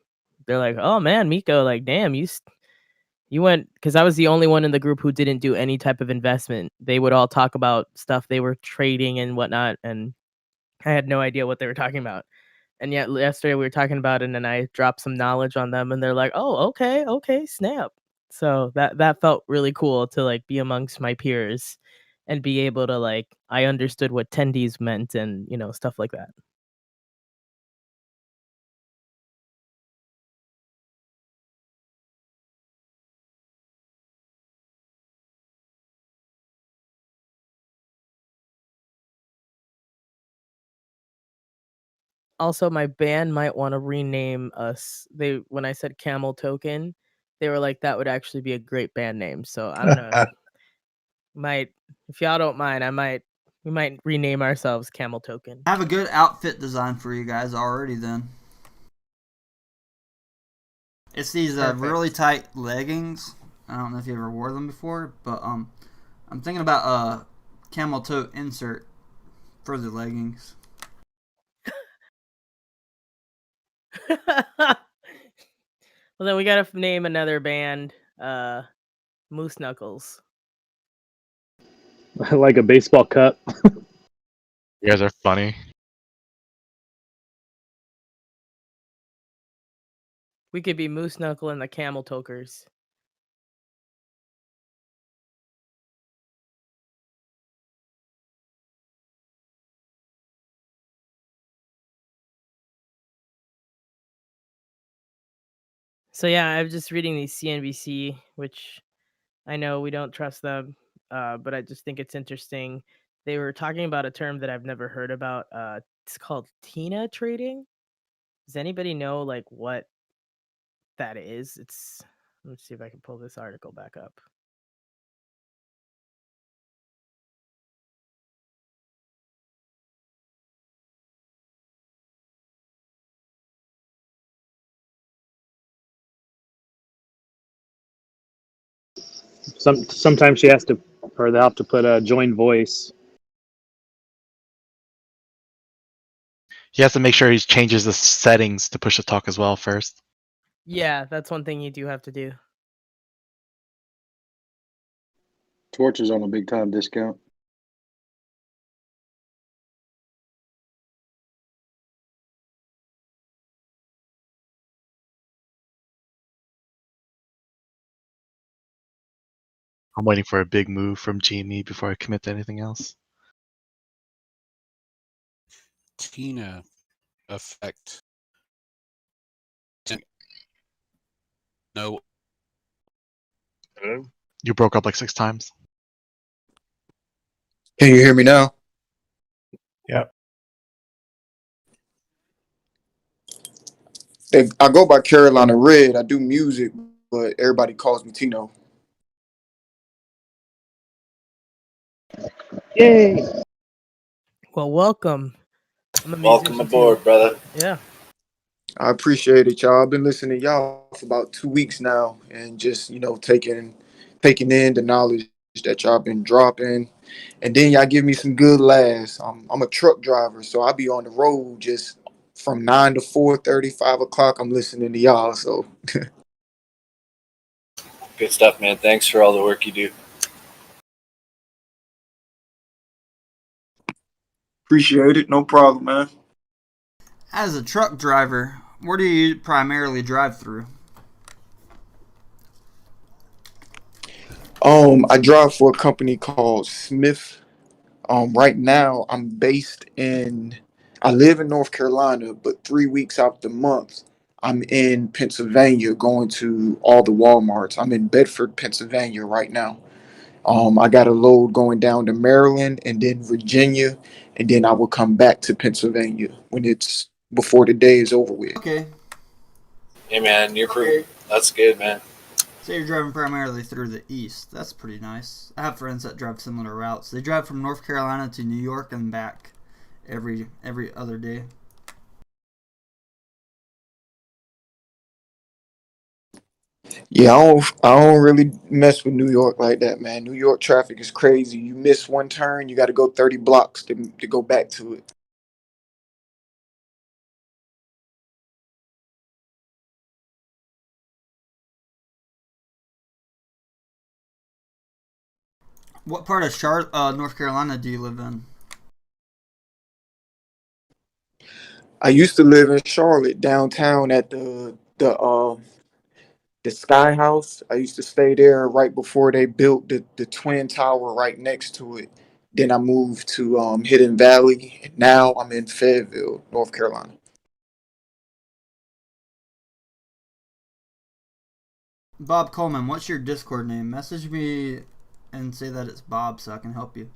"Oh man, Miko, like, damn, you went," because I was the only one in the group who didn't do any type of investment. They would all talk about stuff they were trading and whatnot, and I had no idea what they were talking about. And yet yesterday we were talking about it, and I dropped some knowledge on them, and they're like, "Oh, okay, okay, snap." So that felt really cool to like be amongst my peers and be able to like I understood what tendies meant and stuff like that. Also, my band might want to rename us. They when I said Camel Token, they were like that would actually be a great band name. So I don't know. Might if y'all don't mind, we might rename ourselves Camel Token. I have a good outfit design for you guys already then. It's these really tight leggings. I don't know if you ever wore them before, but I'm thinking about a camel toe insert for the leggings. Well, then we gotta name another band, Moose Knuckles. Like a baseball cup. You guys are funny. We could be Moose Knuckle and the Camel Tokers. So yeah, I'm just reading these CNBC, which I know we don't trust them, but I just think it's interesting. They were talking about a term that I've never heard about. It's called Tina trading. Does anybody know like what that is? Let's see if I can pull this article back up. Sometimes she has to, or they'll have to put a join voice. He has to make sure he changes the settings to push to talk as well first. Yeah, that's one thing you do have to do. Torch is on a big time discount. I'm waiting for a big move from GME before I commit to anything else. Tina effect. No. Hello? You broke up like 6 times. Can you hear me now? Yep. I go by Carolina Red. I do music, but everybody calls me Tino. Yay! Well, welcome. I'm a Welcome musician aboard, too. brother. Yeah. I appreciate it, y'all. I've been listening to y'all for about 2 weeks now, and just taking in the knowledge that y'all been dropping, and then y'all give me some good laughs. I'm a truck driver, so I be on the road just from 9 to 4:30, 5 o'clock. I'm listening to y'all, so Good stuff, man. Thanks for all the work you do. appreciate it. No problem, man. As a truck driver, where do you primarily drive through? I drive for a company called Smith. Right now I live in North Carolina, but 3 weeks out the month, I'm in Pennsylvania going to all the Walmarts. I'm in Bedford, Pennsylvania right now. I got a load going down to Maryland and then Virginia, and then I will come back to Pennsylvania when it's before the day is over with. Okay. Hey, man, that's good, man. So you're driving primarily through the east. That's pretty nice. I have friends that drive similar routes. They drive from North Carolina to New York and back every other day. Yeah, I don't really mess with New York like that, man. New York traffic is crazy. You miss one turn, you got to go 30 blocks to go back to it. What part of North Carolina do you live in? I used to live in Charlotte, downtown at the Sky House. I used to stay there right before they built the Twin Tower right next to it. Then I moved to Hidden Valley, and now I'm in Fayetteville, North Carolina. Bob Coleman, what's your Discord name? Message me and say that it's Bob so I can help you.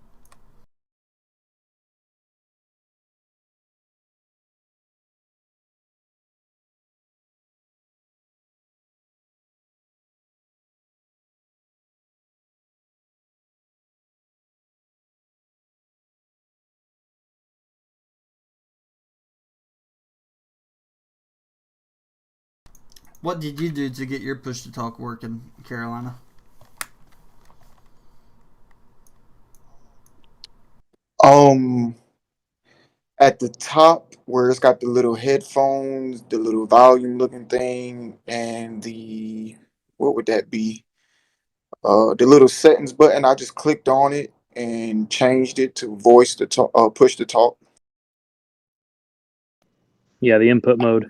What did you do to get your push to talk working, Carolina? Um, at the top where it's got the little headphones, the little volume looking thing, and the what would that be? The little settings button. I just clicked on it and changed it to voice to talk, push to talk. Yeah, the input mode.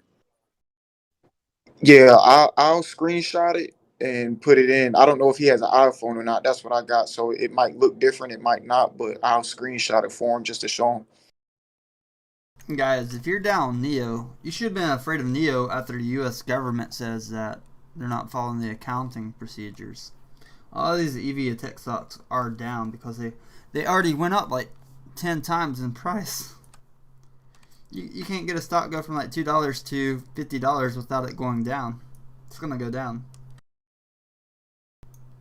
Yeah, I'll screenshot it and put it in. I don't know if he has an iPhone or not. That's what I got. So it might look different, it might not, but I'll screenshot it for him just to show him. Guys, if you're down Neo, you should have been afraid of Neo after the U.S. government says that they're not following the accounting procedures. All of these EV tech stocks are down because they already went up like 10 times in price. You can't get a stock go from like $2 to $50 without it going down. It's gonna go down.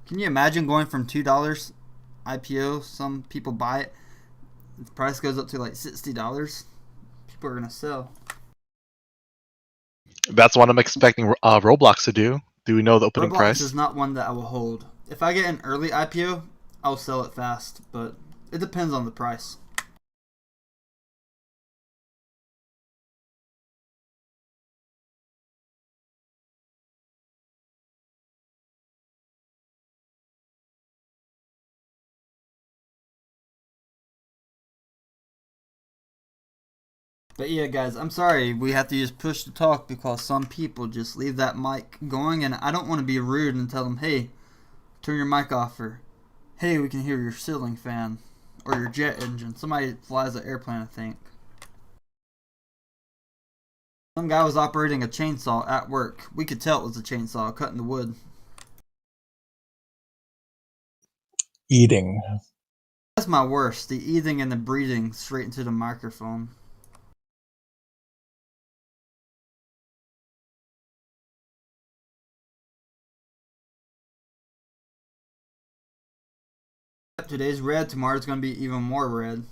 Can you imagine going from $2 IPO? Some people buy it. The price goes up to like $60. People are gonna sell. That's what I'm expecting Roblox to do. Do we know the opening Roblox price? is not one that I will hold. If I get an early IPO, I'll sell it fast, but it depends on the price. But yeah, guys, I'm sorry we have to use push to talk because some people just leave that mic going, and I don't want to be rude and tell them, hey, turn your mic off, or hey, we can hear your ceiling fan or your jet engine. Somebody flies an airplane, I think. Some guy was operating a chainsaw at work. We could tell it was a chainsaw cutting the wood. Eating. That's my worst, the eating and the breathing straight into the microphone. Today's red, tomorrow's going to be even more red.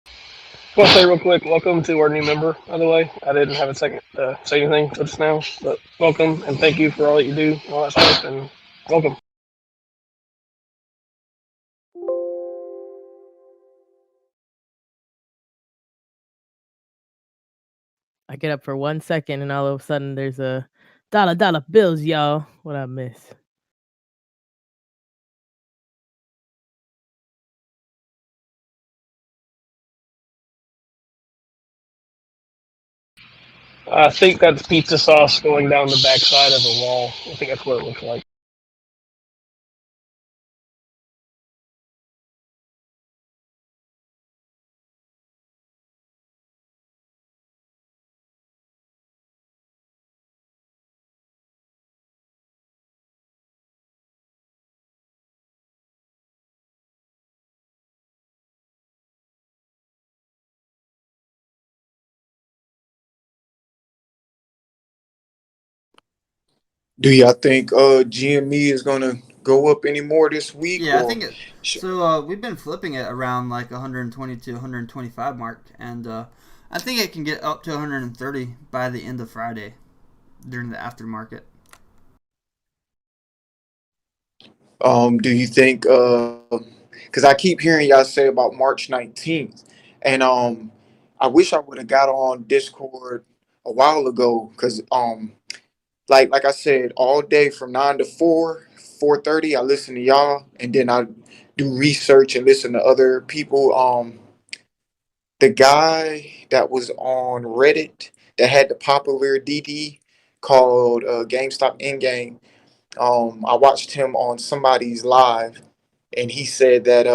I want to say real quick, welcome to our new member, by the way. I didn't have a second to say anything just now, but welcome and thank you for all that you do, all that stuff, and welcome. I get up for 1 second and all of a sudden there's a dollar bills, y'all. What I miss? I think that's pizza sauce going down the backside of a wall. I think that's what it looks like. Do y'all think GME is gonna go up any more this week, Yeah, I or think it. So we've been flipping it around like 120 to 125 mark, and I think it can get up to 130 by the end of Friday during the aftermarket. Do you think? Because I keep hearing y'all say about March 19th, and I wish I would have got on Discord a while ago. Because like I said, all day from 9 to 4, 4:30, I listen to y'all, and then I do research and listen to other people. The guy that was on Reddit that had the popular DD called GameStop Endgame. I watched him on somebody's live, and he said that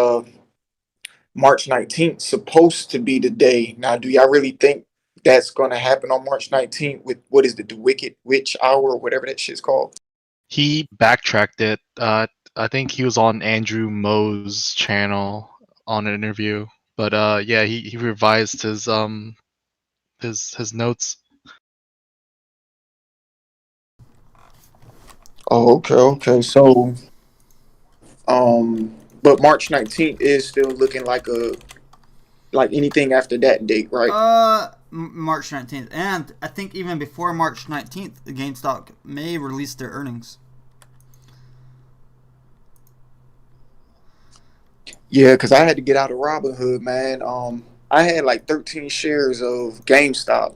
March 19th supposed to be the day. Now, do y'all really think that's gonna happen on March 19th with what is the Wicked Witch Hour or whatever that shit's called? He backtracked it. I think he was on Andrew Moe's channel on an interview, but yeah, he revised his notes. Oh, okay, okay. So, but March 19th is still looking like anything after that date, right? March 19th, and I think even before March 19th, the GameStop may release their earnings. Yeah, because I had to get out of Robinhood, man. I had like 13 shares of GameStop,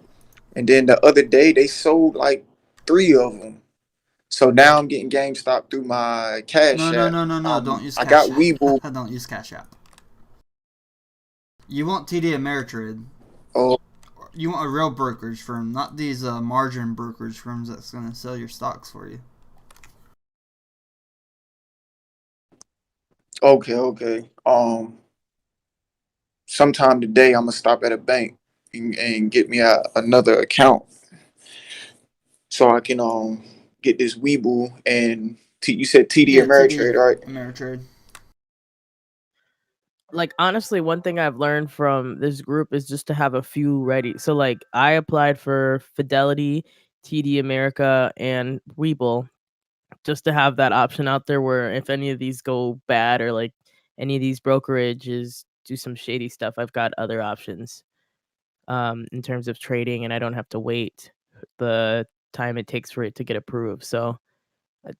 and then the other day they sold like three of them. So now I'm getting GameStop through my Cash App. No. Don't use I Cash got App. Webull. Don't use Cash App. You want TD Ameritrade. Oh, You want a real brokerage firm, not these margin brokerage firms that's going to sell your stocks for you. okay, okay. Sometime today I'm gonna stop at a bank and get me another account so I can get this Webull and you said TD Yeah, TD Ameritrade, right? Ameritrade. Like, honestly, one thing I've learned from this group is just to have a few ready. So, like, I applied for Fidelity, TD America, and Webull just to have that option out there where if any of these go bad or, like, any of these brokerages do some shady stuff, I've got other options, in terms of trading, and I don't have to wait the time it takes for it to get approved. So,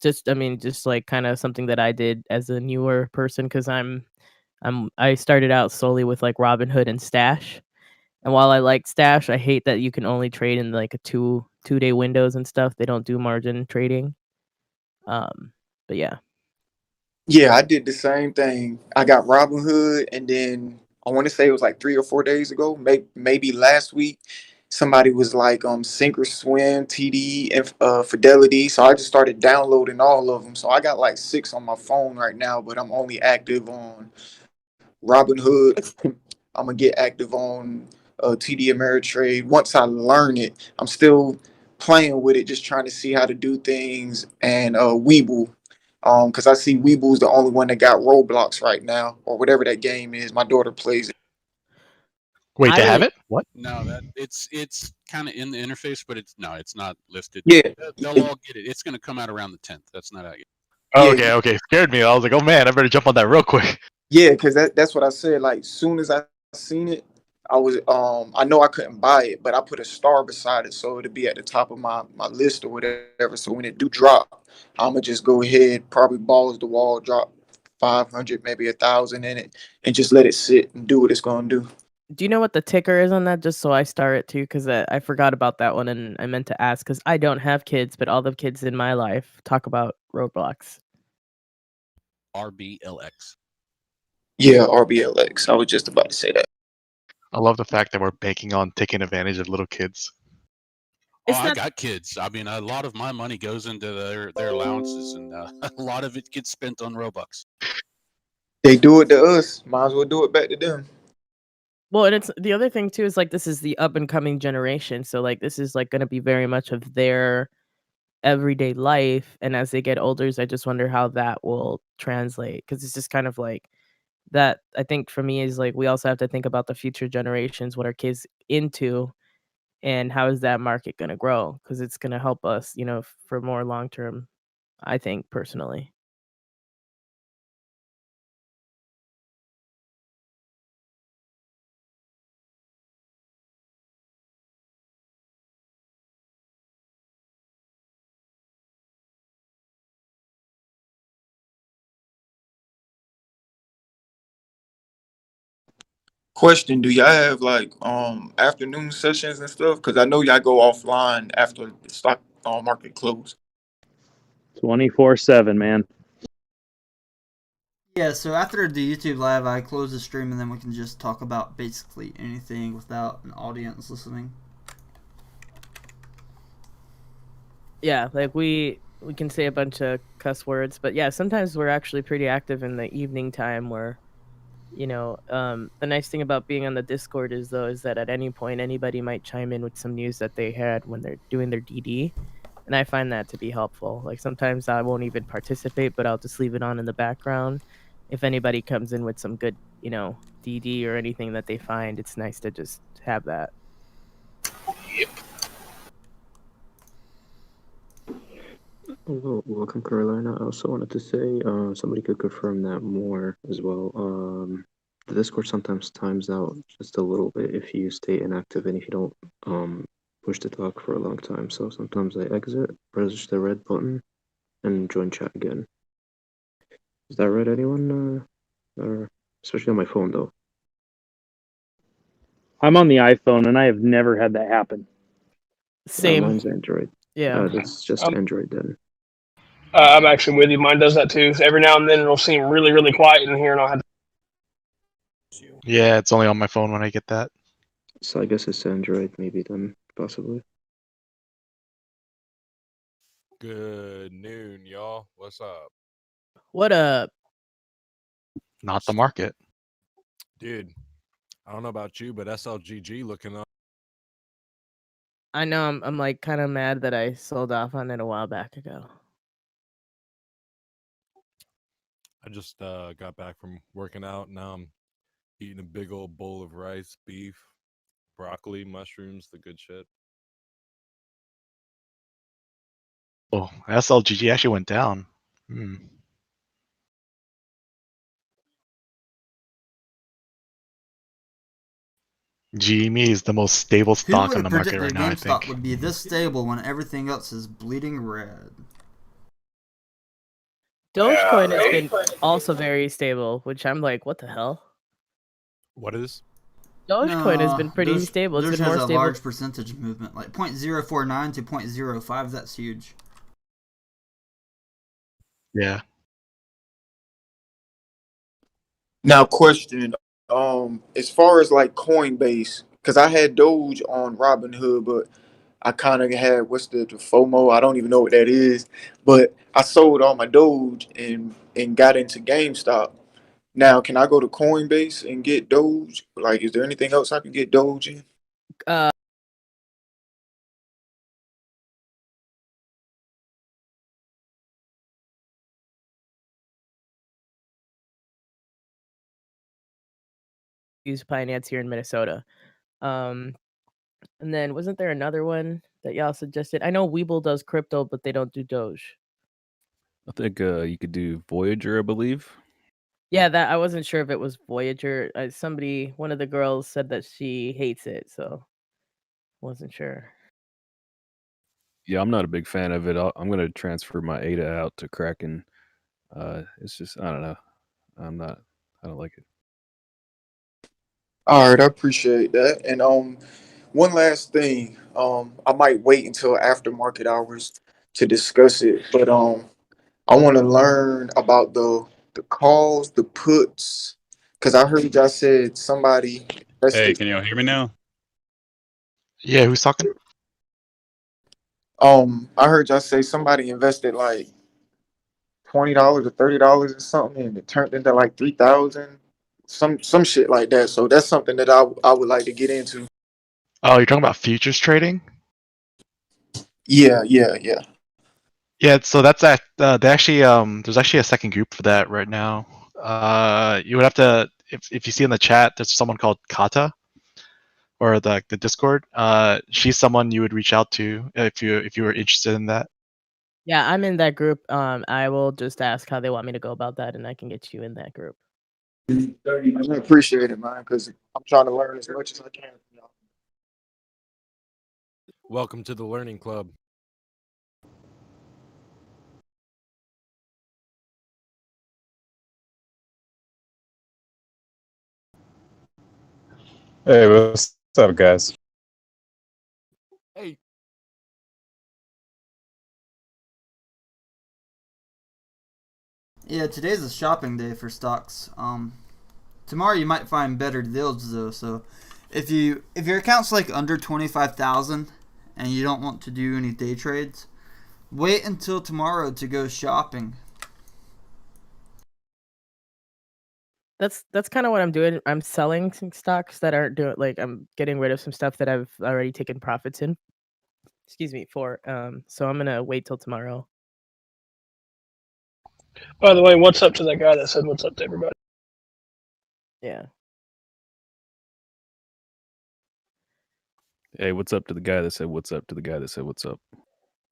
just I mean, just, like, kinda something that I did as a newer person because I started out solely with, like, Robinhood and Stash, and while I like Stash, I hate that you can only trade in, like, a two-day windows and stuff. They don't do margin trading. Um, but yeah. Yeah, I did the same thing. I got Robinhood, and then I want to say it was like 3 or 4 days ago, maybe last week. Somebody was like, Swim, TD, and Fidelity. So I just started downloading all of them. So I got like six on my phone right now, but I'm only active on Robinhood. I'm gonna get active on TD Ameritrade. Once I learn it, I'm still playing with it, just trying to see how to do things. And Weeble, because I see Weeble's the only one that got Roblox right now, or whatever that game is. My daughter plays it. Wait, they have it? What? No, that it's kind of in the interface, but it's not listed. Yeah, They'll all get it. It's going to come out around the 10th. That's not out yet. Oh, yeah, okay. Scared me. I was like, oh man, I better jump on that real quick. yeah. Because that's what I said. Like, soon as I seen it, I was I know I couldn't buy it, but I put a star beside it so it'd be at the top of my list or whatever. So when it do drop, I'ma just go ahead, probably balls the wall, drop 500, maybe 1,000 in it, and just let it sit and do what it's gonna do. Do you know what the ticker is on that? Just so I start it too, because I forgot about that one and I meant to ask because I don't have kids, but all the kids in my life talk about Roblox. RBLX. Yeah, RBLX. I was just about to say that. I love the fact that we're banking on taking advantage of little kids. Oh, I got kids. I mean, a lot of my money goes into their allowances, and a lot of it gets spent on Robux. They do it to us. Might as well do it back to them. Well, and it's the other thing too is like this is the up and coming generation, so like this is like going to be very much of their everyday life, and as they get older, I just wonder how that will translate because it's just kind of like that. I think for me is like we also have to think about the future generations, what are kids into, and how is that market going to grow because it's going to help us, for more long term. I think personally. Question: do y'all have like afternoon sessions and stuff? Because I know y'all go offline after the stock market close. 24/7, man. Yeah, so after the YouTube live, I close the stream and then we can just talk about basically anything without an audience listening. Yeah, like we can say a bunch of cuss words, but yeah, sometimes we're actually pretty active in the evening time where, the nice thing about being on the Discord is that at any point anybody might chime in with some news that they had when they're doing their DD, and I find that to be helpful. Like sometimes I won't even participate, but I'll just leave it on in the background. If anybody comes in with some good, DD or anything that they find, it's nice to just have that. Welcome, Carolina. I also wanted to say somebody could confirm that more as well. The Discord sometimes times out just a little bit if you stay inactive and if you don't push the talk for a long time. So sometimes I exit, press the red button, and join chat again. Is that right, anyone? Or especially on my phone, though. I'm on the iPhone and I have never had that happen. Same. Mine's Android. Yeah. That's just Android then. I'm actually with you. Mine does that too. So every now and then it'll seem really, really quiet in here, and I'll have to. Yeah, it's only on my phone when I get that. So I guess it's Android, maybe then, possibly. Good noon, y'all. What's up? What up? Not the market. Dude, I don't know about you, but SLGG looking up. I know I'm like kind of mad that I sold off on it a while back ago. I just got back from working out. Now I'm eating a big old bowl of rice, beef, broccoli, mushrooms, the good shit. Oh, SLGG actually went down. GME is the most stable Who stock would on the have market right predicted now, I GameStop think. would be this stable when everything else is bleeding red? Dogecoin has been also very stable, which I'm like, what the hell? What is? Dogecoin has been pretty stable. It's Doge been more has a stable. large percentage movement, like 0.049 to 0.05. That's huge. Yeah. Now, question: as far as like Coinbase, because I had Doge on Robinhood, but I kind of had what's the FOMO? I don't even know what that is, but I sold all my Doge and got into GameStop. Now, can I go to Coinbase and get Doge? Like, is there anything else I can get Doge in? Use Binance here in Minnesota. And then wasn't there another one that y'all suggested? I know Webull does crypto, but they don't do Doge. I think you could do Voyager, I believe. Yeah, that I wasn't sure if it was Voyager. One of the girls said that she hates it, so wasn't sure. Yeah, I'm not a big fan of it. I'm going to transfer my ADA out to Kraken. It's just, I don't know. I don't like it. All right, I appreciate that. And one last thing. I might wait until after market hours to discuss it, but I want to learn about the calls, the puts, because I heard y'all said somebody. Hey, can you hear me now? Yeah, who's talking? I heard y'all say somebody invested like $20 or $30 or something, and it turned into like 3,000, some shit like that. So that's something that I would like to get into. Oh, you're talking about futures trading? Yeah. Yeah, so that's they actually there's actually a second group for that right now. You would have to if you see in the chat, there's someone called Kata or the Discord. She's someone you would reach out to if you were interested in that. Yeah, I'm in that group. I will just ask how they want me to go about that, and I can get you in that group. I appreciate it, man, because I'm trying to learn as much as I can. Welcome to the Learning Club. Hey, what's up, guys? Hey, Yeah, today's a shopping day for stocks. Tomorrow you might find better deals though. So, if your account's like under 25,000 and you don't want to do any day trades, wait until tomorrow to go shopping. That's kind of what I'm doing. I'm selling some stocks that aren't doing like I'm getting rid of some stuff that I've already taken profits in. Excuse me for. So I'm gonna wait till tomorrow. By the way, what's up to that guy that said what's up to everybody? Yeah. Hey, what's up to the guy that said what's up to the guy that said what's up?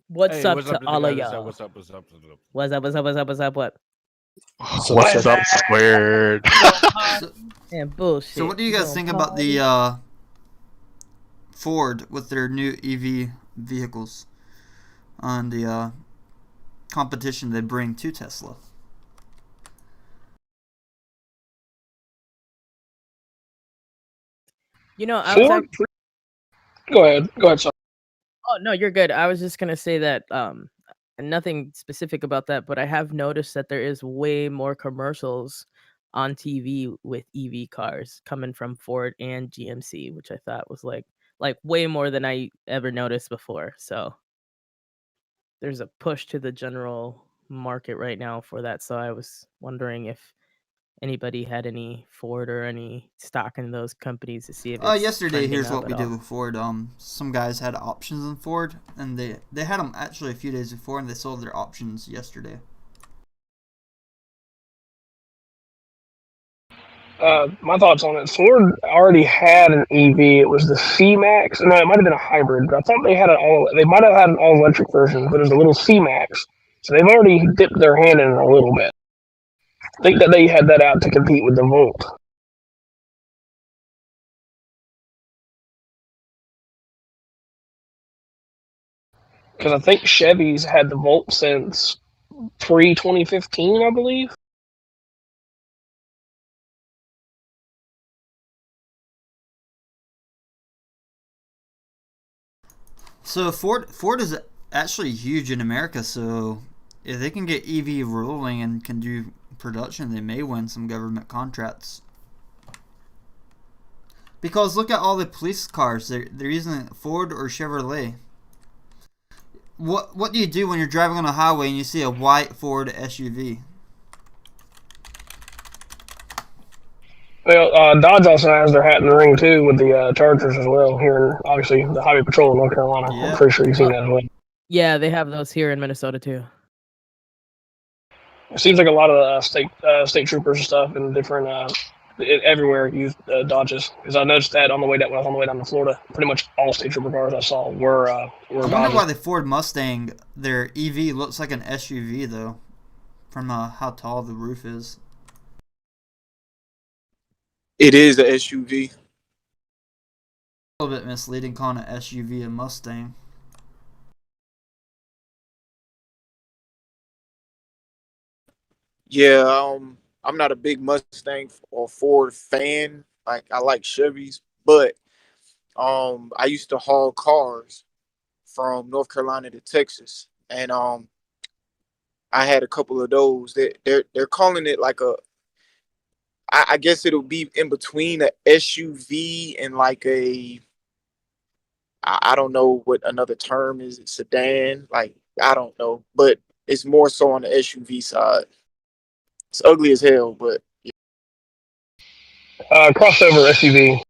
What's hey, up what's to up to the all guy of that said y'all? what's up? What's up? What's up? What's up? What's up? What's up? What's up? What? What's up, squared? And bullshit. So what do you guys think about the Ford with their new EV vehicles on the competition they bring to Tesla? You know, I was Ford. actually. Go ahead, son. Oh no, you're good. I was just gonna say that nothing specific about that, but I have noticed that there is way more commercials on TV with EV cars coming from Ford and GMC, which I thought was like way more than I ever noticed before. So there's a push to the general market right now for that. So I was wondering if anybody had any Ford or any stock in those companies to see if it's Yesterday, trending here's up what at we did all. with Ford. Some guys had options in Ford, and they had them actually a few days before, and they sold their options yesterday. My thoughts on it. Ford already had an EV. It was the C-Max. No, it might have been a hybrid. But I thought they had an all. They might have had an all-electric version, but it was a little C-Max. So they've already dipped their hand in it a little bit. I think that they had that out to compete with the Volt. Because I think Chevy's had the Volt since pre-2015, I believe. So Ford is actually huge in America. So if they can get EV rolling and can do production, they may win some government contracts. Because look at all the police cars. They're using Ford or Chevrolet. What do you do when you're driving on a highway and you see a white Ford SUV? Well, Dodge also has their hat in the ring too with the Chargers as well. Here, in, obviously, the Highway Patrol in North Carolina. Yeah. I'm pretty sure you've seen that as well. Yeah, they have those here in Minnesota too. It seems like a lot of state troopers and stuff and different everywhere use Dodges. Because I noticed that on the way down when I was on the way down to Florida, pretty much all state trooper cars I saw were I wonder Dodges. why the Ford Mustang, their EV looks like an SUV though, from how tall the roof is. It is a SUV. A little bit misleading calling an SUV a Mustang. Yeah, I'm not a big Mustang or Ford fan. Like I like Chevys, but I used to haul cars from North Carolina to Texas, and I had a couple of those. They're calling it like I guess it'll be in between a SUV and like I don't know what another term is. Sedan, like I don't know, but it's more so on the SUV side. It's ugly as hell, but Crossover SUV.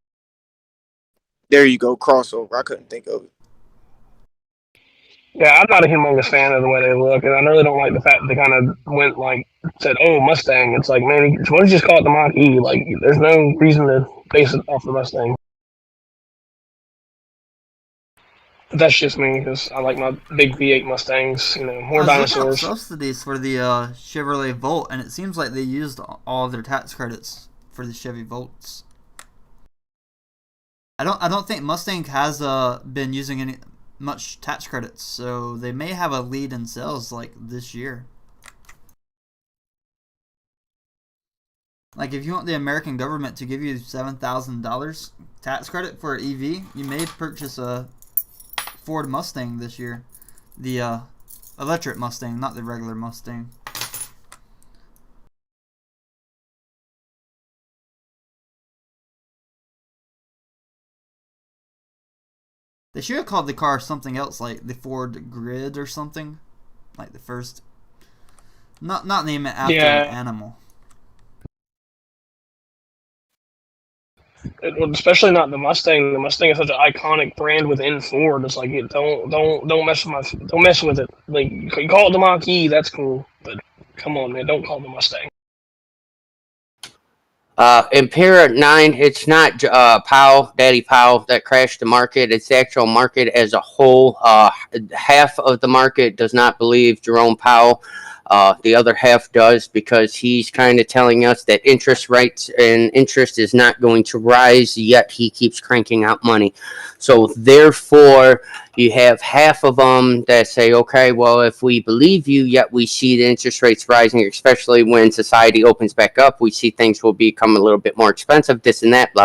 there you go, crossover. I couldn't think of it. Yeah, I'm not a humongous fan of the way they look, and I really don't like the fact that they kind of went like said, "Oh, Mustang." It's like, man, why don't you just call it the Mach E? Like, there's no reason to base it off the Mustang. But that's just me because I like my big V8 Mustangs. You know, I more was looking up dinosaurs. subsidies for the Chevrolet Volt, and it seems like they used all of their tax credits for the Chevy Volts. I don't think Mustang has been using any much tax credits, so they may have a lead in sales like this year. Like, if you want the American government to give you $7,000 tax credit for an EV, you may purchase a Ford Mustang this year. The electric Mustang, not the regular Mustang. They should have called the car something else, like the Ford Grid or something. Like the first. Not name it after an animal. Well, especially not the Mustang. The Mustang is such an iconic brand within Ford. It's like don't mess with it. Like, you call it the Mach-E, that's cool, but come on, man, don't call it the Mustang. Impera 9, it's not Daddy Powell that crashed the market. It's the actual market as a whole. Half of the market does not believe Jerome Powell. The other half does, because he's kind of telling us that interest rates and interest is not going to rise, yet he keeps cranking out money. So therefore, you have half of them that say, okay, well, if we believe you, yet we see the interest rates rising, especially when society opens back up, we see things will become a little bit more expensive, this and that, blah.